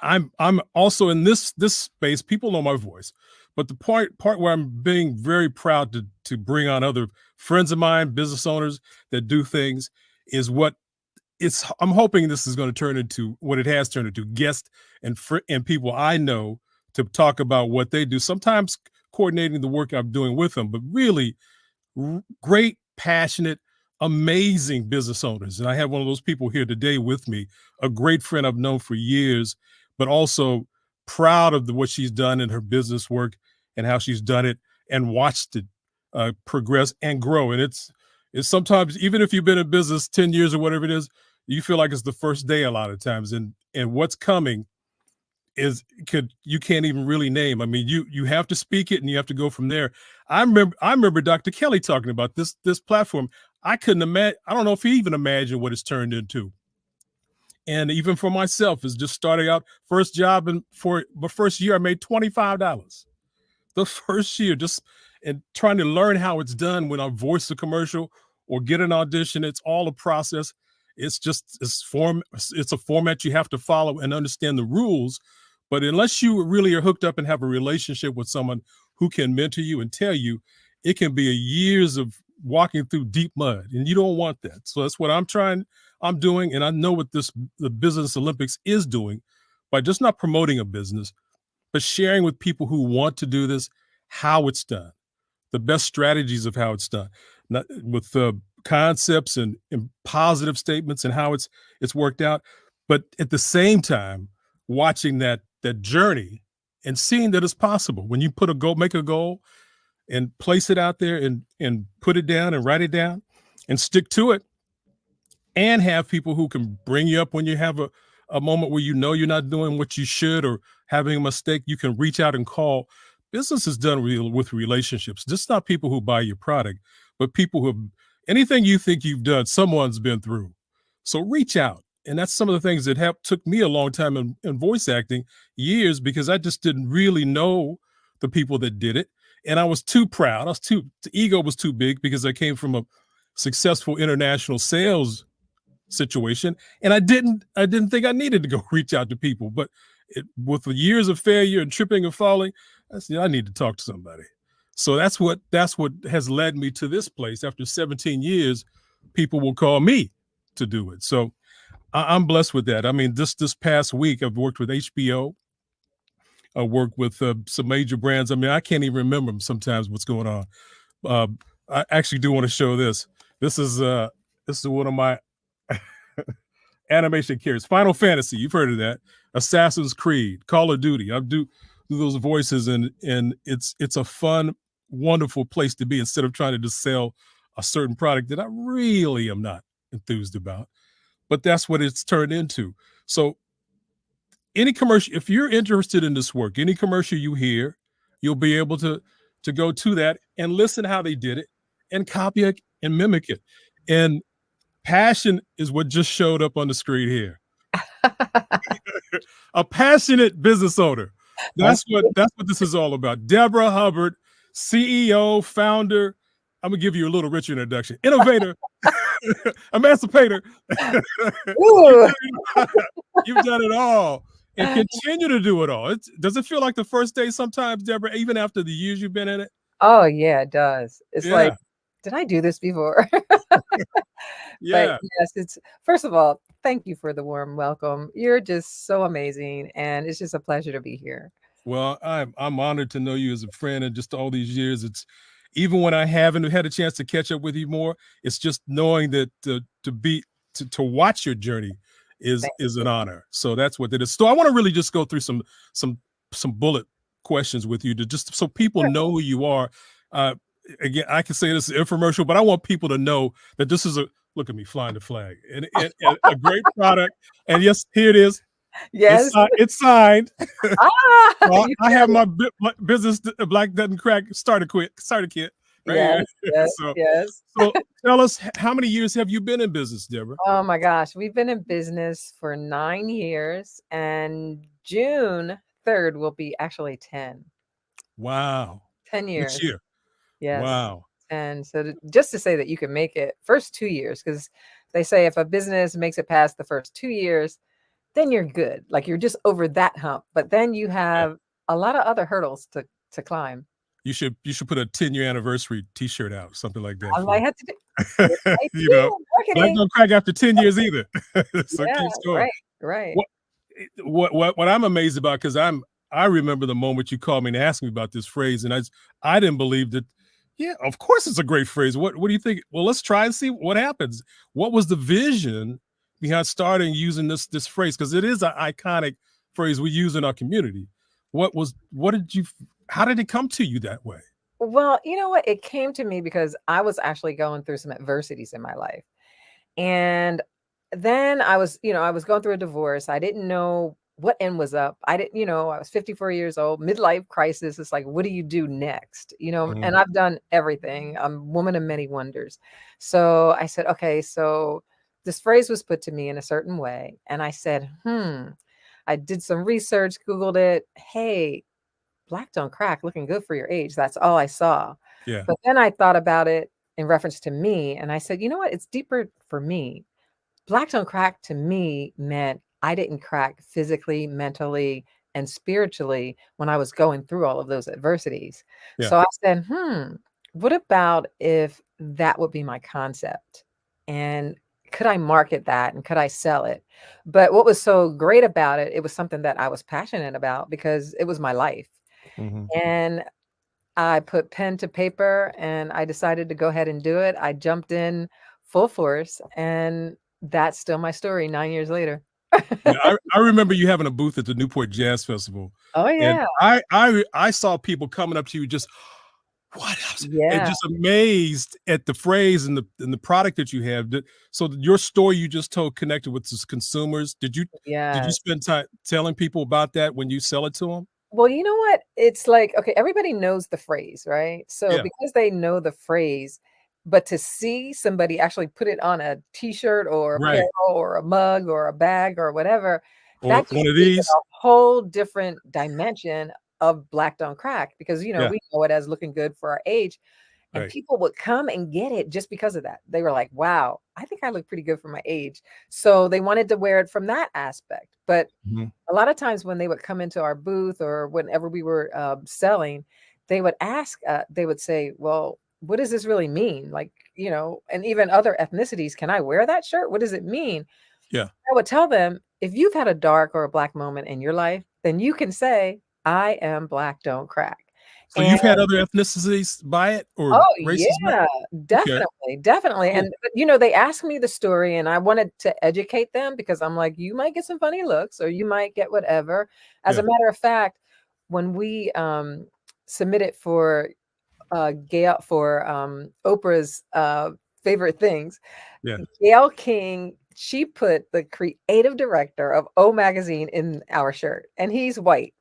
I'm also in this space. People know my voice, but the part where I'm being very proud to bring on other friends of mine, business owners that do things, is what I'm hoping this is going to turn into what it has turned into, guests and people I know to talk about what they do. Sometimes coordinating the work I'm doing with them, but really great, passionate, amazing business owners. And I have one of those people here today with me, a great friend I've known for years, but also proud of what she's done in her business work and how she's done it and watched it progress and grow. And it's sometimes, even if you've been in business 10 years or whatever it is, you feel like it's the first day a lot of times. And what's coming you can't even really name. I mean, you have to speak it and you have to go from there. I remember Dr. Kelly talking about this platform. I couldn't imagine. I don't know if he even imagined what it's turned into. And even for myself, is just starting out, first job, and for the first year, I made $25. The first year, just and trying to learn how it's done when I voice a commercial or get an audition. It's all a process. It's a format you have to follow and understand the rules. But unless you really are hooked up and have a relationship with someone who can mentor you and tell you, it can be years of walking through deep mud, and you don't want that. So that's what I'm doing. And I know what the Business Olympics is doing by just not promoting a business, but sharing with people who want to do this, how it's done, the best strategies of how it's done, not with concepts and positive statements and how it's worked out. But at the same time, watching that journey and seeing that it's possible when you make a goal and place it out there and put it down and write it down and stick to it, and have people who can bring you up when you have a moment where you're not doing what you should or having a mistake. You can reach out and call. Business is done with relationships, just not people who buy your product, but people who have anything you think you've done, someone's been through. So reach out. And that's some of the things that took me a long time in voice acting, years, because I just didn't really know the people that did it. And I was too proud. The ego was too big because I came from a successful international sales situation. And I didn't think I needed to go reach out to people. But with the years of failure and tripping and falling, I said, I need to talk to somebody. So that's what has led me to this place. After 17 years, people will call me to do it. So I'm blessed with that. I mean, this past week, I've worked with HBO. I worked with some major brands. I mean, I can't even remember sometimes what's going on. I actually do want to show this. This is one of my animation characters. Final Fantasy, you've heard of that. Assassin's Creed, Call of Duty. I do those voices, and it's a fun, wonderful place to be instead of trying to just sell a certain product that I really am not enthused about. But that's what it's turned into. So any commercial, if you're interested in this work, any commercial you hear, you'll be able to go to that and listen how they did it and copy it and mimic it. And passion is what just showed up on the screen here. A passionate business owner. That's what this is all about. Deborah Hubbard, CEO, founder. I'm gonna give you a little richer introduction. Innovator, emancipator. You've done it all and continue to do it all. Does it feel like the first day sometimes, Deborah, even after the years you've been in it? Oh yeah, it does. It's like, did I do this before? Yeah. But yes, it's first of all, thank you for the warm welcome. You're just so amazing, and it's just a pleasure to be here. Well, I'm honored to know you as a friend, and just all these years, it's even when I haven't had a chance to catch up with you more, it's just knowing that to watch your journey is an honor. So that's what it is. So I want to really just go through some bullet questions with you to just so people know who you are. Again, I can say this is infomercial, but I want people to know that this is Look at me flying the flag. And a great product. And yes, here it is. Yes. It's signed. Well, You I have said it. my business, Black Doesn't Crack starter kit right Yes, here. yes, So, yes. so tell us, how many years have you been in business, Deborah? Oh my gosh, we've been in business for 9 years, and June 3rd will be actually 10. Wow. 10 Next years. year. Yes. Wow. And so just to say that you can make it first 2 years, because they say if a business makes it past the first 2 years, then you're good. Like you're just over that hump. But then you have a lot of other hurdles to climb. You should put a 10-year anniversary T-shirt out, something like that I for might have to do it might you know. do Black marketing. don't crack after 10 years either. So Yeah, keep going. right. What I'm amazed about, because I remember the moment you called me and asked me about this phrase, and I didn't believe that. Yeah, of course it's a great phrase. What do you think? Well, let's try and see what happens. What was the vision behind starting using this phrase? Because it is an iconic phrase we use in our community. How did it come to you that way? Well, you know what? It came to me because I was actually going through some adversities in my life. And then I was going through a divorce. I didn't know what end was up. I was 54 years old, midlife crisis. It's like, what do you do next? And I've done everything. I'm a woman of many wonders. So I said, okay, so this phrase was put to me in a certain way. And I said, I did some research, Googled it. Hey, Black don't crack, looking good for your age. That's all I saw. Yeah. But then I thought about it in reference to me, and I said, you know what? It's deeper for me. Black don't crack to me meant I didn't crack physically, mentally, and spiritually when I was going through all of those adversities. Yeah. So I said, what about if that would be my concept? And could I market that and could I sell it? But what was so great about it, it was something that I was passionate about because it was my life. And I put pen to paper and I decided to go ahead and do it. I jumped in full force, and that's still my story 9 years later. Yeah, I remember you having a booth at the Newport Jazz Festival. Oh, And yeah. I saw people coming up to you just, what else? And Yeah. just amazed at the phrase and the product that you have. So your story you just told connected with the consumers. Did you Yes. spend time telling people about that when you sell it to them? Well, you know what? It's like, okay, everybody knows the phrase, right? So Yeah. because they know the phrase, but to see somebody actually put it on a t-shirt or Right. apparel or a mug or a bag or whatever, Or that just one of gives it these. a whole different dimension of Black don't crack because, Yeah. we know it as looking good for our age. And Right. people would come and get it just because of that. They were like, wow, I think I look pretty good for my age. So they wanted to wear it from that aspect. But a lot of times when they would come into our booth or whenever we were selling, they would ask, they would say, well, what does this really mean? Like, and even other ethnicities, can I wear that shirt? What does it mean? Yeah. I would tell them, if you've had a dark or a Black moment in your life, then you can say, I am Black, don't crack. So you've had other ethnicities buy it or Oh, races buy yeah, it? definitely. Cool. And, they asked me the story and I wanted to educate them because I'm like, you might get some funny looks or you might get whatever. As a Yeah. matter of fact, when we submitted for Gail for Oprah's favorite things, Yeah. Gail King, she put the creative director of O Magazine in our shirt, and he's white.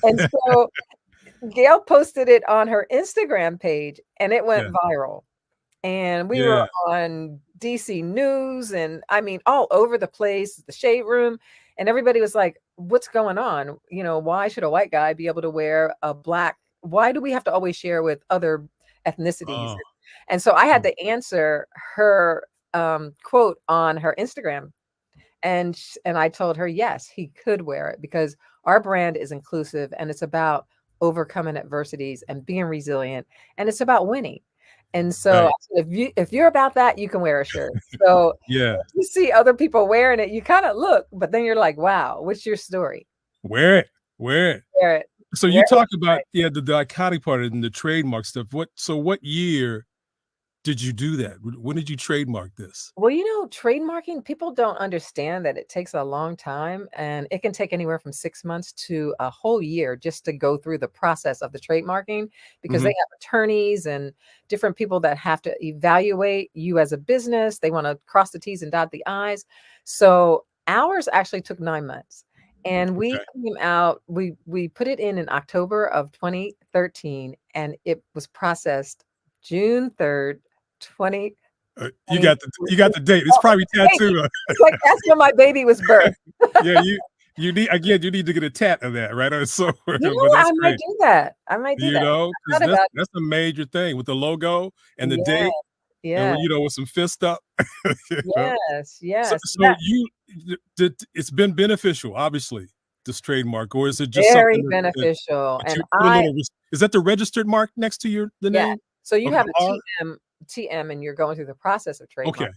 And so Gail posted it on her Instagram page and it went viral. And we were on DC News and I mean, all over the place, the Shade Room. And everybody was like, what's going on? Why should a white guy be able to wear a Black? Why do we have to always share with other ethnicities? Oh. And so I had to answer her quote on her Instagram. And I told her, yes, he could wear it because our brand is inclusive and it's about overcoming adversities and being resilient, and it's about winning. And so Right. I said, if you're about that, you can wear a shirt. So Yeah. if you see other people wearing it, you kind of look, but then you're like, wow, what's your story? Wear it. Wear it. So you Wear it. talk about the iconic part and the trademark stuff. What year did you do that? When did you trademark this? Well, trademarking, people don't understand that it takes a long time, and it can take anywhere from 6 months to a whole year just to go through the process of the trademarking, because they have attorneys and different people that have to evaluate you as a business. They want to cross the T's and dot the I's. So ours actually took 9 months. And we came out, we put it in October of 2013, and it was processed June 3rd, 20. You got the date. It's probably tattooed. Like that's when my baby was birthed. Yeah, you need to get a tat of that, right? So I might do that. I might do that. 'cause that's a major thing with the logo and the date. Yeah. And with some fist up. Yes. So it's been beneficial, obviously, this trademark, or is it just Very something beneficial. that And you put a little, is that the registered mark next to the name? So you Okay, have R? a TM, and you're going through the process of trademark. Okay.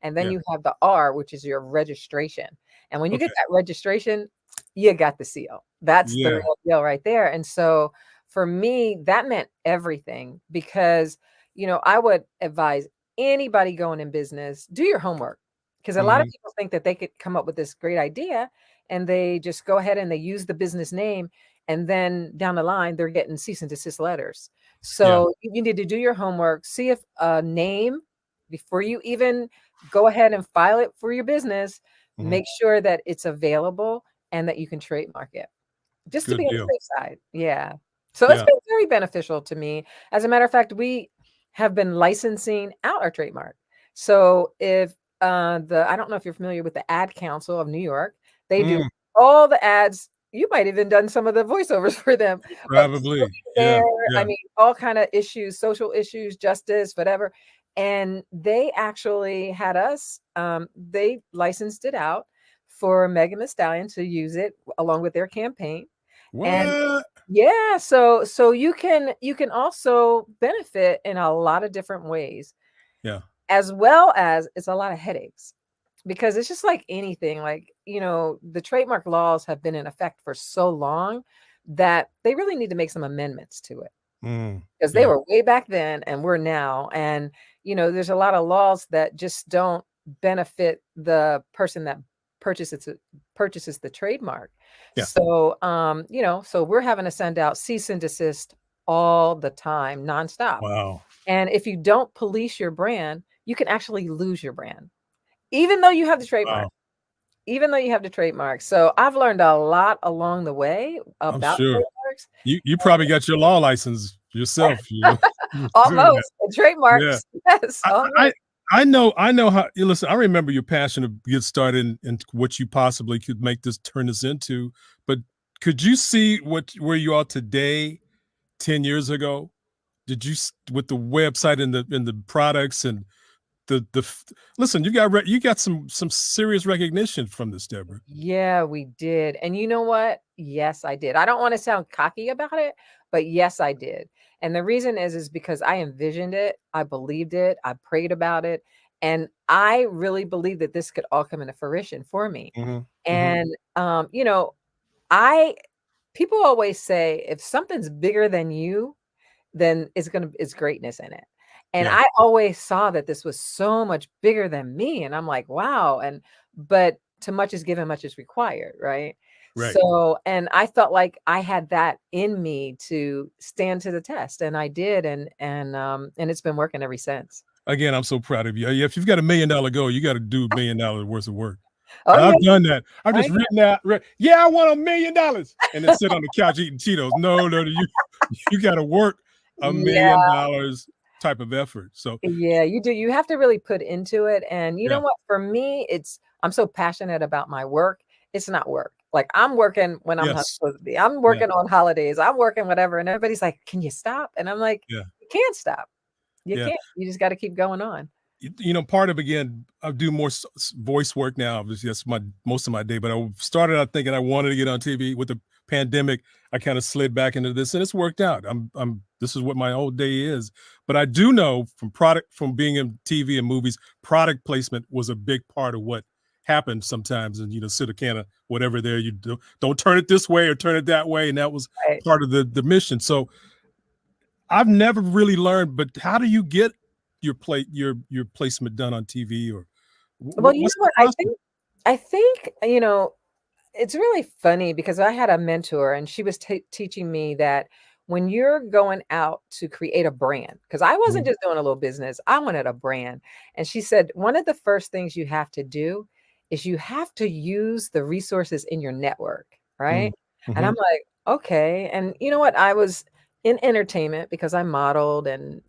And then Yeah. you have the R, which is your registration. And when you get Okay. that registration, you got the seal. That's the real deal right there. And so for me, that meant everything, because, I would advise anybody going in business, do your homework. Because a lot of people think that they could come up with this great idea and they just go ahead and they use the business name. And then down the line, they're getting cease and desist letters. So you need to do your homework, see if a name, before you even go ahead and file it for your business, make sure that it's available and that you can trademark it, just to Good be on deal. the safe side. Yeah. So it's been very beneficial to me. As a matter of fact, we have been licensing out our trademark. So if I don't know if you're familiar with the Ad Council of New York, they do all the ads. You might even done some of the voiceovers for them. Probably. There, Yeah. I mean, all kind of issues, social issues, justice, whatever. And they actually had us, they licensed it out for Megan Thee Stallion to use it along with their campaign. What? And yeah, so you can also benefit in a lot of different ways, Yeah. as well as it's a lot of headaches, because it's just like anything, like, the trademark laws have been in effect for so long that they really need to make some amendments to it, because they were way back then and we're now. And, there's a lot of laws that just don't benefit the person that purchases the trademark. Yeah. So, so we're having to send out cease and desist all the time, nonstop. Wow. And if you don't police your brand, you can actually lose your brand, even though you have the trademark. Wow. Even though you have the trademark. So I've learned a lot along the way I'm about sure. trademarks. You probably got your law license yourself. Almost. Trademarks. Yeah. Yes. Almost. I know how. Listen, I remember your passion to get started and what you possibly could turn this into. But could you see where you are today, 10 years ago? Did you, with the website and the products and listen? You got some serious recognition from this, Deborah. Yeah, we did. And you know what? Yes, I did. I don't want to sound cocky about it, but yes, I did. And the reason is because I envisioned it, I believed it, I prayed about it, and I really believed that this could all come into fruition for me. And people always say if something's bigger than you, then it's greatness in it. And I always saw that this was so much bigger than me. And I'm like, wow. But too much is given, much is required, right? Right. So, and I felt like I had that in me to stand to the test, and I did, and it's been working ever since. Again, I'm so proud of you. If you've got $1 million goal, you got to do $1 million worth of work. Oh, I've yeah. done that. I've just written out, I want $1 million, and then sit on the couch eating Cheetos. No, you got to work $1 million type of effort. So yeah, you do. You have to really put into it. And you know what? For me, I'm so passionate about my work. It's not work. Like I'm working when I'm not supposed to be. I'm working on holidays. I'm working whatever. And everybody's like, can you stop? And I'm like, you can't stop. You can't. You just got to keep going on. Part of, again, I do more voice work now. Obviously, that's most of my day. But I started out thinking I wanted to get on TV. With the pandemic, I kind of slid back into this, and it's worked out. This is what my whole day is. But I do know from being in TV and movies, product placement was a big part of what happened sometimes. And sit a can of whatever there, you don't turn it this way or turn it that way, and that was part of the mission. So I've never really learned. But how do you get your placement done on TV or Well, you what's know the what? process? I think, it's really funny because I had a mentor and she was teaching me that when you're going out to create a brand, because I wasn't Mhm. just doing a little business, I wanted a brand. And she said, one of the first things you have to do is you have to use the resources in your network, right? Mm. And I'm Mhm. like, okay. And you know what? I was in entertainment because I modeled and,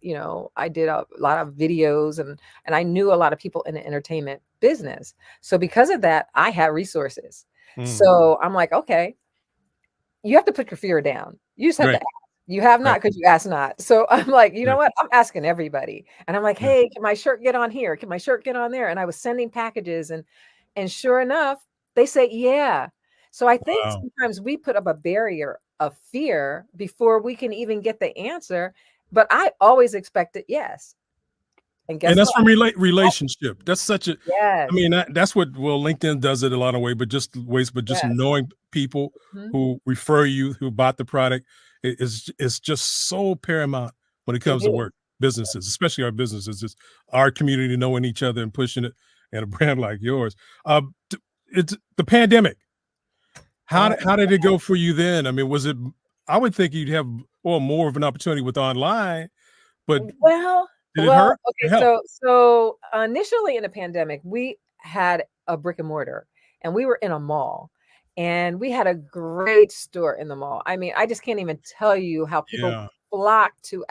I did a lot of videos and I knew a lot of people in the entertainment business. So because of that, I had resources. Mm. So I'm like, okay, you have to put your fear down. You just have to Right. ask. You have Right. not because you ask not. So I'm like, you know Right. what? I'm asking everybody. And I'm like, Yeah. hey, can my shirt get on here? Can my shirt get on there? And I was sending packages and sure enough, they say, yeah. So I think Wow. sometimes we put up a barrier of fear before we can even get the answer. But I always expected yes. And And guess that's what? from relationship. That's such a I Yes. mean, that's what LinkedIn does it a lot of way, but just Yes. knowing people Mhm. who refer you, who bought the product is just so paramount when it It comes to is. work, businesses, especially our businesses, just our community knowing each other and pushing it, and a brand like yours. It's the pandemic. Oh, How did it go for you then? I mean, was it I would think you'd have, well, more of an opportunity with online, but well, did it hurt or okay. help? So initially in the pandemic, we had a brick and mortar, and we were in a mall, and we had a great store in the mall. I mean, I just can't even tell you how people Yeah. flocked to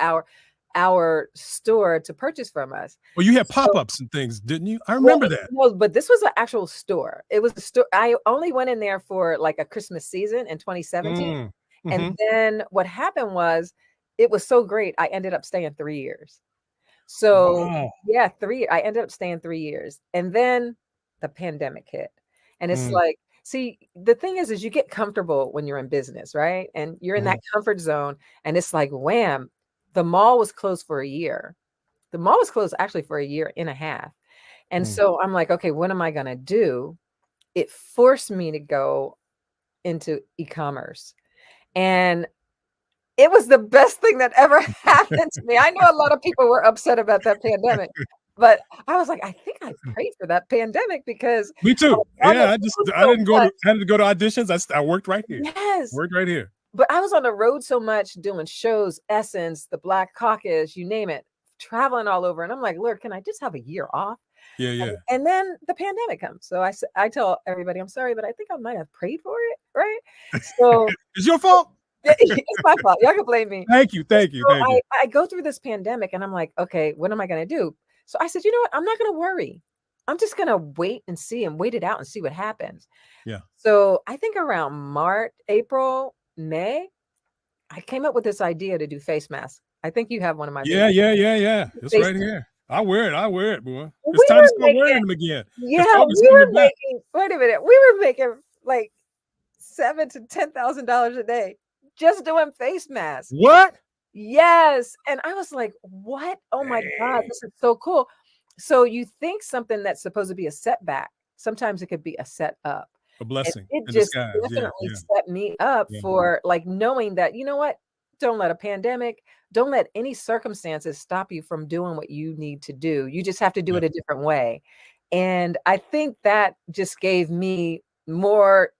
our store to purchase from us. Well, you had So, pop-ups and things, didn't you? I well, remember that. no, but this was an actual store. It was a store. I only went in there for like a Christmas season in 2017, Mm. and Mhm. then what happened was it was so great. I ended up staying 3 years. So, Wow. yeah, I ended up staying 3 years, and then the pandemic hit, and it's Mm. like see, the thing is you get comfortable when you're in business, right? And you're in that Mhm. comfort zone, and it's like, wham, the mall was closed for a year. The mall was closed actually for a year and a half, and Mm. so I'm like, "Okay, what am I gonna do?" It forced me to go into e-commerce, and it was the best thing that ever happened to me. I know a lot of people were upset about that pandemic, but I was like, "I think I prayed for that pandemic because Me I too. was on the Yeah, road so much." I didn't go to auditions. I worked right here. Yes, Worked right here. but I was on the road so much doing shows, Essence, the Black Caucus, you name it, traveling all over, and I'm like, "Lord, can I just have a year off?" Yeah, yeah. And then the pandemic comes. So I tell everybody, "I'm sorry, but I think I might have prayed for it," right? So It's your fault. it's my fault. Y'all can blame me. Thank you, And thank you, so thank you. I go through this pandemic and I'm like, "Okay, what am I gonna do?" So I said, "You know what? I'm not gonna worry. I'm just gonna wait and see and wait it out and see what happens." Yeah. So I think around March, April, May, I came up with this idea to do face masks. I think you have one of my Yeah, videos. yeah, yeah, yeah. It's Face right here. I wear it, boy. We It's time to were start making wearing them again yeah, because COVID's we were coming back. making wait a minute, we were making like seven to $10,000 a day just doing face masks. What? Yes, and I was like, "What? Oh my god, Dang. this is so cool." So you think something that's supposed to be a setback, sometimes it could be a setup. A And blessing it in just disguise. Yeah, definitely yeah, set me up yeah, for, like, knowing that, you know what? Don't let a pandemic, don't let any circumstances stop you from doing what you need to do. You just have to do yeah. it a different way. And I think that just gave me more,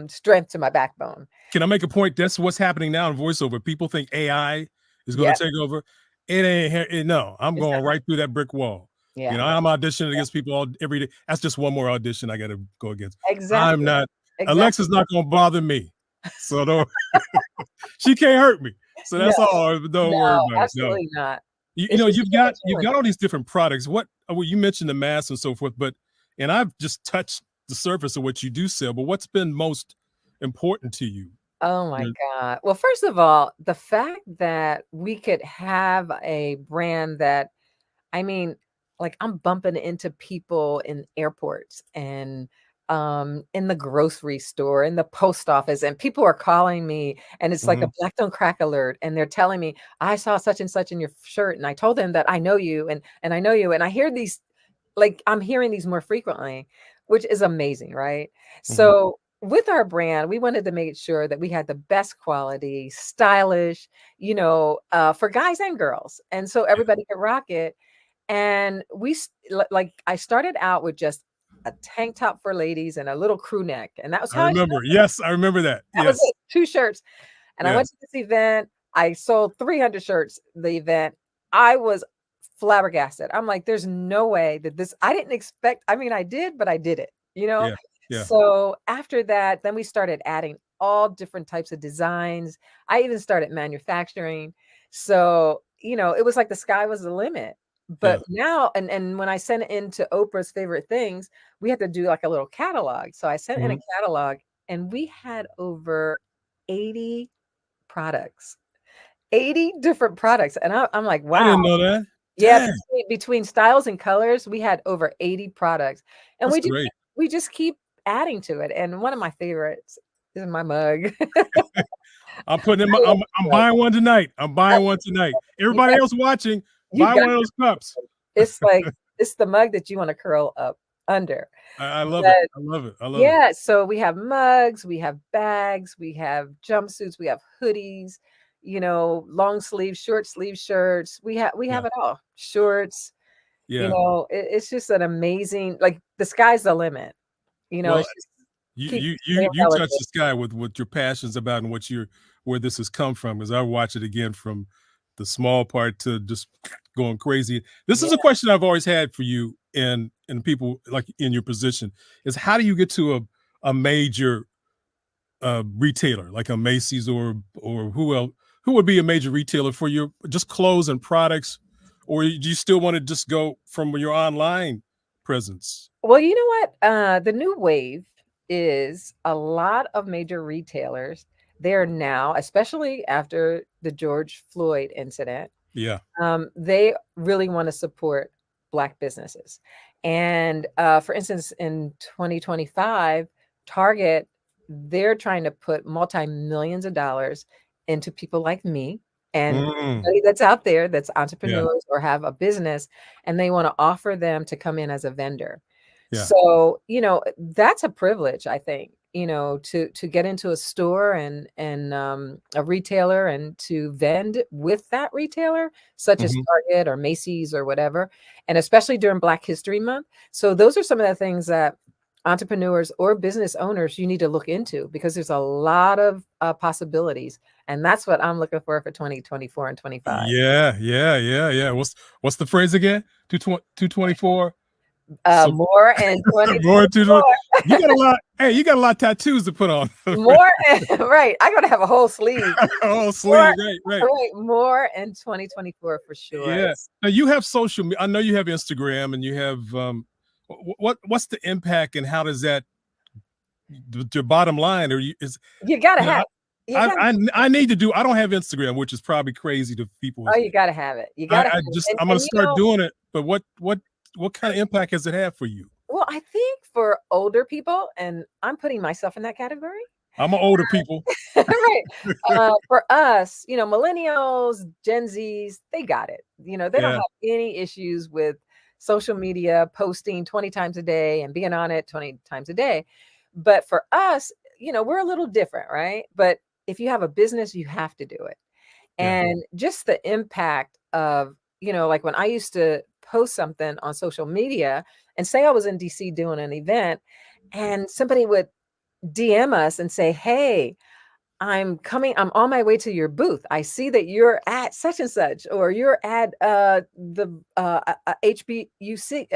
strength to my backbone. Can I make a point? That's what's happening now in voiceover. People think AI is gonna Yep, take over. It ain't here. No, I'm it's going not. right through that brick wall. You Yeah, know, I'm auditioning against people every day. That's just one more audition I gotta go against. I'm exactly, not exactly. Alexa's not gonna bother me. So don't she can't hurt me. So No, that's all. Don't worry no, about it. No. absolutely not. You It's know, just a different you've challenge. got all these different products. What well, you mentioned the masks and so forth, but and I've just touched the surface of what you do sell, but what's been most important to you? Oh my Your god. Well, first of all, the fact that we could have a brand that I mean, like, I'm bumping into people in airports and, in the grocery store, in the post office, and people are calling me, and it's like a Mhm. black don't crack alert, and they're telling me, "I saw such and such in your shirt," and I told them that I know you, and I know you, and I hear these like, I'm hearing these more frequently, which is amazing, right? Mhm. So, with our brand, we wanted to make sure that we had the best quality, stylish, for guys and girls, and so Yeah. everybody could rock it. And like I started out with just a tank top for ladies and a little crew neck. And that was I how I remember. started. Yes, I remember that. That was Yes. it, 2 shirts. And I Yeah. went to this event. I sold 300 shirts the event. I was flabbergasted. I'm like, there's no way that this, I didn't expect, I mean, I did, but I did it, you know? Yeah. Yeah. So after that, then we started adding all different types of designs. I even started manufacturing. So, you know, it was like the sky was the limit. Yeah. But now, and when I sent it into Oprah's favorite things, we had to do like a little catalog. So I sent in a Mhm. catalog and we had over 80 products, 80 different products. And I'm like, I wow. didn't know that. Yeah, Dang. between styles and colors, we had over 80 products. And That's great. we just keep adding to it. And one of my favorites is my mug. I'm putting in I my, love I'm this mug. buying one tonight. I'm buying one tonight. You Everybody got, else watching, you buy got one of those cups. it's like it's the mug that you want to curl up under. I love it. But I love it. I love it. yeah, so we have mugs, we have bags, we have jumpsuits, we have hoodies, you know, long sleeve, short sleeve shirts. We Yeah. have it all. Shorts, you Yeah. know, it's just an amazing, like the sky's the limit. You know, Well, it's just you keep you staying you you touch relevant. the sky with what your passion's about and what you're where this has come from. Because I watch it again from the small part to just going crazy. This Yeah. is a question I've always had for you and people like in your position is how do you get to a major retailer like a Macy's or who else who would be a major retailer for your just clothes and products, or do you still want to just go from your online presence? Well, you know what? The new wave is a lot of major retailers. They're now, especially after the George Floyd incident, Yeah. they really want to support Black businesses. And for instance, in 2025, Target, they're trying to put multi-millions of dollars into people like me and Mm, anybody that's out there that's yeah. entrepreneurs or have a business, and they want to offer them to come in as a vendor. Yeah. So, you know, that's a privilege, I think, you know, to get into a store and a retailer and to vend with that retailer, such as Mhm. Target or Macy's or whatever, and especially during Black History Month. So those are some of the things that entrepreneurs or business owners you need to look into because there's a lot of possibilities, and that's what I'm looking for 2024 and 25. Yeah, yeah, yeah, yeah. What's the phrase again? 224. So More in more to 2024. you got a lot. Hey, you got a lot of tattoos to put on. More right. I gotta have a whole sleeve. Oh, sleeve, More, right, right. right, more in 2024 for sure. Yeah. Now you have social. I know you have Instagram and you have what's the impact and how does that your bottom line or you is You gotta you know, have. You gotta. I need to do. I don't have Instagram, which is probably crazy to people. Oh, you gotta have it. You gotta have it. I'm gonna You start know, doing it. But what kind of impact has it had for you? well, I think for older people, and I'm putting myself in that category. I'm an older people. Right. For us, you know, millennials, Gen Zs, they got it. You know, they don't Yeah. have any issues with social media, posting 20 times a day and being on it 20 times a day. But for us, you know, we're a little different, right? But if you have a business, you have to do it. Yeah. And just the impact of, you know, like when I used to post something on social media and say I was in DC doing an event and somebody would DM us and say, "Hey, I'm on my way to your booth. I see that you're at such and such, or you're at the HBUC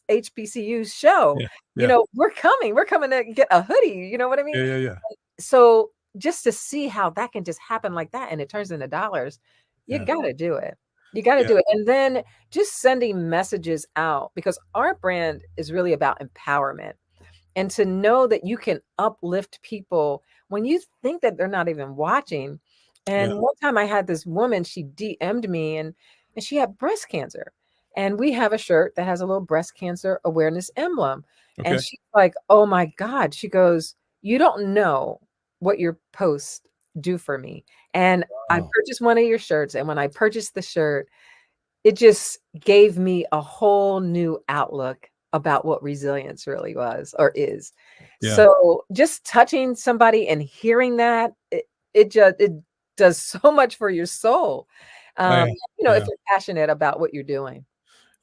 HBCU show. Yeah. You Yeah. know, we're coming to get a hoodie. You know what I mean? Yeah. Yeah. Yeah. So just to see how that can just happen like that and it turns into dollars, you Yeah. got to do it. You got to Yeah. do it. And then just sending messages out because our brand is really about empowerment and to know that you can uplift people when you think that they're not even watching. Yeah. And one time I had this woman, she DM'd me and she had breast cancer. And we have a shirt that has a little breast cancer awareness emblem. And Okay. she's like, "Oh my God." She goes, "You don't know what your posts do for me." And I Wow. purchased one of your shirts. And when I purchased the shirt, it just gave me a whole new outlook about what resilience really was or is. Yeah. So just touching somebody and hearing that, it does so much for your soul. I, You know, if yeah. you're passionate about what you're doing.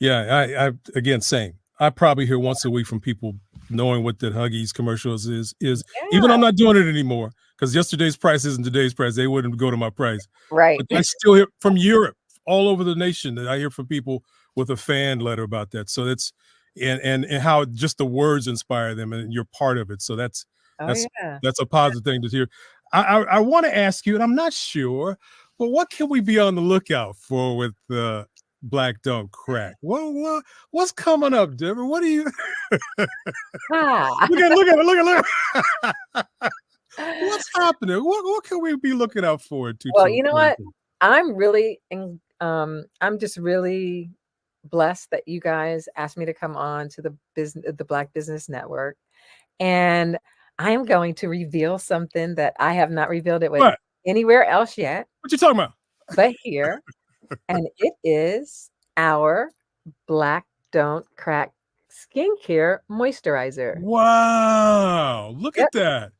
Yeah, I again, same. I probably hear once a week from people knowing what the Huggies commercials is even though I'm not doing it anymore because yesterday's price isn't today's price. They wouldn't go to my price. Right. But I still hear from Europe, all over the nation, that I hear from people with a fan letter about that. So that's and how just the words inspire them, and you're part of it. So that's Oh yeah. that's a positive thing to hear. I want to ask you, and I'm not sure, but what can we be on the lookout for with Black Don't Crack? What's coming up, Deborah? What do you Ah. look at what's happening? What can we be looking out for? Well, you know what? I'm just really blessed that you guys asked me to come on to the Black Business Network. And I am going to reveal something that I have not revealed it with What? anywhere else yet. What you talking about? But here. And it is our Black Don't Crack skincare moisturizer. Wow, look at that.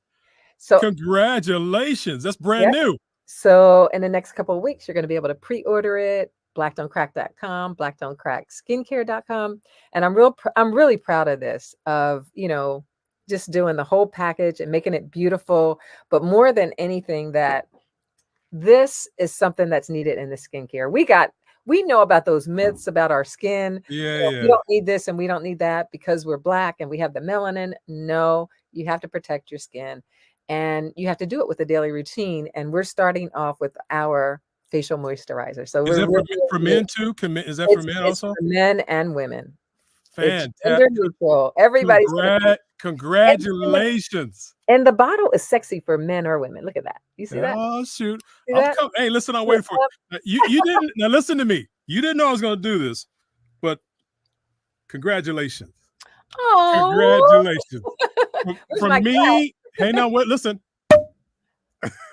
So congratulations. That's brand new. So in the next couple of weeks, you're going to be able to pre-order it. blackdon'tcrack.com, blackdon'tcrackskincare.com. And I'm really proud of this, of, just doing the whole package and making it beautiful. But more than anything, that this is something that's needed in the skincare. We know about those myths about our skin. Yeah. We don't need this and we don't need that because we're Black and we have the melanin. No, you have to protect your skin and you have to do it with a daily routine. And we're starting off with our facial moisturizer. So is that for men too? Is that for men also? For men and women. Fantastic. It's gender neutral. Everybody's congratulations. And the bottle is sexy for men or women. Look at that. You see that? Oh shoot! Hey, listen, I'm waiting for it. You didn't now. Listen to me. You didn't know I was going to do this, but congratulations! Oh, congratulations from me. Hey, now what? Listen.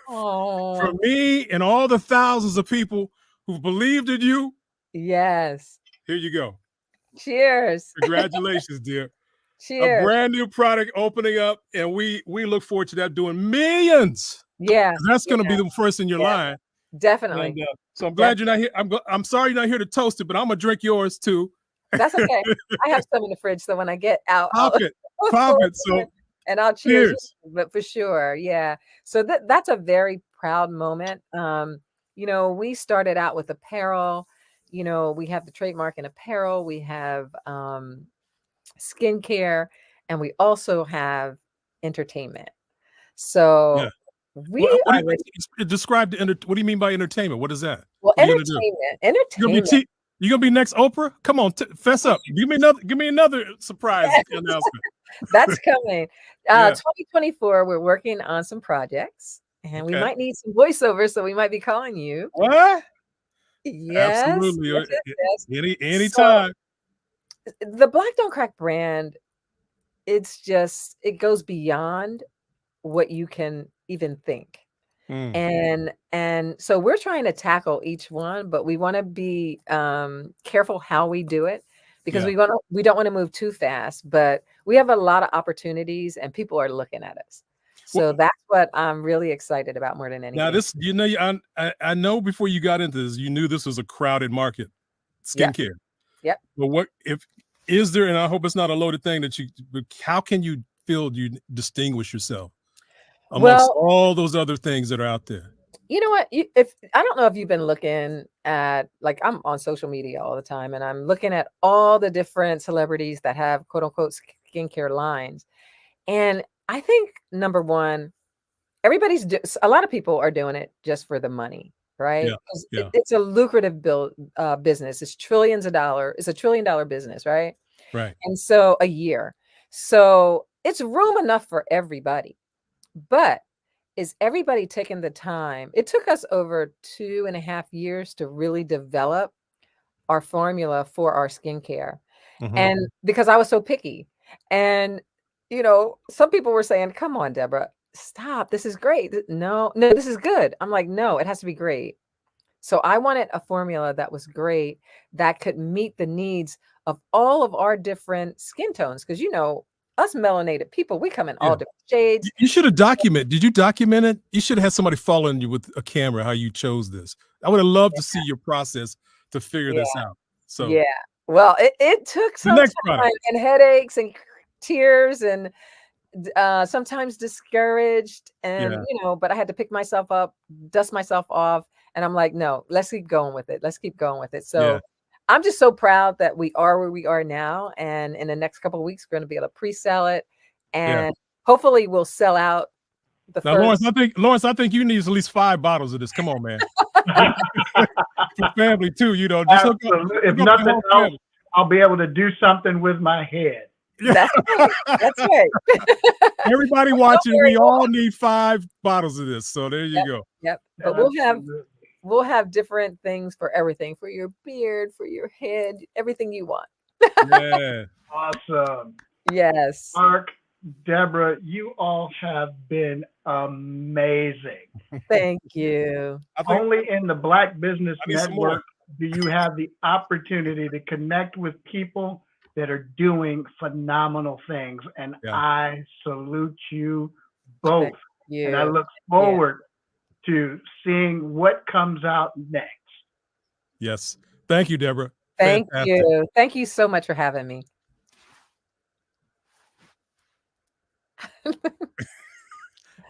From me and all the thousands of people who believed in you. Yes. Here you go. Cheers. Congratulations, dear. Cheers. A brand new product opening up, and we look forward to that, doing millions. Yeah. That's going to be the first in your line. Definitely. And, so I'm glad you're not here. I'm sorry you're not here to toast it, but I'm going to drink yours too. That's okay. I have some in the fridge, so when I get out, Pop it. So and I'll cheers. But for sure, yeah. So that's a very proud moment. We started out with apparel. We have the trademark in apparel. We have skincare, and we also have entertainment. So describe what do you mean by entertainment? What is that? Well, entertainment. You gonna be next Oprah? Come on, fess up. Give me another surprise announcement. That's coming. 2024. We're working on some projects, and we might need some voiceovers, so we might be calling you. What? Yes, absolutely. Yes. Anytime. So, the Black Don't Crack brand, it goes beyond what you can even think. And so we're trying to tackle each one, but we want to be careful how we do it because we don't want to move too fast, but we have a lot of opportunities and people are looking at us. So that's what I'm really excited about more than anything. Now this, I know before you got into this, you knew this was a crowded market, skincare. Yep. But is there, and I hope it's not a loaded thing how can you feel you distinguish yourself amongst all those other things that are out there? You know what? I don't know if you've been looking at, like, I'm on social media all the time and I'm looking at all the different celebrities that have quote unquote skincare lines. And I think number one, a lot of people are doing it just for the money, right? Yeah. It's a lucrative business. It's trillions of dollars. It's $1 trillion business, right? Right. And so a year. So it's room enough for everybody. But is everybody taking the time? It took us over 2.5 years to really develop our formula for our skincare. And because I was so picky. And, some people were saying, come on, Deborah, stop. This is great. No, this is good. I'm like, no, it has to be great. So I wanted a formula that was great, that could meet the needs of all of our different skin tones. Because, us melanated people, we come in all different shades. You should have documented. Did you document it? You should have had somebody following you with a camera, how you chose this. I would have loved to see your process to figure this out. So Well, it took The some next time product. and headaches and tears and sometimes discouraged and, Yeah. but I had to pick myself up, dust myself off, and I'm like, "No, let's keep going with it. Let's keep going with it." Yeah. So, I'm just so proud that we are where we are now, and in the next couple of weeks, we're gonna be able to pre-sell it, Yeah. and hopefully we'll sell out the Now, first. Lawrence, I think you need at least 5 bottles of this. Come on, man. For family too, just Absolutely. If hook up your nothing whole else, family. I'll be able to do something with my head. That's right. That's right. Everybody Don't watching, worry, we all need 5 bottles of this. So there you Yep, go. yep. But Absolutely. we'll have different things for everything, for your beard, for your head, everything you want. Yeah. Awesome. Yes. Mark, Deborah, you all have been amazing. Thank you. Only in the Black Business I need some more. Network do you have the opportunity to connect with people that are doing phenomenal things. And Yeah. I salute you both. Thank you. And I look Yeah. forward to seeing what comes out next. Yes. Thank you, Deborah. Thank Fantastic. you. Thank you so much for having me.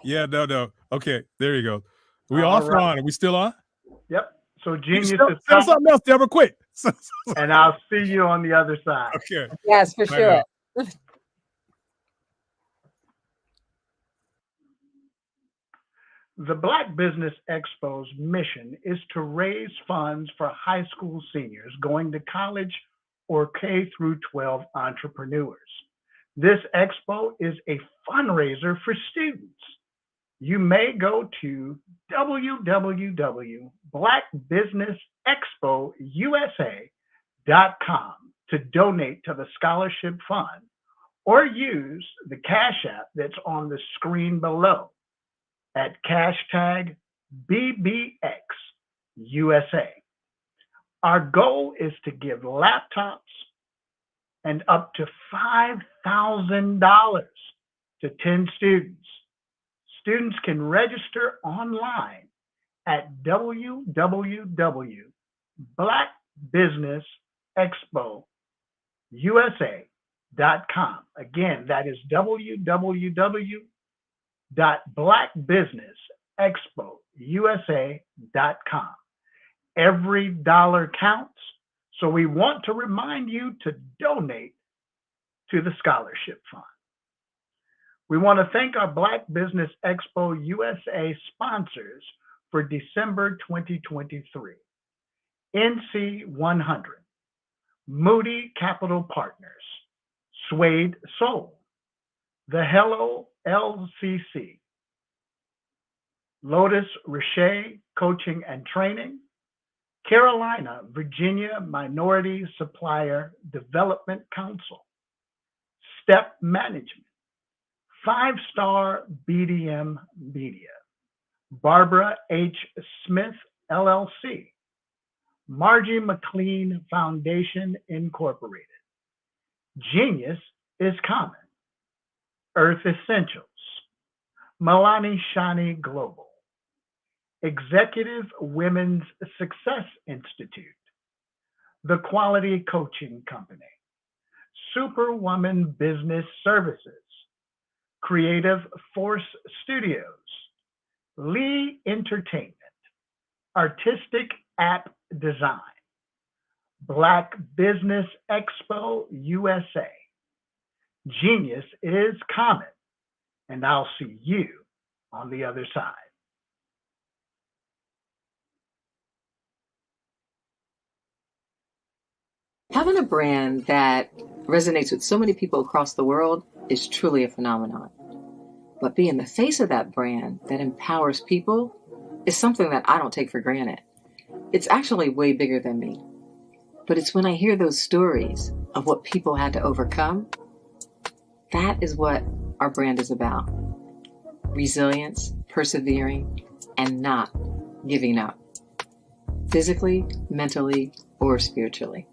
Yeah, no. Okay, there you go. We All off or right. on? Are we still on? Yep. So You Genius still, is tell coming, something else, Deborah, quick. and I'll see you on the other side. Okay. Yes, for Bye sure. now. The Black Business Expo's mission is to raise funds for high school seniors going to college or K through 12 entrepreneurs. This expo is a fundraiser for students. You may go to www.blackbusinessexpousa.com to donate to the scholarship fund or use the Cash App that's on the screen below at hashtag BBXUSA. Our goal is to give laptops and up to $5,000 to 10 students. Students can register online at www.blackbusinessexpousa.com. Again, that is www.blackbusinessexpousa.com. Every dollar counts, so we want to remind you to donate to the scholarship fund. We want to thank our Black Business Expo USA sponsors for December 2023. NC 100, Moody Capital Partners, Suede Soul, The Hello LCC, Lotus Richer Coaching and Training, Carolina, Virginia Minority Supplier Development Council, Step Management, 5-Star BDM Media, Barbara H. Smith, LLC, Margie McLean Foundation, Incorporated, Genius is Common, Earth Essentials, Milani Shani Global, Executive Women's Success Institute, The Quality Coaching Company, Superwoman Business Services, Creative Force Studios, Lee Entertainment, Artistic App Design, Black Business Expo USA, Genius is Common, and I'll see you on the other side. Having a brand that resonates with so many people across the world is truly a phenomenon. But being the face of that brand that empowers people is something that I don't take for granted. It's actually way bigger than me. But it's when I hear those stories of what people had to overcome, that is what our brand is about. Resilience, persevering, and not giving up. Physically, mentally, or spiritually.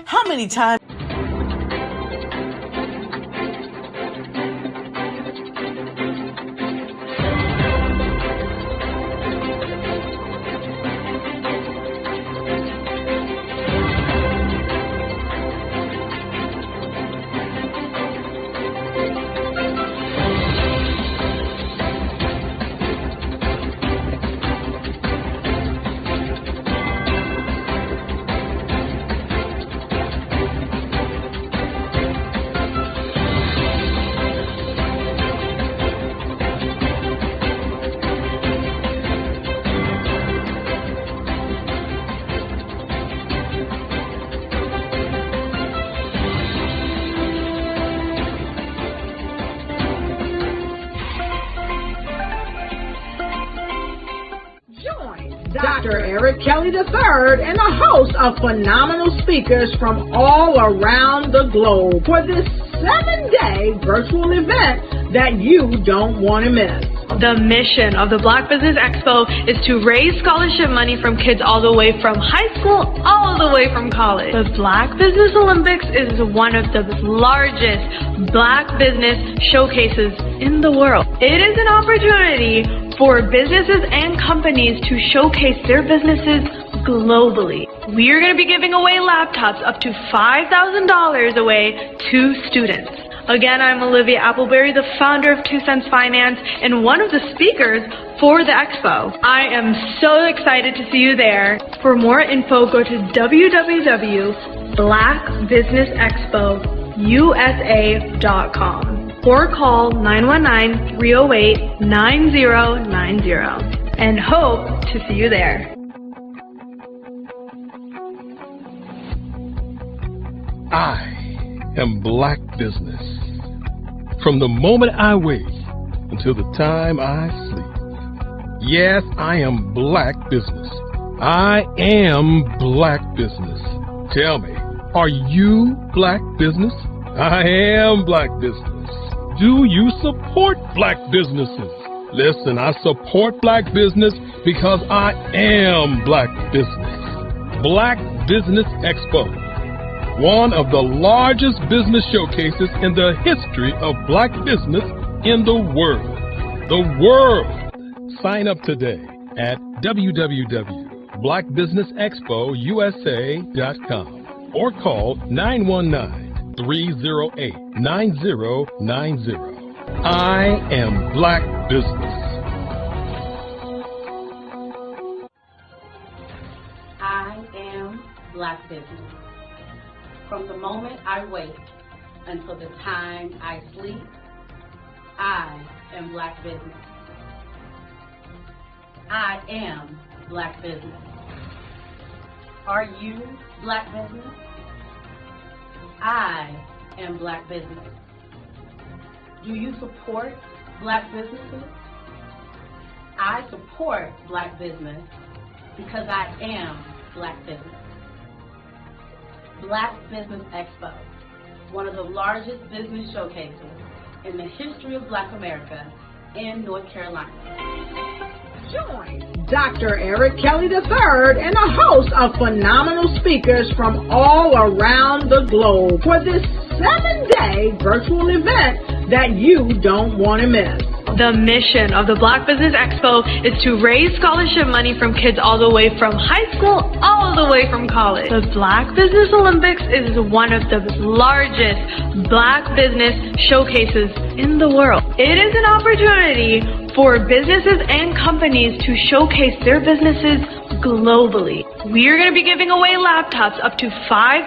How many times? Dr. Eric Kelly III and a host of phenomenal speakers from all around the globe for this 7-day virtual event that you don't want to miss. The mission of the Black Business Expo is to raise scholarship money from kids all the way from high school, all the way from college. The Black Business Olympics is one of the largest Black business showcases in the world. It is an opportunity for businesses and companies to showcase their businesses globally. We are going to be giving away laptops up to $5,000 away to students. Again, I'm Olivia Appleberry, the founder of 2 Cents Finance and one of the speakers for the expo. I am so excited to see you there. For more info, go to www.blackbusinessexpousa.com or call 919-308-9090 and hope to see you there. I am Black Business. From the moment I wake until the time I sleep. Yes, I am Black Business. I am Black Business. Tell me, are you Black Business? I am Black Business. Do you support Black businesses? Listen, I support Black business because I am Black Business. Black Business Expo, one of the largest business showcases in the history of Black business in the world. The world! Sign up today at www.blackbusinessexpousa.com or call 919-308-9090. I am Black Business. I am Black Business. From the moment I wake until the time I sleep, I am Black Business. I am Black Business. Are you Black Business? I am Black Business. Do you support Black businesses? I support Black business because I am Black Business. Black Business Expo, one of the largest business showcases in the history of Black America in North Carolina. Join Dr. Eric Kelly III and a host of phenomenal speakers from all around the globe for this 7-day virtual event that you don't want to miss. The mission of the Black Business Expo is to raise scholarship money from kids all the way from high school, all the way from college. The Black Business Olympics is one of the largest Black business showcases in the world. It is an opportunity for businesses and companies to showcase their businesses globally. We are going to be giving away laptops up to $5,000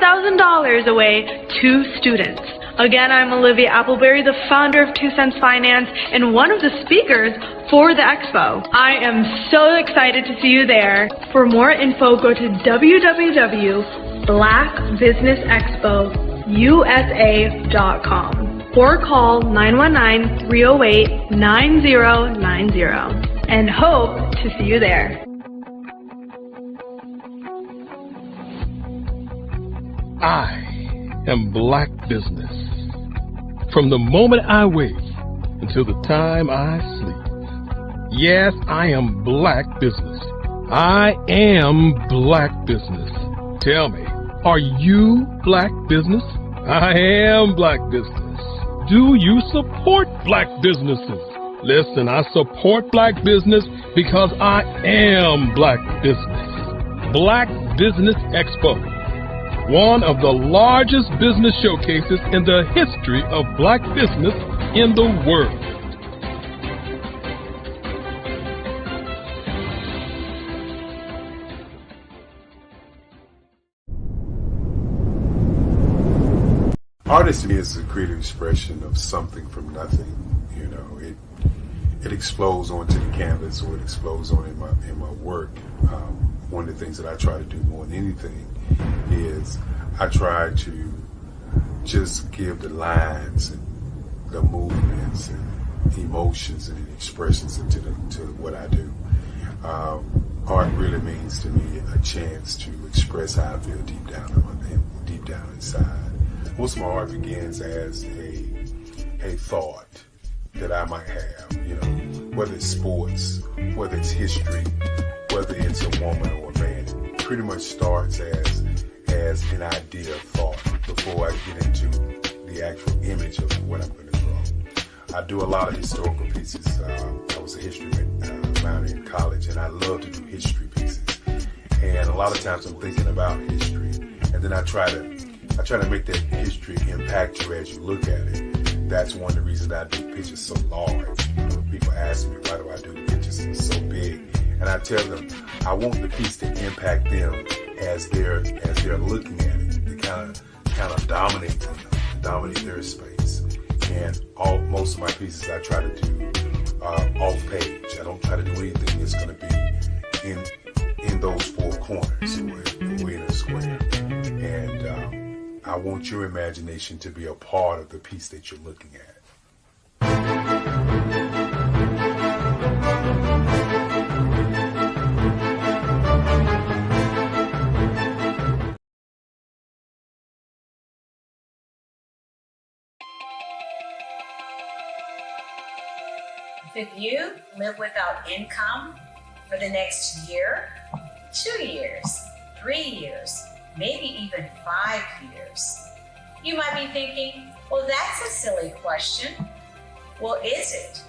away to students. Again, I'm Olivia Appleberry, the founder of 2 Cents Finance and one of the speakers for the expo. I am so excited to see you there. For more info, go to www.blackbusinessexpousa.com or call 919-308-9090 and hope to see you there. I am Black Business. From the moment I wake until the time I sleep. Yes, I am Black Business. I am Black Business. Tell me, Are you Black business? I am Black business. Do you support Black businesses? Listen, I support Black business because I am Black business. Black Business Expo, one of the largest business showcases in the history of Black business in the world. Artistry is a creative expression of something from nothing. You know, it explodes onto the canvas, or it explodes on in my work. One of the things that I try to do more than anything is I try to just give the lines and the movements and emotions and expressions into what I do. Art really means to me a chance to express how I feel deep down inside. Most of my art begins as a thought that I might have, you know, whether it's sports, whether it's history, whether it's a woman or a man. It pretty much starts as an idea of thought before I get into the actual image of what I'm going to draw. I do a lot of historical pieces. I was a history minor in college, and I love to do history pieces. And a lot of times I'm thinking about history, and then I try to make that history impact you as you look at it. That's one of the reasons I do pictures so large. People ask me, why do I do pictures so big? And I tell them, I want the piece to impact them as they're looking at it, to kind of dominate them, dominate their space. And most of my pieces I try to do off page. I don't try to do anything that's going to be in those four corners or in a square. And I want your imagination to be a part of the piece that you're looking at. If you live without income for the next year, 2 years, 3 years, maybe even 5 years, you might be thinking, well, that's a silly question. Well, is it?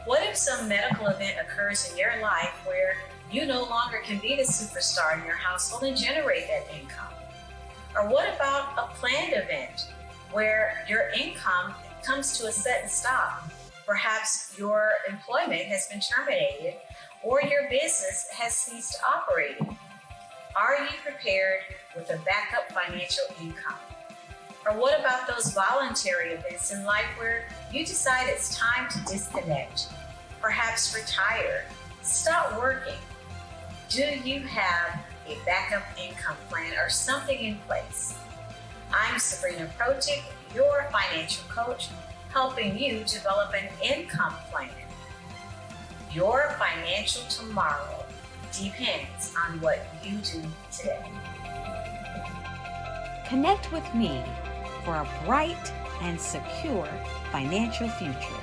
What if some medical event occurs in your life where you no longer can be the superstar in your household and generate that income? Or what about a planned event where your income comes to a sudden stop? Perhaps your employment has been terminated or your business has ceased operating. Are you prepared with a backup financial income? Or what about those voluntary events in life where you decide it's time to disconnect, perhaps retire, stop working? Do you have a backup income plan or something in place? I'm Sabrina Protic, your financial coach, helping you develop an income plan. Your financial tomorrow depends on what you do today. Connect with me for a bright and secure financial future.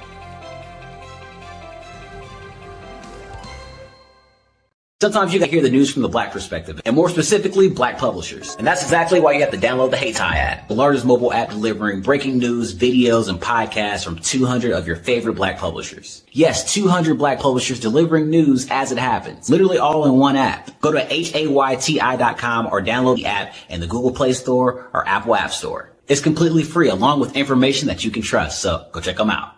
Sometimes you gotta hear the news from the Black perspective, and more specifically, Black publishers. And that's exactly why you have to download the Hey Tie app, the largest mobile app delivering breaking news, videos, and podcasts from 200 of your favorite Black publishers. Yes, 200 Black publishers delivering news as it happens, literally all in one app. Go to HAYTI.com or download the app in the Google Play Store or Apple App Store. It's completely free, along with information that you can trust, so go check them out.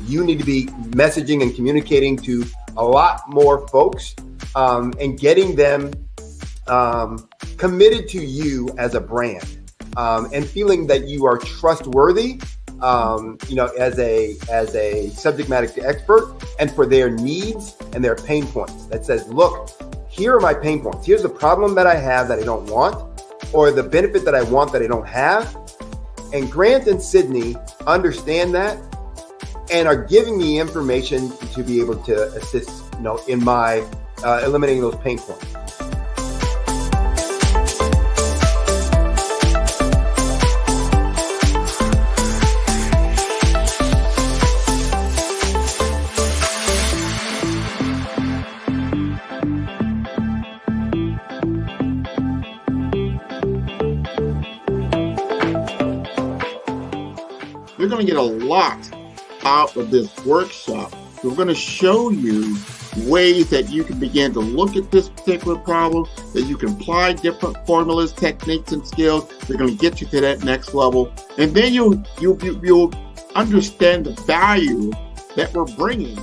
You need to be messaging and communicating to a lot more folks and getting them committed to you as a brand and feeling that you are trustworthy, as a subject matter expert, and for their needs and their pain points. That says, look, here are my pain points. Here's the problem that I have that I don't want, or the benefit that I want that I don't have. And Grant and Sydney understand that and are giving me information to be able to assist, in my eliminating those pain points. going to get a lot out of this workshop. We're going to show you ways that you can begin to look at this particular problem, that you can apply different formulas, techniques, and skills. They're going to get you to that next level. And then you'll understand the value that we're bringing.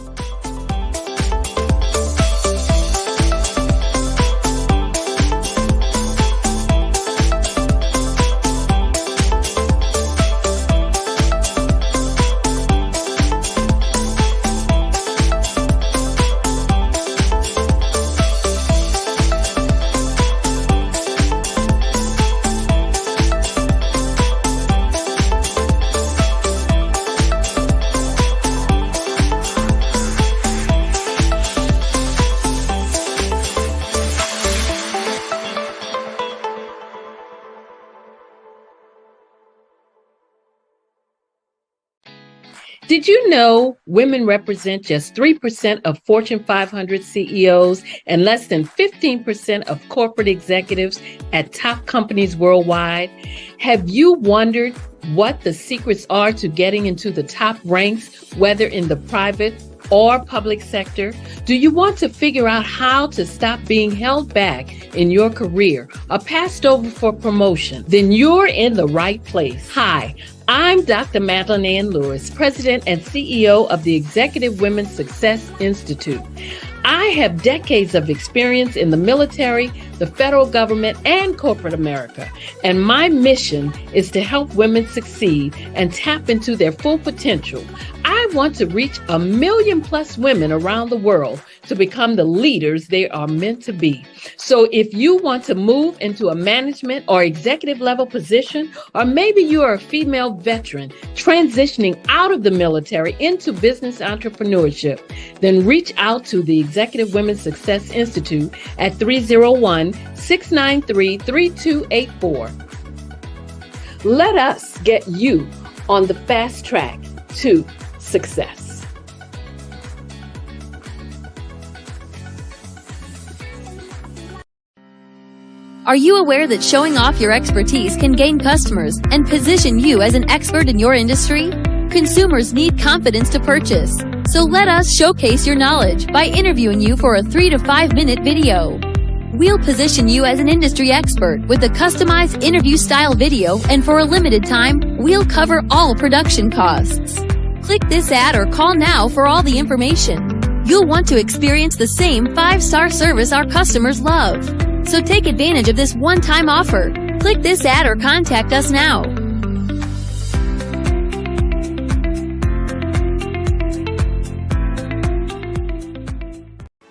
Did you know women represent just 3% of Fortune 500 CEOs and less than 15% of corporate executives at top companies worldwide? Have you wondered what the secrets are to getting into the top ranks, whether in the private or public sector? Do you want to figure out how to stop being held back in your career or passed over for promotion? Then you're in the right place. Hi, I'm Dr. Madeline Ann Lewis, President and CEO of the Executive Women's Success Institute. I have decades of experience in the military, the federal government, and corporate America, and my mission is to help women succeed and tap into their full potential. I want to reach 1 million+ women around the world to become the leaders they are meant to be. So if you want to move into a management or executive level position, or maybe you are a female veteran transitioning out of the military into business entrepreneurship, then reach out to the Executive Women's Success Institute at 301-693-3284. Let us get you on the fast track to success. Are you aware that showing off your expertise can gain customers and position you as an expert in your industry? Consumers need confidence to purchase, so let us showcase your knowledge by interviewing you for a 3 to 5 minute video. We'll position you as an industry expert with a customized interview style video, and for a limited time, we'll cover all production costs. Click this ad or call now for all the information. You'll want to experience the same 5-star service our customers love. So take advantage of this one-time offer. Click this ad or contact us now.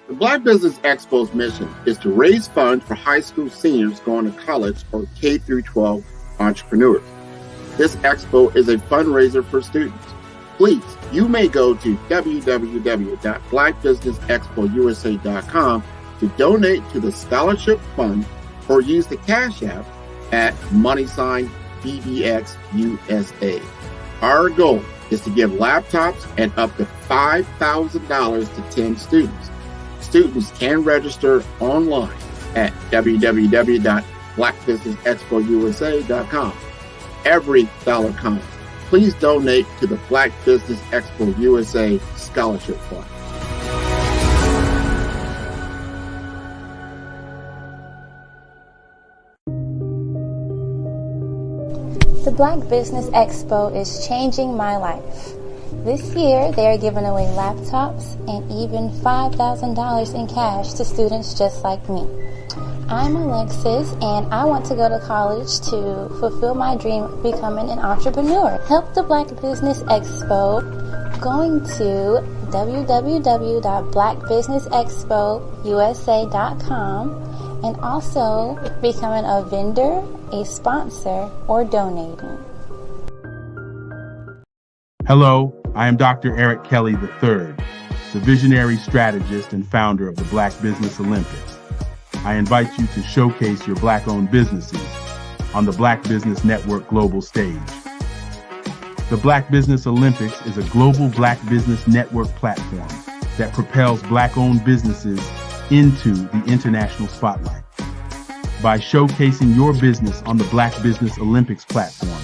The Black Business Expo's mission is to raise funds for high school seniors going to college or K-12 entrepreneurs. This expo is a fundraiser for students. Please, you may go to www.blackbusinessexpousa.com to donate to the scholarship fund, or use the Cash App at $BBXUSA. Our goal is to give laptops and up to $5,000 to 10 students. Students can register online at www.blackbusinessexpousa.com. Every dollar counts. Please donate to the Black Business Expo USA Scholarship Fund. The Black Business Expo is changing my life. This year, they are giving away laptops and even $5,000 in cash to students just like me. I'm Alexis, and I want to go to college to fulfill my dream of becoming an entrepreneur. Help the Black Business Expo going to www.blackbusinessexpousa.com and also becoming a vendor, a sponsor, or donating. Hello, I am Dr. Eric Kelly III, the visionary strategist and founder of the Black Business Olympics. I invite you to showcase your Black-owned businesses on the Black Business Network global stage. The Black Business Olympics is a global Black Business Network platform that propels Black-owned businesses into the international spotlight. By showcasing your business on the Black Business Olympics platform,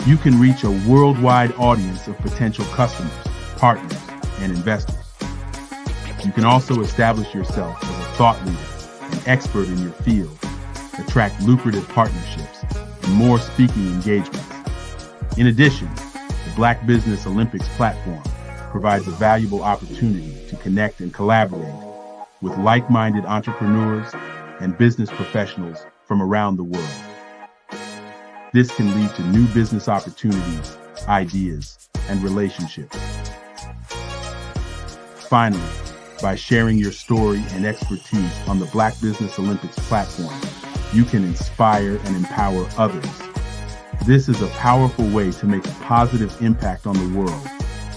You can reach a worldwide audience of potential customers, partners, and investors. You can also establish yourself as a thought leader, an expert in your field, attract lucrative partnerships, and more speaking engagements. In addition, the Black Business Olympics platform provides a valuable opportunity to connect and collaborate with like-minded entrepreneurs and business professionals from around the world. This can lead to new business opportunities, ideas, and relationships. Finally, by sharing your story and expertise on the Black Business Olympics platform, you can inspire and empower others. This is a powerful way to make a positive impact on the world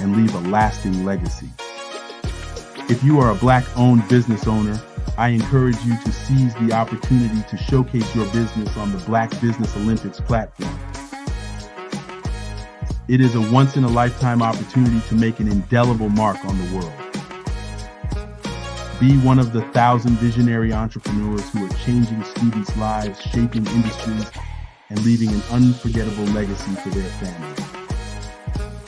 and leave a lasting legacy. If you are a Black-owned business owner, I encourage you to seize the opportunity to showcase your business on the Black Business Olympics platform. It is a once-in-a-lifetime opportunity to make an indelible mark on the world. Be one of the 1,000 visionary entrepreneurs who are changing students' lives, shaping industries, and leaving an unforgettable legacy for their families.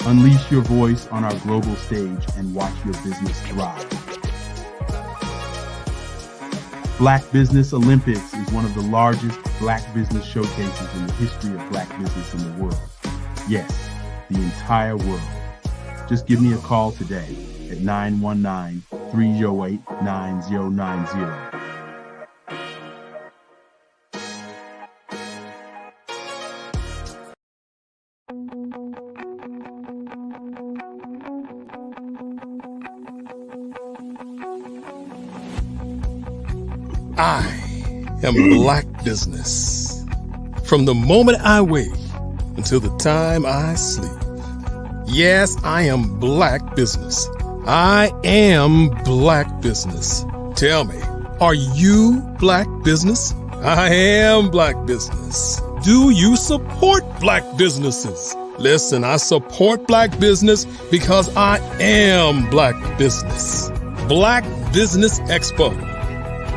Unleash your voice on our global stage and watch your business thrive. Black Business Olympics is one of the largest Black business showcases in the history of Black business in the world. Yes, the entire world. Just give me a call today at 919-308-9090. I am Black Business. From the moment I wake until the time I sleep. Yes, I am Black Business. I am Black Business. Tell me, are you Black Business? I am Black Business. Do you support Black businesses? Listen, I support Black business because I am Black Business. Black Business Expo,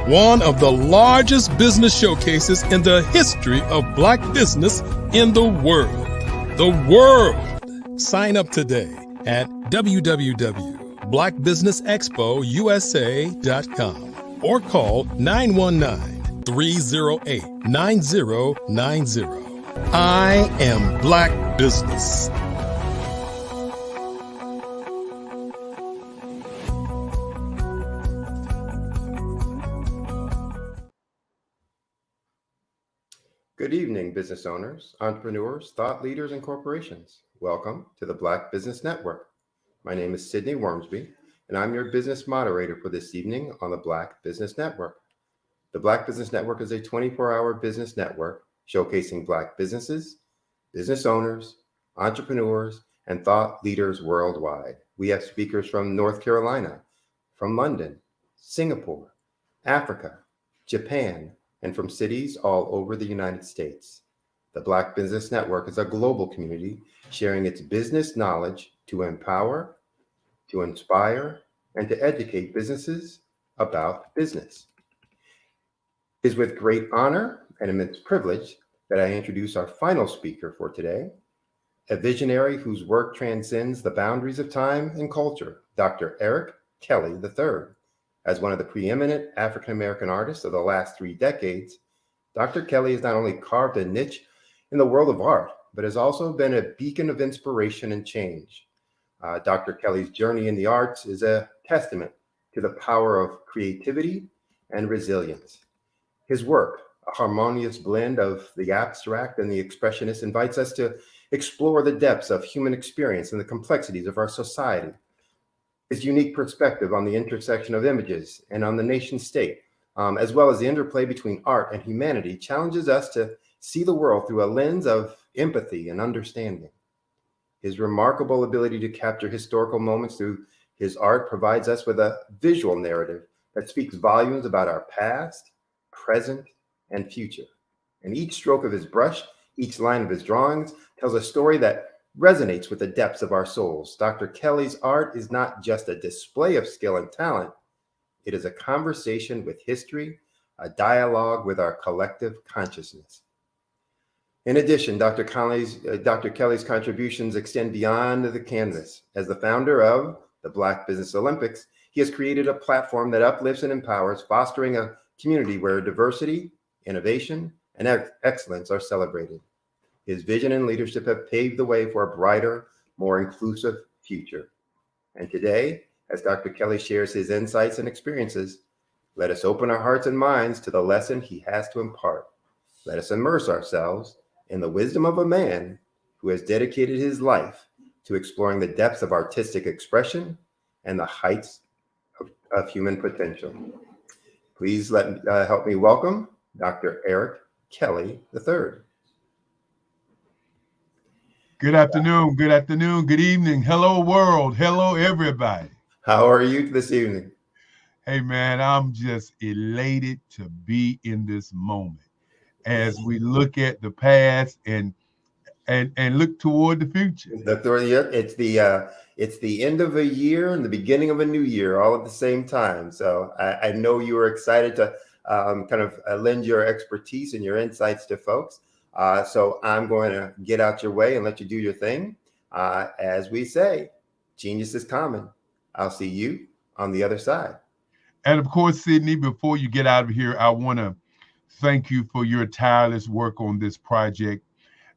one of the largest business showcases in the history of Black business in the world. The world! Sign up today at www.blackbusinessexpousa.com or call 919-308-9090. I am Black Business. Good evening, business owners, entrepreneurs, thought leaders, and corporations. Welcome to the Black Business Network. My name is Sidney Wormsby, and I'm your business moderator for this evening on the Black Business Network. The Black Business Network is a 24-hour business network showcasing Black businesses, business owners, entrepreneurs, and thought leaders worldwide. We have speakers from North Carolina, from London, Singapore, Africa, Japan, and from cities all over the United States. The Black Business Network is a global community sharing its business knowledge to empower, to inspire, and to educate businesses about business. It is with great honor and immense privilege that I introduce our final speaker for today, a visionary whose work transcends the boundaries of time and culture, Dr. Eric Kelly III. As one of the preeminent African-American artists of the last 3 decades, Dr. Kelly has not only carved a niche in the world of art, but has also been a beacon of inspiration and change. Dr. Kelly's journey in the arts is a testament to the power of creativity and resilience. His work, a harmonious blend of the abstract and the expressionist, invites us to explore the depths of human experience and the complexities of our society. His unique perspective on the intersection of images and on the nation state, as well as the interplay between art and humanity, challenges us to see the world through a lens of empathy and understanding. His remarkable ability to capture historical moments through his art provides us with a visual narrative that speaks volumes about our past, present, and future. And each stroke of his brush, each line of his drawings tells a story that resonates with the depths of our souls. Dr. Kelly's art is not just a display of skill and talent. It is a conversation with history, a dialogue with our collective consciousness. In addition, Dr. Kelly's contributions extend beyond the canvas. As the founder of the Black Business Olympics, he has created a platform that uplifts and empowers, fostering a community where diversity, innovation, and excellence are celebrated. His vision and leadership have paved the way for a brighter, more inclusive future. And today, as Dr. Kelly shares his insights and experiences, let us open our hearts and minds to the lesson he has to impart. Let us immerse ourselves in the wisdom of a man who has dedicated his life to exploring the depths of artistic expression and the heights of human potential. Please help me welcome Dr. Eric Kelly III. Good afternoon, good evening. Hello, world. Hello, everybody. How are you this evening? Hey, man, I'm just elated to be in this moment as we look at the past and look toward the future. It's the end of a year and the beginning of a new year, all at the same time. So I know you are excited to lend your expertise and your insights to folks. So I'm going to get out your way and let you do your thing. As we say, genius is common. I'll see you on the other side. And of course, Sydney, before you get out of here, I want to thank you for your tireless work on this project.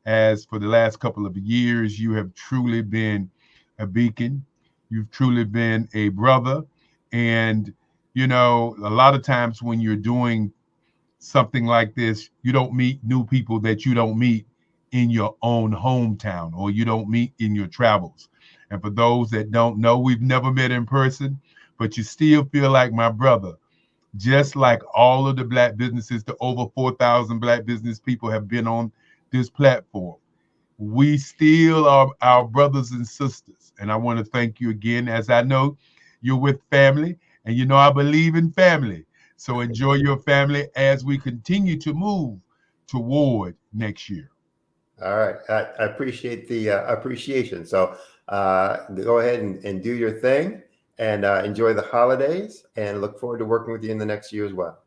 As for the last couple of years, you have truly been a beacon. You've truly been a brother. And, you know, a lot of times when you're doing something like this, you don't meet new people that you don't meet in your own hometown or you don't meet in your travels. And for those that don't know, we've never met in person, but you still feel like my brother. Just like all of the Black businesses, the over 4,000 Black business people have been on this platform. We still are our brothers and sisters. And I want to thank you again, as I know you're with family, and you know I believe in family. So enjoy your family as we continue to move toward next year. All right. I appreciate the appreciation. So go ahead and do your thing. And enjoy the holidays and look forward to working with you in the next year as well.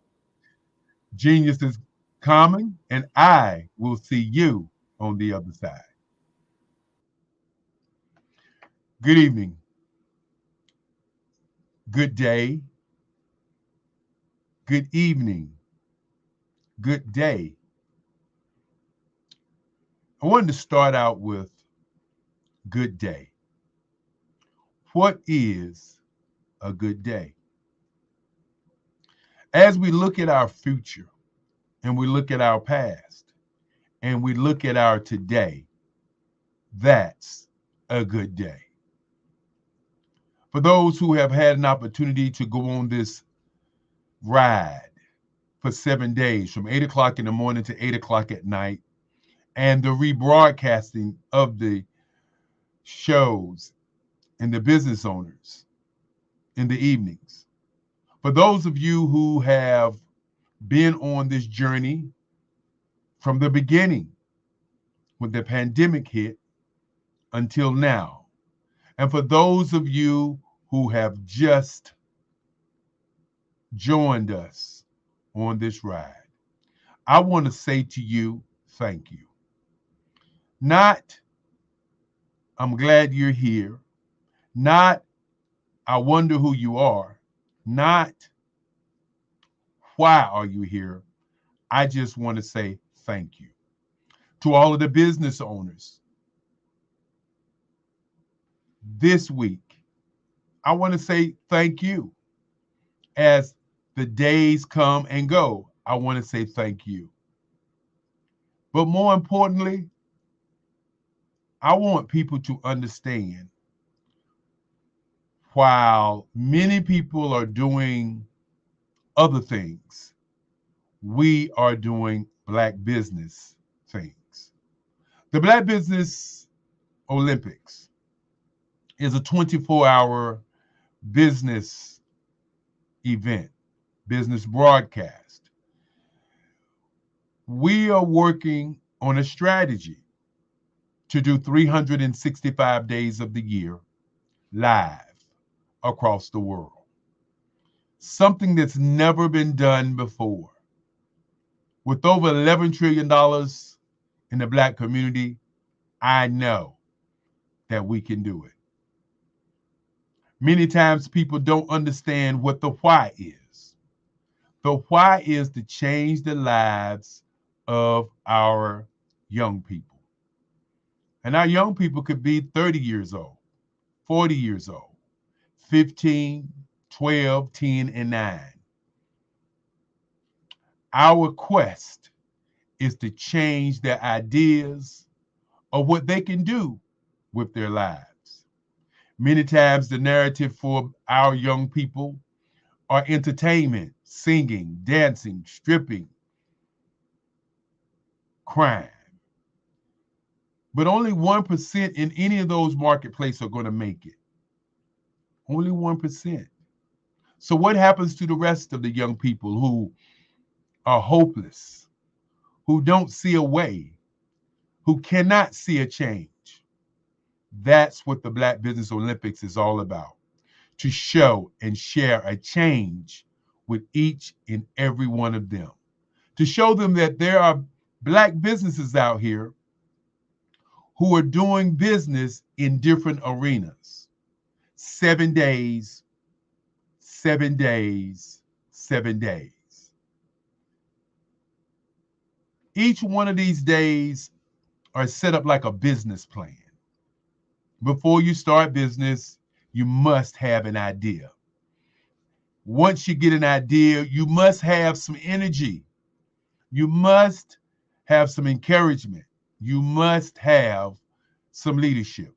Genius is common, and I will see you on the other side. Good evening. Good day. Good evening. Good day. I wanted to start out with good day. What is a good day? As we look at our future and we look at our past and we look at our today, that's a good day. For those who have had an opportunity to go on this ride for 7 days from 8 o'clock in the morning to 8 o'clock at night, and the rebroadcasting of the shows and the business owners in the evenings. For those of you who have been on this journey from the beginning when the pandemic hit until now, and for those of you who have just joined us on this ride, I want to say to you, thank you. Not, I'm glad you're here. Not, I wonder who you are. Not, why are you here? I just want to say thank you. To all of the business owners, this week, I want to say thank you. As the days come and go, I want to say thank you. But more importantly, I want people to understand, while many people are doing other things, we are doing Black business things. The Black Business Olympics is a 24-hour business event, business broadcast. We are working on a strategy to do 365 days of the year live across the world. Something that's never been done before. With over $11 trillion in the Black community, I know that we can do it. Many times people don't understand what the why is. The why is to change the lives of our young people. And our young people could be 30 years old, 40 years old, 15, 12, 10, and 9. Our quest is to change their ideas of what they can do with their lives. Many times the narrative for our young people are entertainment, singing, dancing, stripping, crime. But only 1% in any of those marketplaces are going to make it. Only 1%. So what happens to the rest of the young people who are hopeless, who don't see a way, who cannot see a change? That's what the Black Business Olympics is all about, to show and share a change with each and every one of them, to show them that there are Black businesses out here who are doing business in different arenas. 7 days, 7 days, 7 days. Each one of these days are set up like a business plan. Before you start business, you must have an idea. Once you get an idea, you must have some energy. You must have some encouragement. You must have some leadership.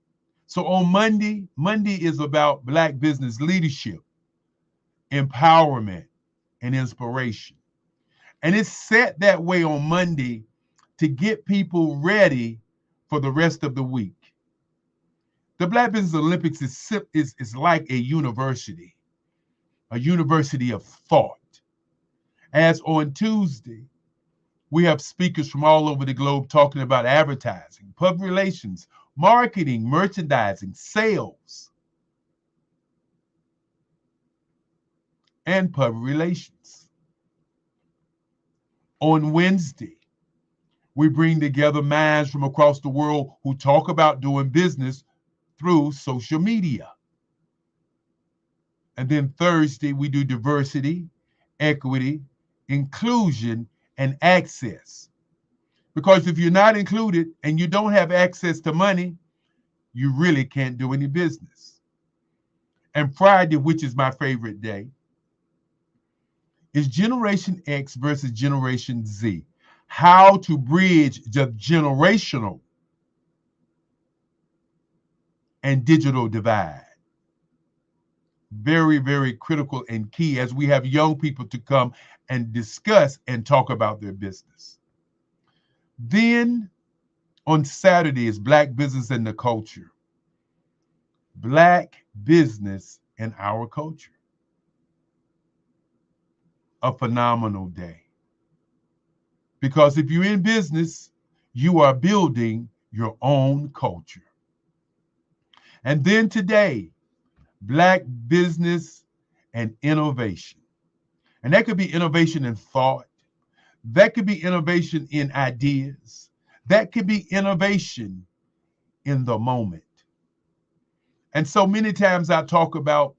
So on Monday is about Black business leadership, empowerment, and inspiration. And it's set that way on Monday to get people ready for the rest of the week. The Black Business Olympics is like a university of thought. As on Tuesday, we have speakers from all over the globe talking about advertising, public relations, marketing, merchandising, sales, and public relations. On Wednesday, we bring together minds from across the world who talk about doing business through social media. And then Thursday, we do diversity, equity, inclusion, and access. Because if you're not included and you don't have access to money, you really can't do any business. And Friday, which is my favorite day, is Generation X versus Generation Z. How to bridge the generational and digital divide. Very, very critical and key as we have young people to come and discuss and talk about their business. Then on Saturday is Black Business and the Culture. Black business and our culture. A phenomenal day. Because if you're in business, you are building your own culture. And then today, Black business and innovation. And that could be innovation in thought. That could be innovation in ideas. That could be innovation in the moment. And so many times I talk about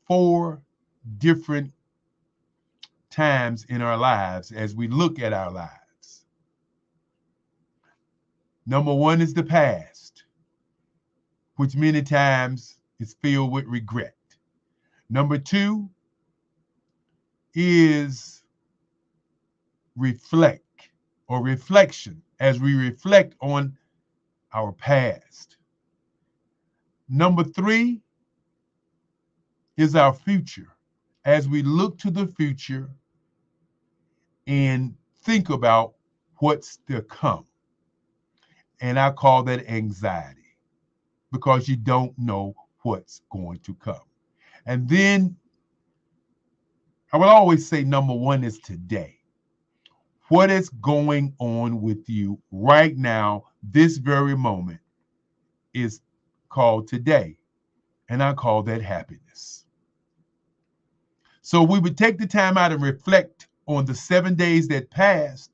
4 different times in our lives as we look at our lives. Number 1 is the past, which many times is filled with regret. Number 2 is reflect or reflection as we reflect on our past. Number 3 is our future as we look to the future and think about what's to come. And I call that anxiety because you don't know what's going to come. And then I will always say number 1 is today. What is going on with you right now, this very moment, is called today. And I call that happiness. So we would take the time out and reflect on the 7 days that passed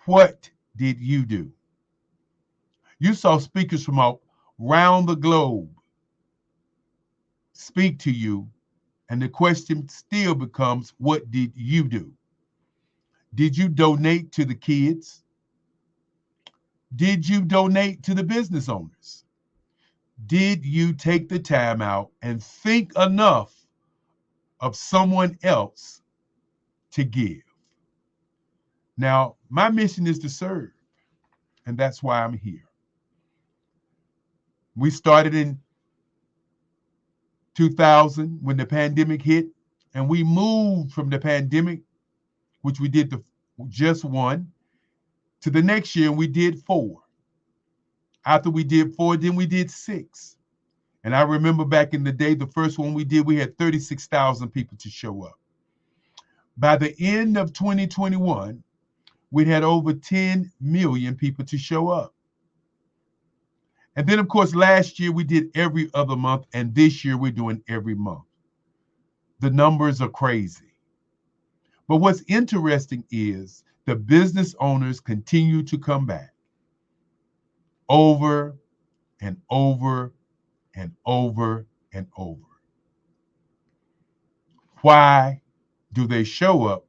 What did you do? You saw speakers from around the globe speak to you, and the question still becomes, what did you do? Did you donate to the kids? Did you donate to the business owners? Did you take the time out and think enough of someone else to give? Now, my mission is to serve, and that's why I'm here. We started in 2000 when the pandemic hit, and we moved from the pandemic, which we did just one, to the next year, and we did 4. After we did 4, then we did 6. And I remember back in the day, the first one we did, we had 36,000 people to show up. By the end of 2021, we had over 10 million people to show up. And then, of course, last year we did every other month, and this year we're doing every month. The numbers are crazy. But what's interesting is the business owners continue to come back over and over and over and over. Why do they show up?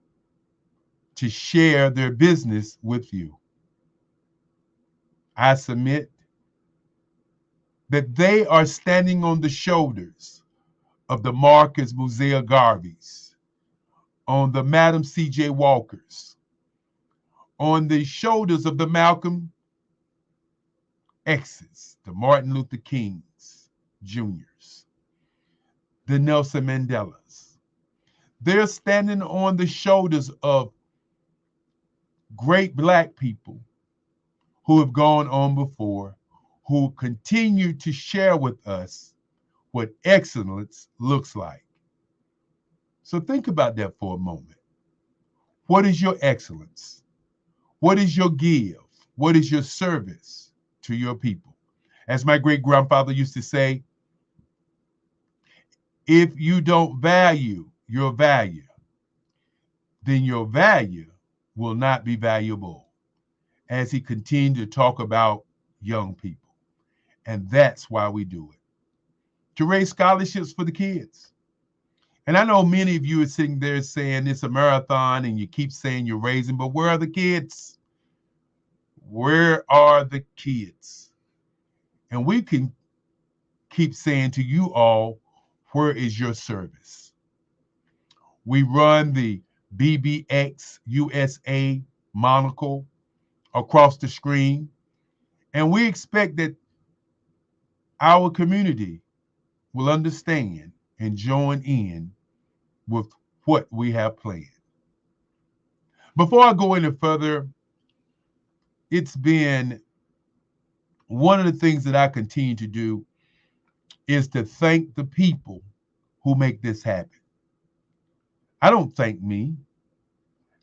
To share their business with you. I submit that they are standing on the shoulders of the Marcus Musea Garveys, on the Madam C.J. Walkers, on the shoulders of the Malcolm X's, the Martin Luther Kings Juniors, the Nelson Mandelas. They're standing on the shoulders of great Black people who have gone on before, who continue to share with us what excellence looks like. So think about that for a moment. What is your excellence? What is your give? What is your service to your people? As my great-grandfather used to say, if you don't value your value, then your value will not be valuable, as he continued to talk about young people. And that's why we do it, to raise scholarships for the kids. And I know many of you are sitting there saying it's a marathon and you keep saying you're raising, but where are the kids? Where are the kids? And we can keep saying to you all, where is your service? We run the BBX USA monocle across the screen, and we expect that our community will understand and join in with what we have planned. Before I go any further, it's been one of the things that I continue to do is to thank the people who make this happen. I don't thank me.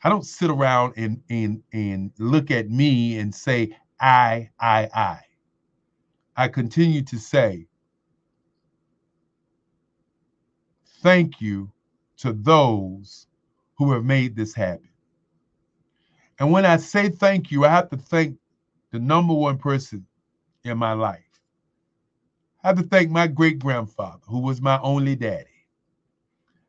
I don't sit around and look at me and say, I. I continue to say, thank you to those who have made this happen. And when I say thank you, I have to thank the number one person in my life. I have to thank my great-grandfather, who was my only daddy.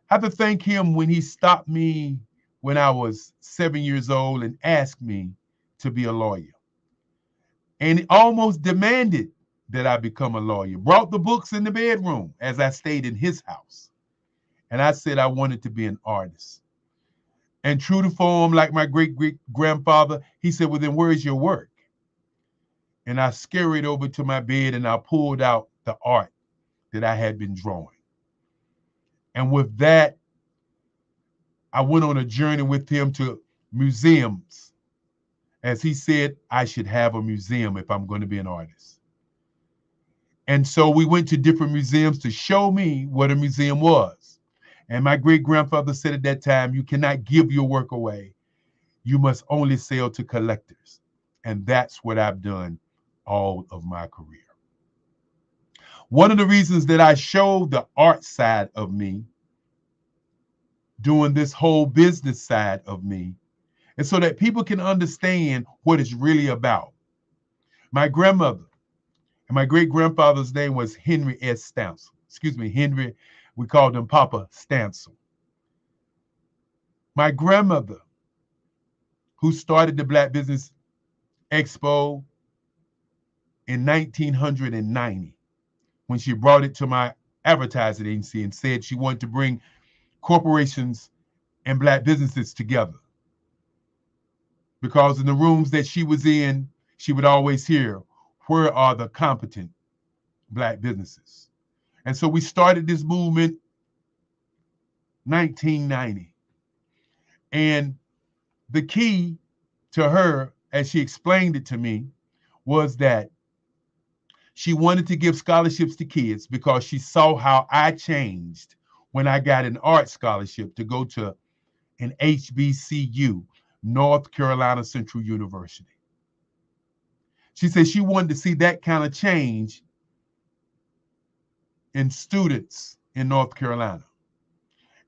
I have to thank him when he stopped me when I was 7 years old and asked me to be a lawyer. And he almost demanded that I become a lawyer, brought the books in the bedroom as I stayed in his house. And I said I wanted to be an artist. And true to form, like my great-grandfather, he said, well, then where's your work? And I scurried over to my bed and I pulled out the art that I had been drawing. And with that, I went on a journey with him to museums. As he said, I should have a museum if I'm going to be an artist. And so we went to different museums to show me what a museum was. And my great-grandfather said at that time, you cannot give your work away. You must only sell to collectors. And that's what I've done all of my career. One of the reasons that I showed the art side of me, doing this whole business side of me, and so that people can understand what it's really about. My grandmother and my great-grandfather's name was Henry S. Stansel. Excuse me, Henry, we called him Papa Stansel. My grandmother, who started the Black Business Expo in 1990, when she brought it to my advertising agency and said she wanted to bring corporations and Black businesses together. Because in the rooms that she was in, she would always hear, where are the competent Black businesses? And so we started this movement 1990. And the key to her, as she explained it to me, was that she wanted to give scholarships to kids because she saw how I changed when I got an art scholarship to go to an HBCU, North Carolina Central University. She said she wanted to see that kind of change in students in North Carolina.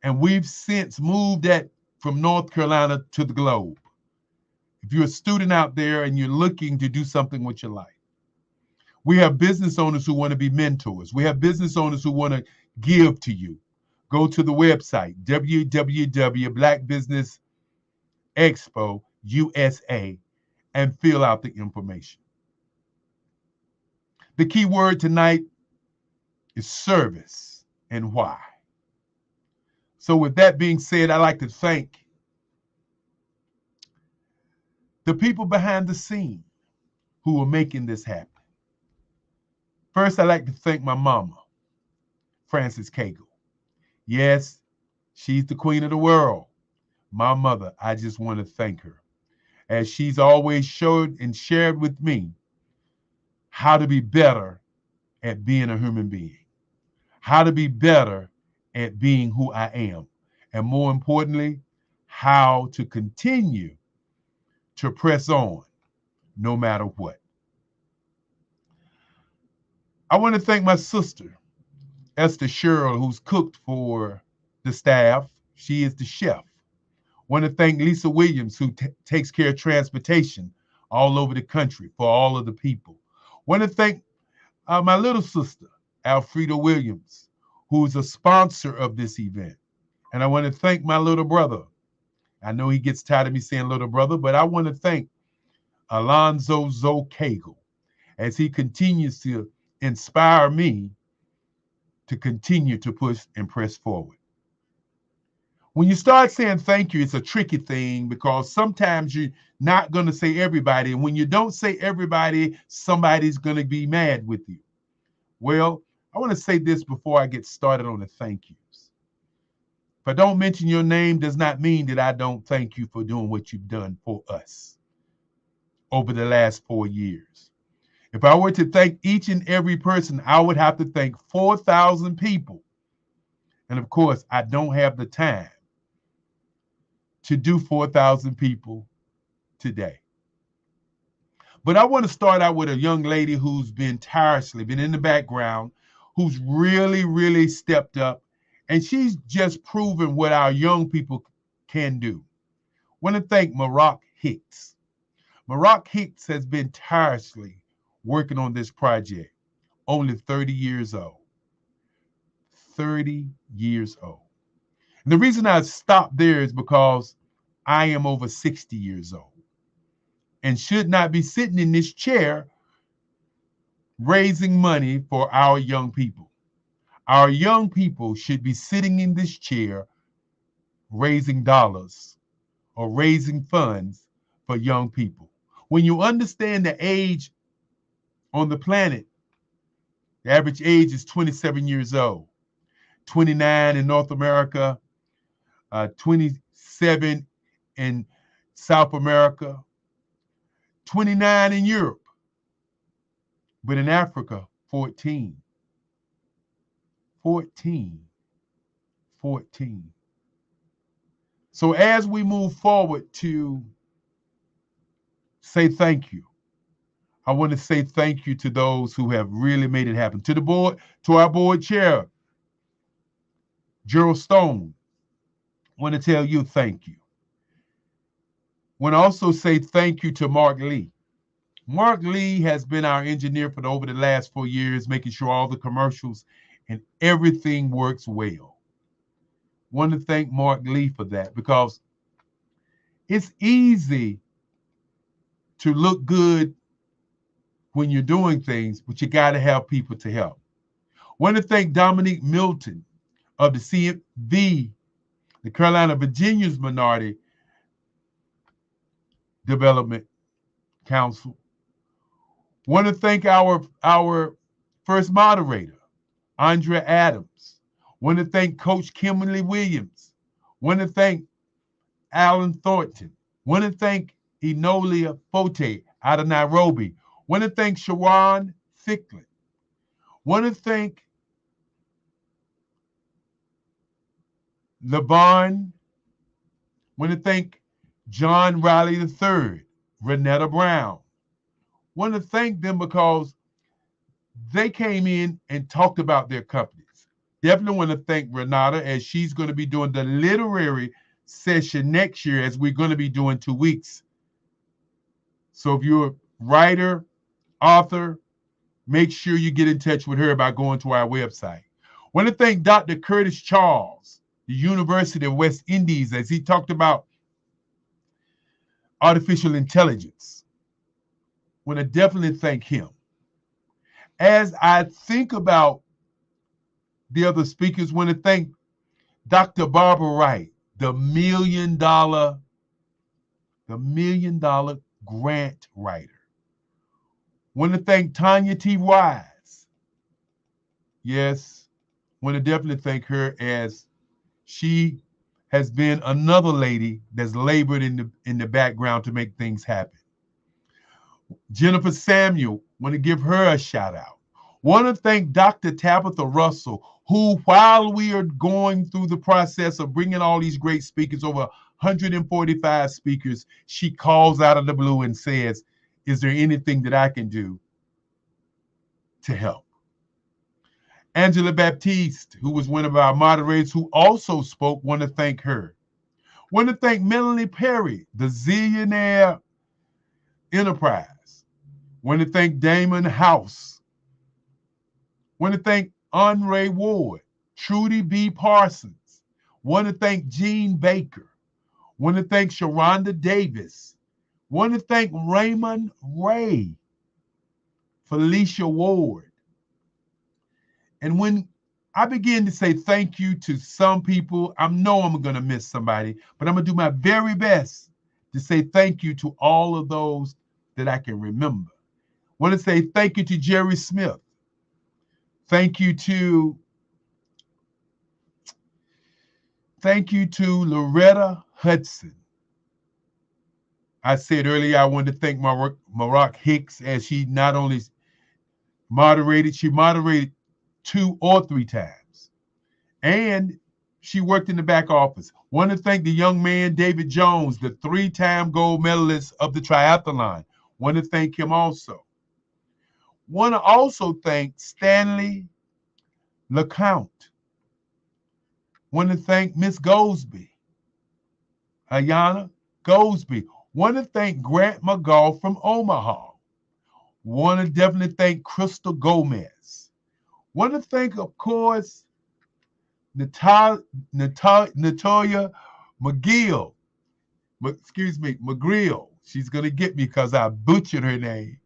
And we've since moved that from North Carolina to the globe. If you're a student out there and you're looking to do something with your life, we have business owners who want to be mentors. We have business owners who want to give to you. Go to the website, www.Black Business Expo USA, and fill out the information. The key word tonight is service and why. So with that being said, I'd like to thank the people behind the scene who are making this happen. First, I'd like to thank my mama, Frances Cagle. Yes, she's the queen of the world. My mother, I just want to thank her, as she's always showed and shared with me how to be better at being a human being, how to be better at being who I am, and more importantly, how to continue to press on no matter what. I want to thank my sister, Esther Sherrill, who's cooked for the staff. She is the chef. Want to thank Lisa Williams, who takes care of transportation all over the country for all of the people. Want to thank my little sister, Alfreda Williams, who is a sponsor of this event. And I want to thank my little brother. I know he gets tired of me saying little brother, but I want to thank Alonzo Zoe Cagle, as he continues to inspire me to continue to push and press forward. When you start saying thank you, it's a tricky thing because sometimes you're not going to say everybody. And when you don't say everybody, somebody's going to be mad with you. Well, I want to say this before I get started on the thank yous. If I don't mention your name, does not mean that I don't thank you for doing what you've done for us over the last 4 years. If I were to thank each and every person, I would have to thank 4,000 people. And of course, I don't have the time to do 4,000 people today. But I want to start out with a young lady who's been tirelessly, been in the background, who's really, really stepped up, and she's just proven what our young people can do. I want to thank Maroc Hicks. Maroc Hicks has been tirelessly working on this project, only 30 years old. 30 years old. And the reason I stopped there is because I am over 60 years old and should not be sitting in this chair raising money for our young people. Our young people should be sitting in this chair raising dollars or raising funds for young people. When you understand the age on the planet, the average age is 27 years old, 29 in North America, 27 in South America, 29 in Europe, but in Africa, 14. 14. So as we move forward to say thank you, I want to say thank you to those who have really made it happen. To the board, to our board chair, Gerald Stone, I want to tell you thank you. Want to also say thank you to Mark Lee. Mark Lee has been our engineer for over the last 4 years, making sure all the commercials and everything works well. Want to thank Mark Lee for that, because it's easy to look good when you're doing things, but you got to have people to help. Want to thank Dominique Milton of the CMV, the Carolina Virginia's Minority Development Council. Want to thank our first moderator, Andrea Adams. Want to thank Coach Kimberly Williams. Want to thank Alan Thornton. Want to thank Enolia Fote out of Nairobi. Want to thank Sharon Thicklin. Want to thank LeVon. Want to thank John Riley III, Renetta Brown. Want to thank them because they came in and talked about their companies. Definitely want to thank Renata, as she's going to be doing the literary session next year, as we're going to be doing 2 weeks. So if you're a writer, author, make sure you get in touch with her by going to our website. Want to thank Dr. Curtis Charles, the University of West Indies, as he talked about artificial intelligence. Want to definitely thank him. As I think about the other speakers, want to thank Dr. Barbara Wright, the $1 million grant writer. Want to thank Tanya T. Wise. Yes, want to definitely thank her, as she has been another lady that's labored in the background to make things happen. Jennifer Samuel, want to give her a shout out. Want to thank Dr. Tabitha Russell, who, while we are going through the process of bringing all these great speakers, over 145 speakers, she calls out of the blue and says, is there anything that I can do to help? Angela Baptiste, who was one of our moderators who also spoke, want to thank her. Want to thank Melanie Perry, the Zillionaire Enterprise. Want to thank Damon House. Want to thank Andre Ward, Trudy B. Parsons. Want to thank Gene Baker. Want to thank Sharonda Davis. Want to thank Raymond Ray, Felicia Ward. And when I begin to say thank you to some people, I know I'm going to miss somebody, but I'm going to do my very best to say thank you to all of those that I can remember. Want to say thank you to Jerry Smith. Thank you to Loretta Hudson. I said earlier I wanted to thank Marak Hicks, as she not only moderated, she moderated 2 or 3 times. And she worked in the back office. Want to thank the young man, David Jones, the 3-time gold medalist of the triathlon. Want to thank him also. Want to also thank Stanley LeCount. Want to thank Miss Goldsby, Ayana Goldsby. Want to thank Grant McGaugh from Omaha. Want to definitely thank Crystal Gomez. Want to thank, of course, Natoya McGill. McGrill. She's going to get me because I butchered her name.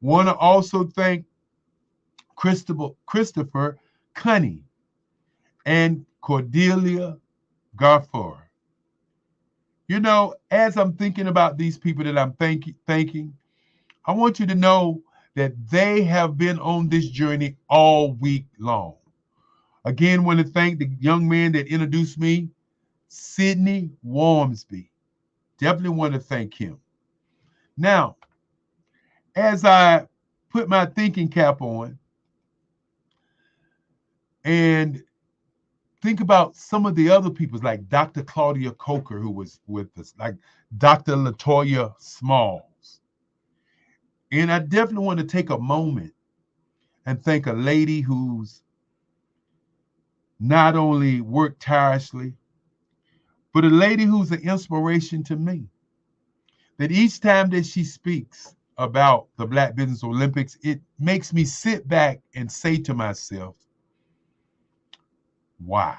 Want to also thank Christopher Cunny and Cordelia Garfor. You know, as I'm thinking about these people that I'm thanking, I want you to know that they have been on this journey all week long. Again, want to thank the young man that introduced me, Sidney Wormsby. Definitely want to thank him. Now, as I put my thinking cap on and think about some of the other people, like Dr. Claudia Coker, who was with us, like Dr. Latoya Smalls. And I definitely want to take a moment and thank a lady who's not only worked tirelessly, but a lady who's an inspiration to me. that each time that she speaks about the Black Business Olympics, it makes me sit back and say to myself, wow.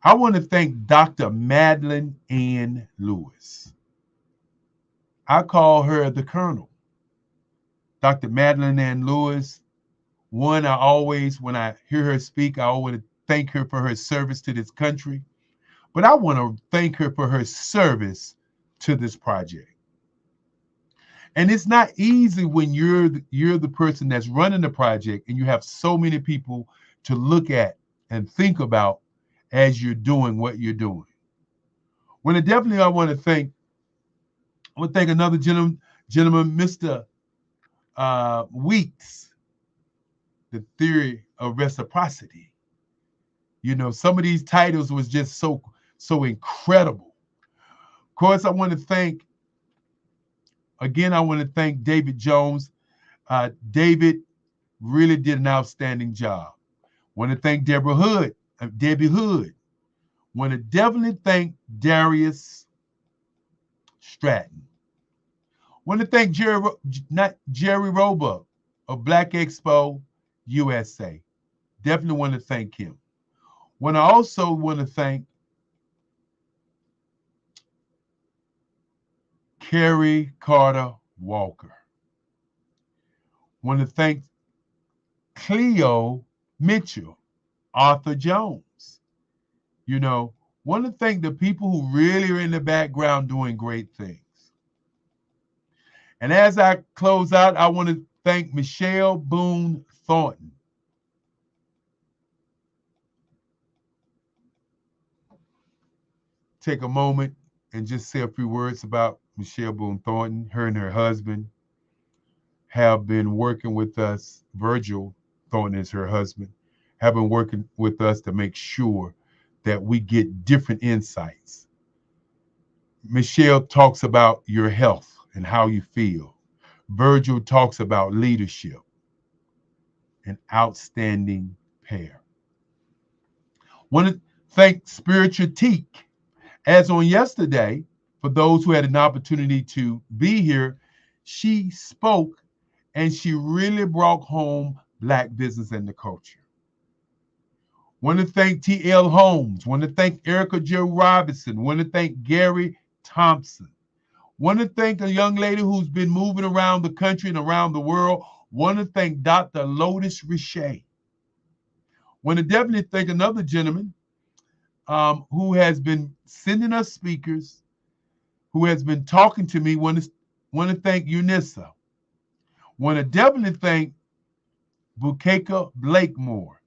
I want to thank Dr. Madeline Ann Lewis. I call her the Colonel. Dr. Madeline Ann Lewis, when I hear her speak, I always thank her for her service to this country. But I want to thank her for her service to this project. And it's not easy when you're the person that's running the project and you have so many people to look at and think about as you're doing what you're doing. Well, definitely I want to thank another gentleman, Mr. Weeks, the theory of reciprocity. You know, some of these titles was just so incredible. Of course, I want to thank David Jones. David really did an outstanding job. Want to thank Debbie Hood. Want to definitely thank Darius Stratton. Want to thank Jerry Roebuck of Black Expo USA. Definitely want to thank him. Also want to thank Carrie Carter Walker. Want to thank Cleo Mitchell, Arthur Jones. You know, want to thank the people who really are in the background doing great things. And as I close out, I want to thank Michelle Boone Thornton. Take a moment and just say a few words about Michelle Boone Thornton. Her and her husband have been working with us. Virgil Thornton is her husband, have been working with us to make sure that we get different insights. Michelle talks about your health and how you feel. Virgil talks about leadership. An outstanding pair. Want to thank Spiritual Teak. As on yesterday, for those who had an opportunity to be here, she spoke and she really brought home Black business and the culture. Want to thank T.L. Holmes. Want to thank Erica Jo Robinson. Want to thank Gary Thompson. Want to thank a young lady who's been moving around the country and around the world. Want to thank Dr. Lotus Richey. Want to definitely thank another gentleman who has been sending us speakers, who has been talking to me. Want to thank Unissa. Want to definitely thank Bukeka Blakemore,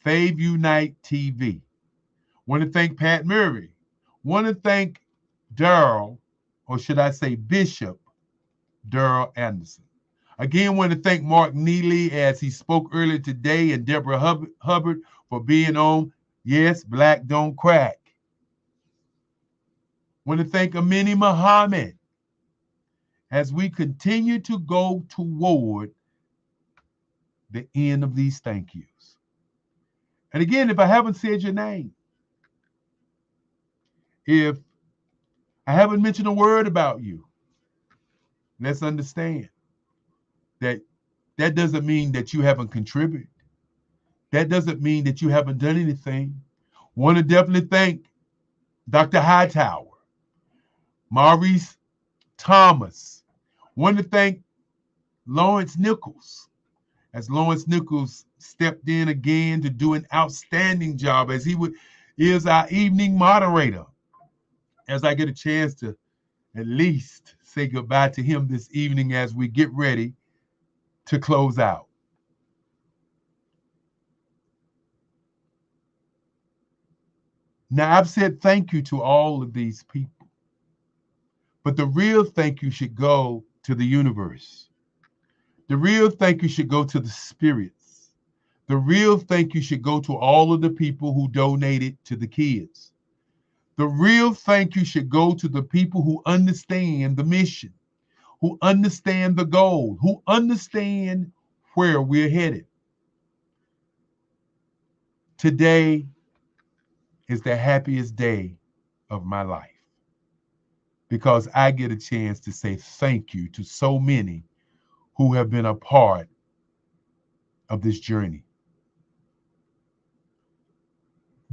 Fave Unite TV. Want to thank Pat Murray. Want to thank Darrell, or should I say Bishop Darrell Anderson. Again, want to thank Mark Neely as he spoke earlier today, and Deborah Hubbard for being on Yes, Black Don't Crack. Want to thank Amini Muhammad as we continue to go toward the end of these thank yous. And again, if I haven't said your name, if I haven't mentioned a word about you, let's understand that that doesn't mean that you haven't contributed. That doesn't mean that you haven't done anything. Want to definitely thank Dr. Hightower, Maurice Thomas. Want to thank Lawrence Nichols, as Lawrence Nichols stepped in again to do an outstanding job as he is our evening moderator. As I get a chance to at least say goodbye to him this evening as we get ready to close out. Now, I've said thank you to all of these people, but the real thank you should go to the universe. The real thank you should go to the spirits. The real thank you should go to all of the people who donated to the kids. The real thank you should go to the people who understand the mission, who understand the goal, who understand where we're headed. Today is the happiest day of my life. because I get a chance to say thank you to so many who have been a part of this journey.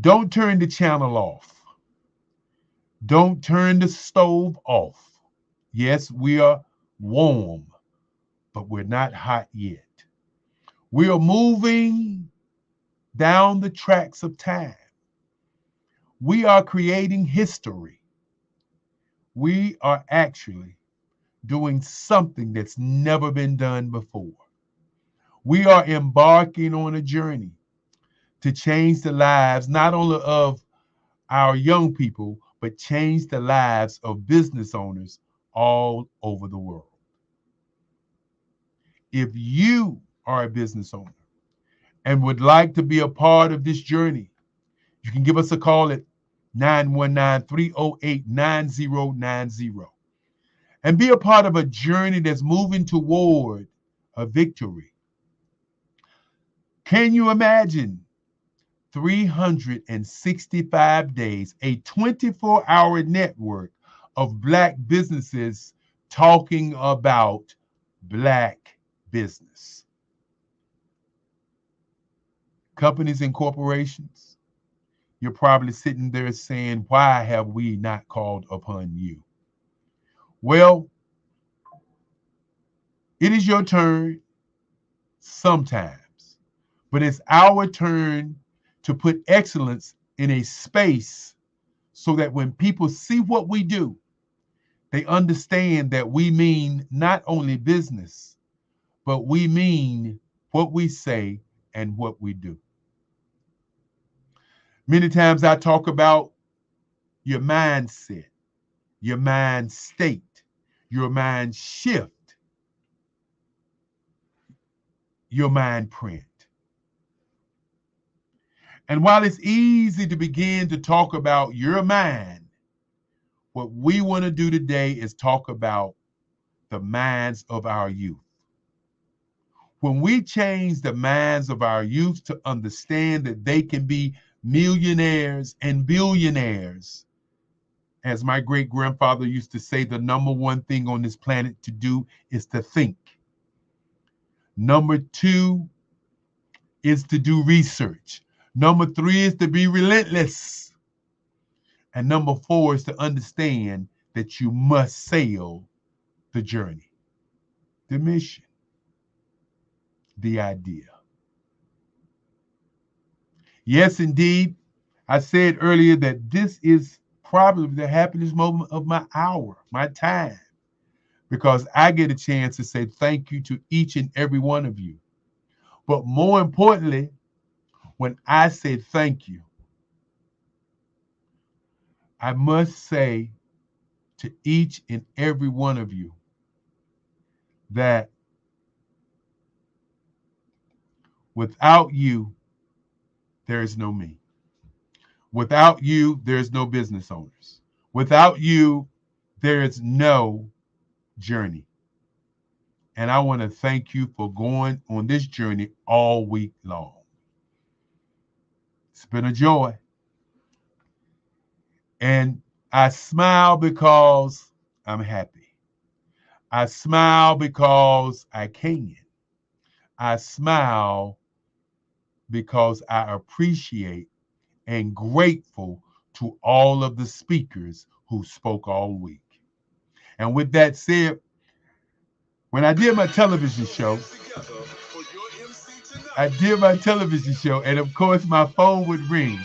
Don't turn the channel off. Don't turn the stove off. Yes, we are warm, but we're not hot yet. We are moving down the tracks of time. We are creating history. We are actually doing something that's never been done before. We are embarking on a journey to change the lives not only of our young people, but change the lives of business owners all over the world. If you are a business owner and would like to be a part of this journey, you can give us a call at 919-308-9090 and be a part of a journey that's moving toward a victory. Can you imagine 365 days, a 24-hour network of Black businesses talking about Black business? Companies and corporations, you're probably sitting there saying, why have we not called upon you? Well, it is your turn sometimes, but it's our turn to put excellence in a space so that when people see what we do, they understand that we mean not only business, but we mean what we say and what we do. Many times I talk about your mindset, your mind state, your mind shift, your mind print. And while it's easy to begin to talk about your mind, what we want to do today is talk about the minds of our youth. When we change the minds of our youth to understand that they can be millionaires and billionaires, as my great-grandfather used to say, the number one thing on this planet to do is to think. Number two is to do research. Number three is to be relentless. And number four is to understand that you must sail the journey, the mission, the idea. Yes, indeed. I said earlier that this is probably the happiest moment of my hour, my time, because I get a chance to say thank you to each and every one of you. But more importantly, when I say thank you, I must say to each and every one of you that without you, there is no me. Without you, there's no business owners. Without you, there is no journey. And I want to thank you for going on this journey all week long. It's been a joy. And I smile because I'm happy. I smile because I can. I smile because I appreciate and grateful to all of the speakers who spoke all week. And with that said, when I did my television show, and of course my phone would ring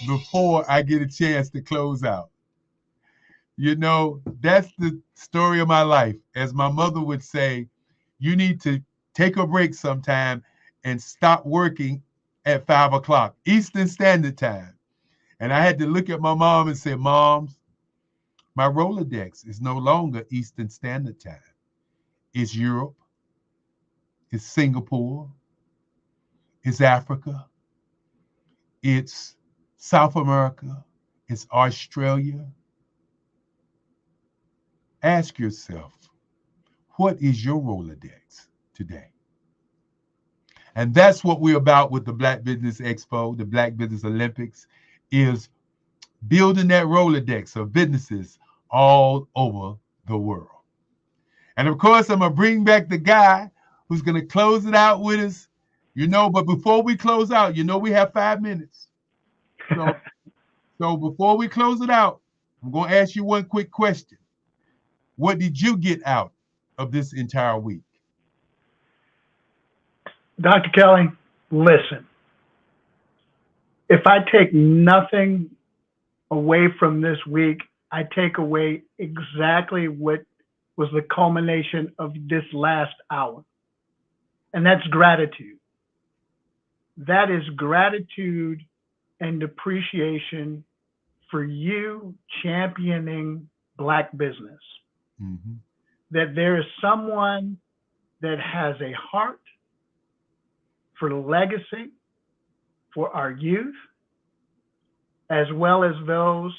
before I get a chance to close out. You know, that's the story of my life. As my mother would say, you need to take a break sometime and stop working at 5 o'clock Eastern Standard Time. And I had to look at my mom and say, Mom, my Rolodex is no longer Eastern Standard Time. It's Europe, it's Singapore, it's Africa, it's South America, it's Australia. Ask yourself, what is your Rolodex today? And that's what we're about with the Black Business Expo, the Black Business Olympics, is building that Rolodex of businesses all over the world. And of course, I'm going to bring back the guy who's going to close it out with us, but before we close out, we have 5 minutes. So before we close it out, I'm going to ask you one quick question. What did you get out of this entire week? Dr. Kelly, listen. If I take nothing away from this week, I take away exactly what was the culmination of this last hour. And that's gratitude. That is gratitude and appreciation for you championing Black business. Mm-hmm. That there is someone that has a heart for legacy, for our youth, as well as those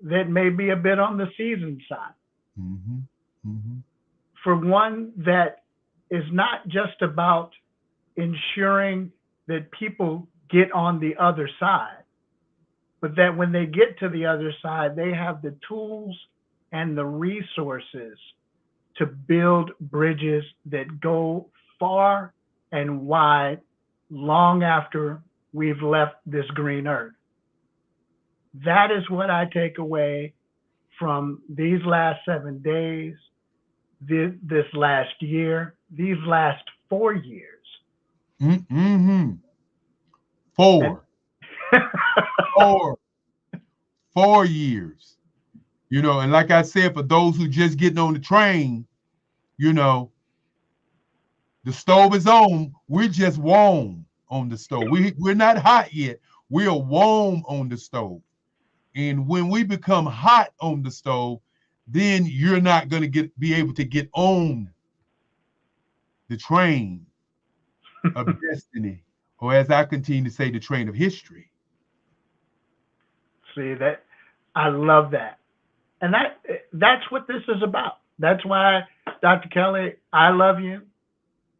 that may be a bit on the seasoned side. Mm-hmm. Mm-hmm. For one that is not just about ensuring that people get on the other side, but that when they get to the other side, they have the tools and the resources to build bridges that go far and wide long after we've left this green earth. That is what I take away from these last 7 days, this last year, these last 4 years. Mm-hmm. 4. 4 years. And like I said, for those who just getting on the train, the stove is on. We're just warm on the stove. We're not hot yet. We are warm on the stove. And when we become hot on the stove, then you're not going to be able to get on the train of destiny, or as I continue to say, the train of history. See that? I love that. And that's what this is about. That's why, Dr. Kelly, I love you.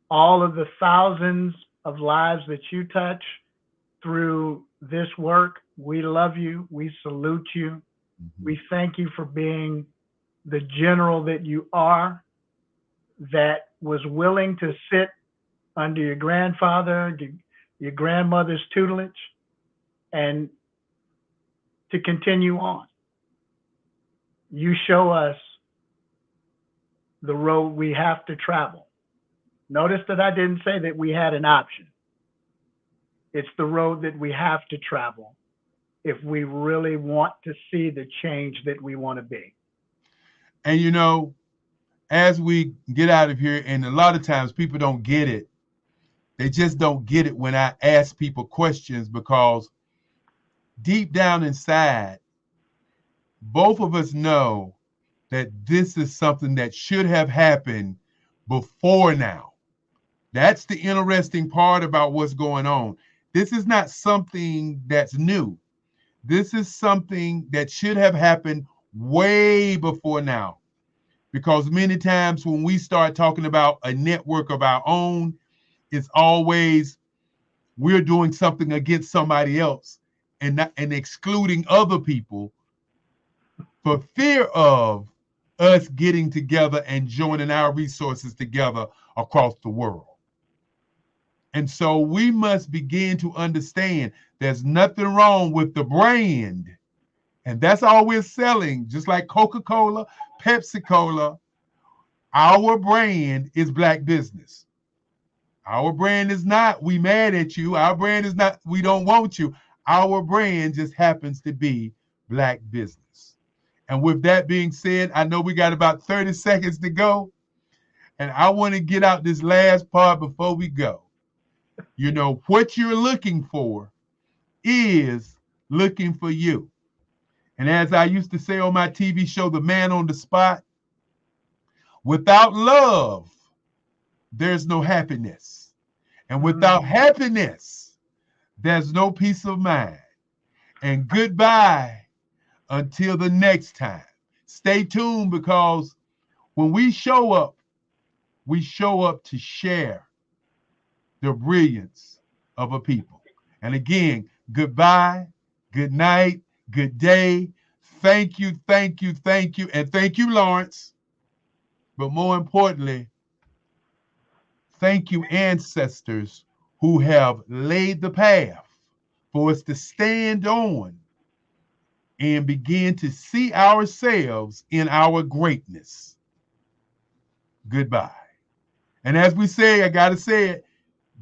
All of the thousands of lives that you touch through this work, we love you. We salute you. Mm-hmm. We thank you for being the general that you are, that was willing to sit under your grandfather, your grandmother's tutelage, and to continue on. You show us the road we have to travel. Notice that I didn't say that we had an option. It's the road that we have to travel if we really want to see the change that we want to be. And as we get out of here, and a lot of times people don't get it. They just don't get it when I ask people questions, because deep down inside, both of us know that this is something that should have happened before now. That's the interesting part about what's going on. This is not something that's new. This is something that should have happened way before now. Because many times when we start talking about a network of our own, it's always we're doing something against somebody else and excluding other people for fear of us getting together and joining our resources together across the world. And so we must begin to understand there's nothing wrong with the brand. And that's all we're selling, just like Coca-Cola, Pepsi-Cola. Our brand is Black business. Our brand is not, we mad at you. Our brand is not, we don't want you. Our brand just happens to be Black business. And with that being said, I know we got about 30 seconds to go. And I want to get out this last part before we go. What you're looking for is looking for you. And as I used to say on my TV show, The Man on the Spot, without love, there's no happiness. And without happiness, there's no peace of mind. And goodbye until the next time. Stay tuned, because when we show up to share the brilliance of a people. And again, goodbye, good night, good day. Thank you, thank you, thank you, and thank you, Lawrence. But more importantly, thank you, ancestors who have laid the path for us to stand on and begin to see ourselves in our greatness. Goodbye. And as we say, I got to say it,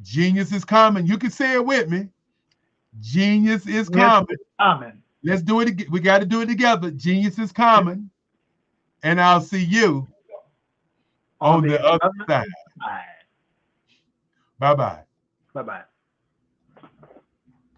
genius is coming. You can say it with me. Genius is coming. Amen. Let's do it. We got to do it together. Genius is coming. And I'll see you on the other side. Bye-bye. Bye-bye.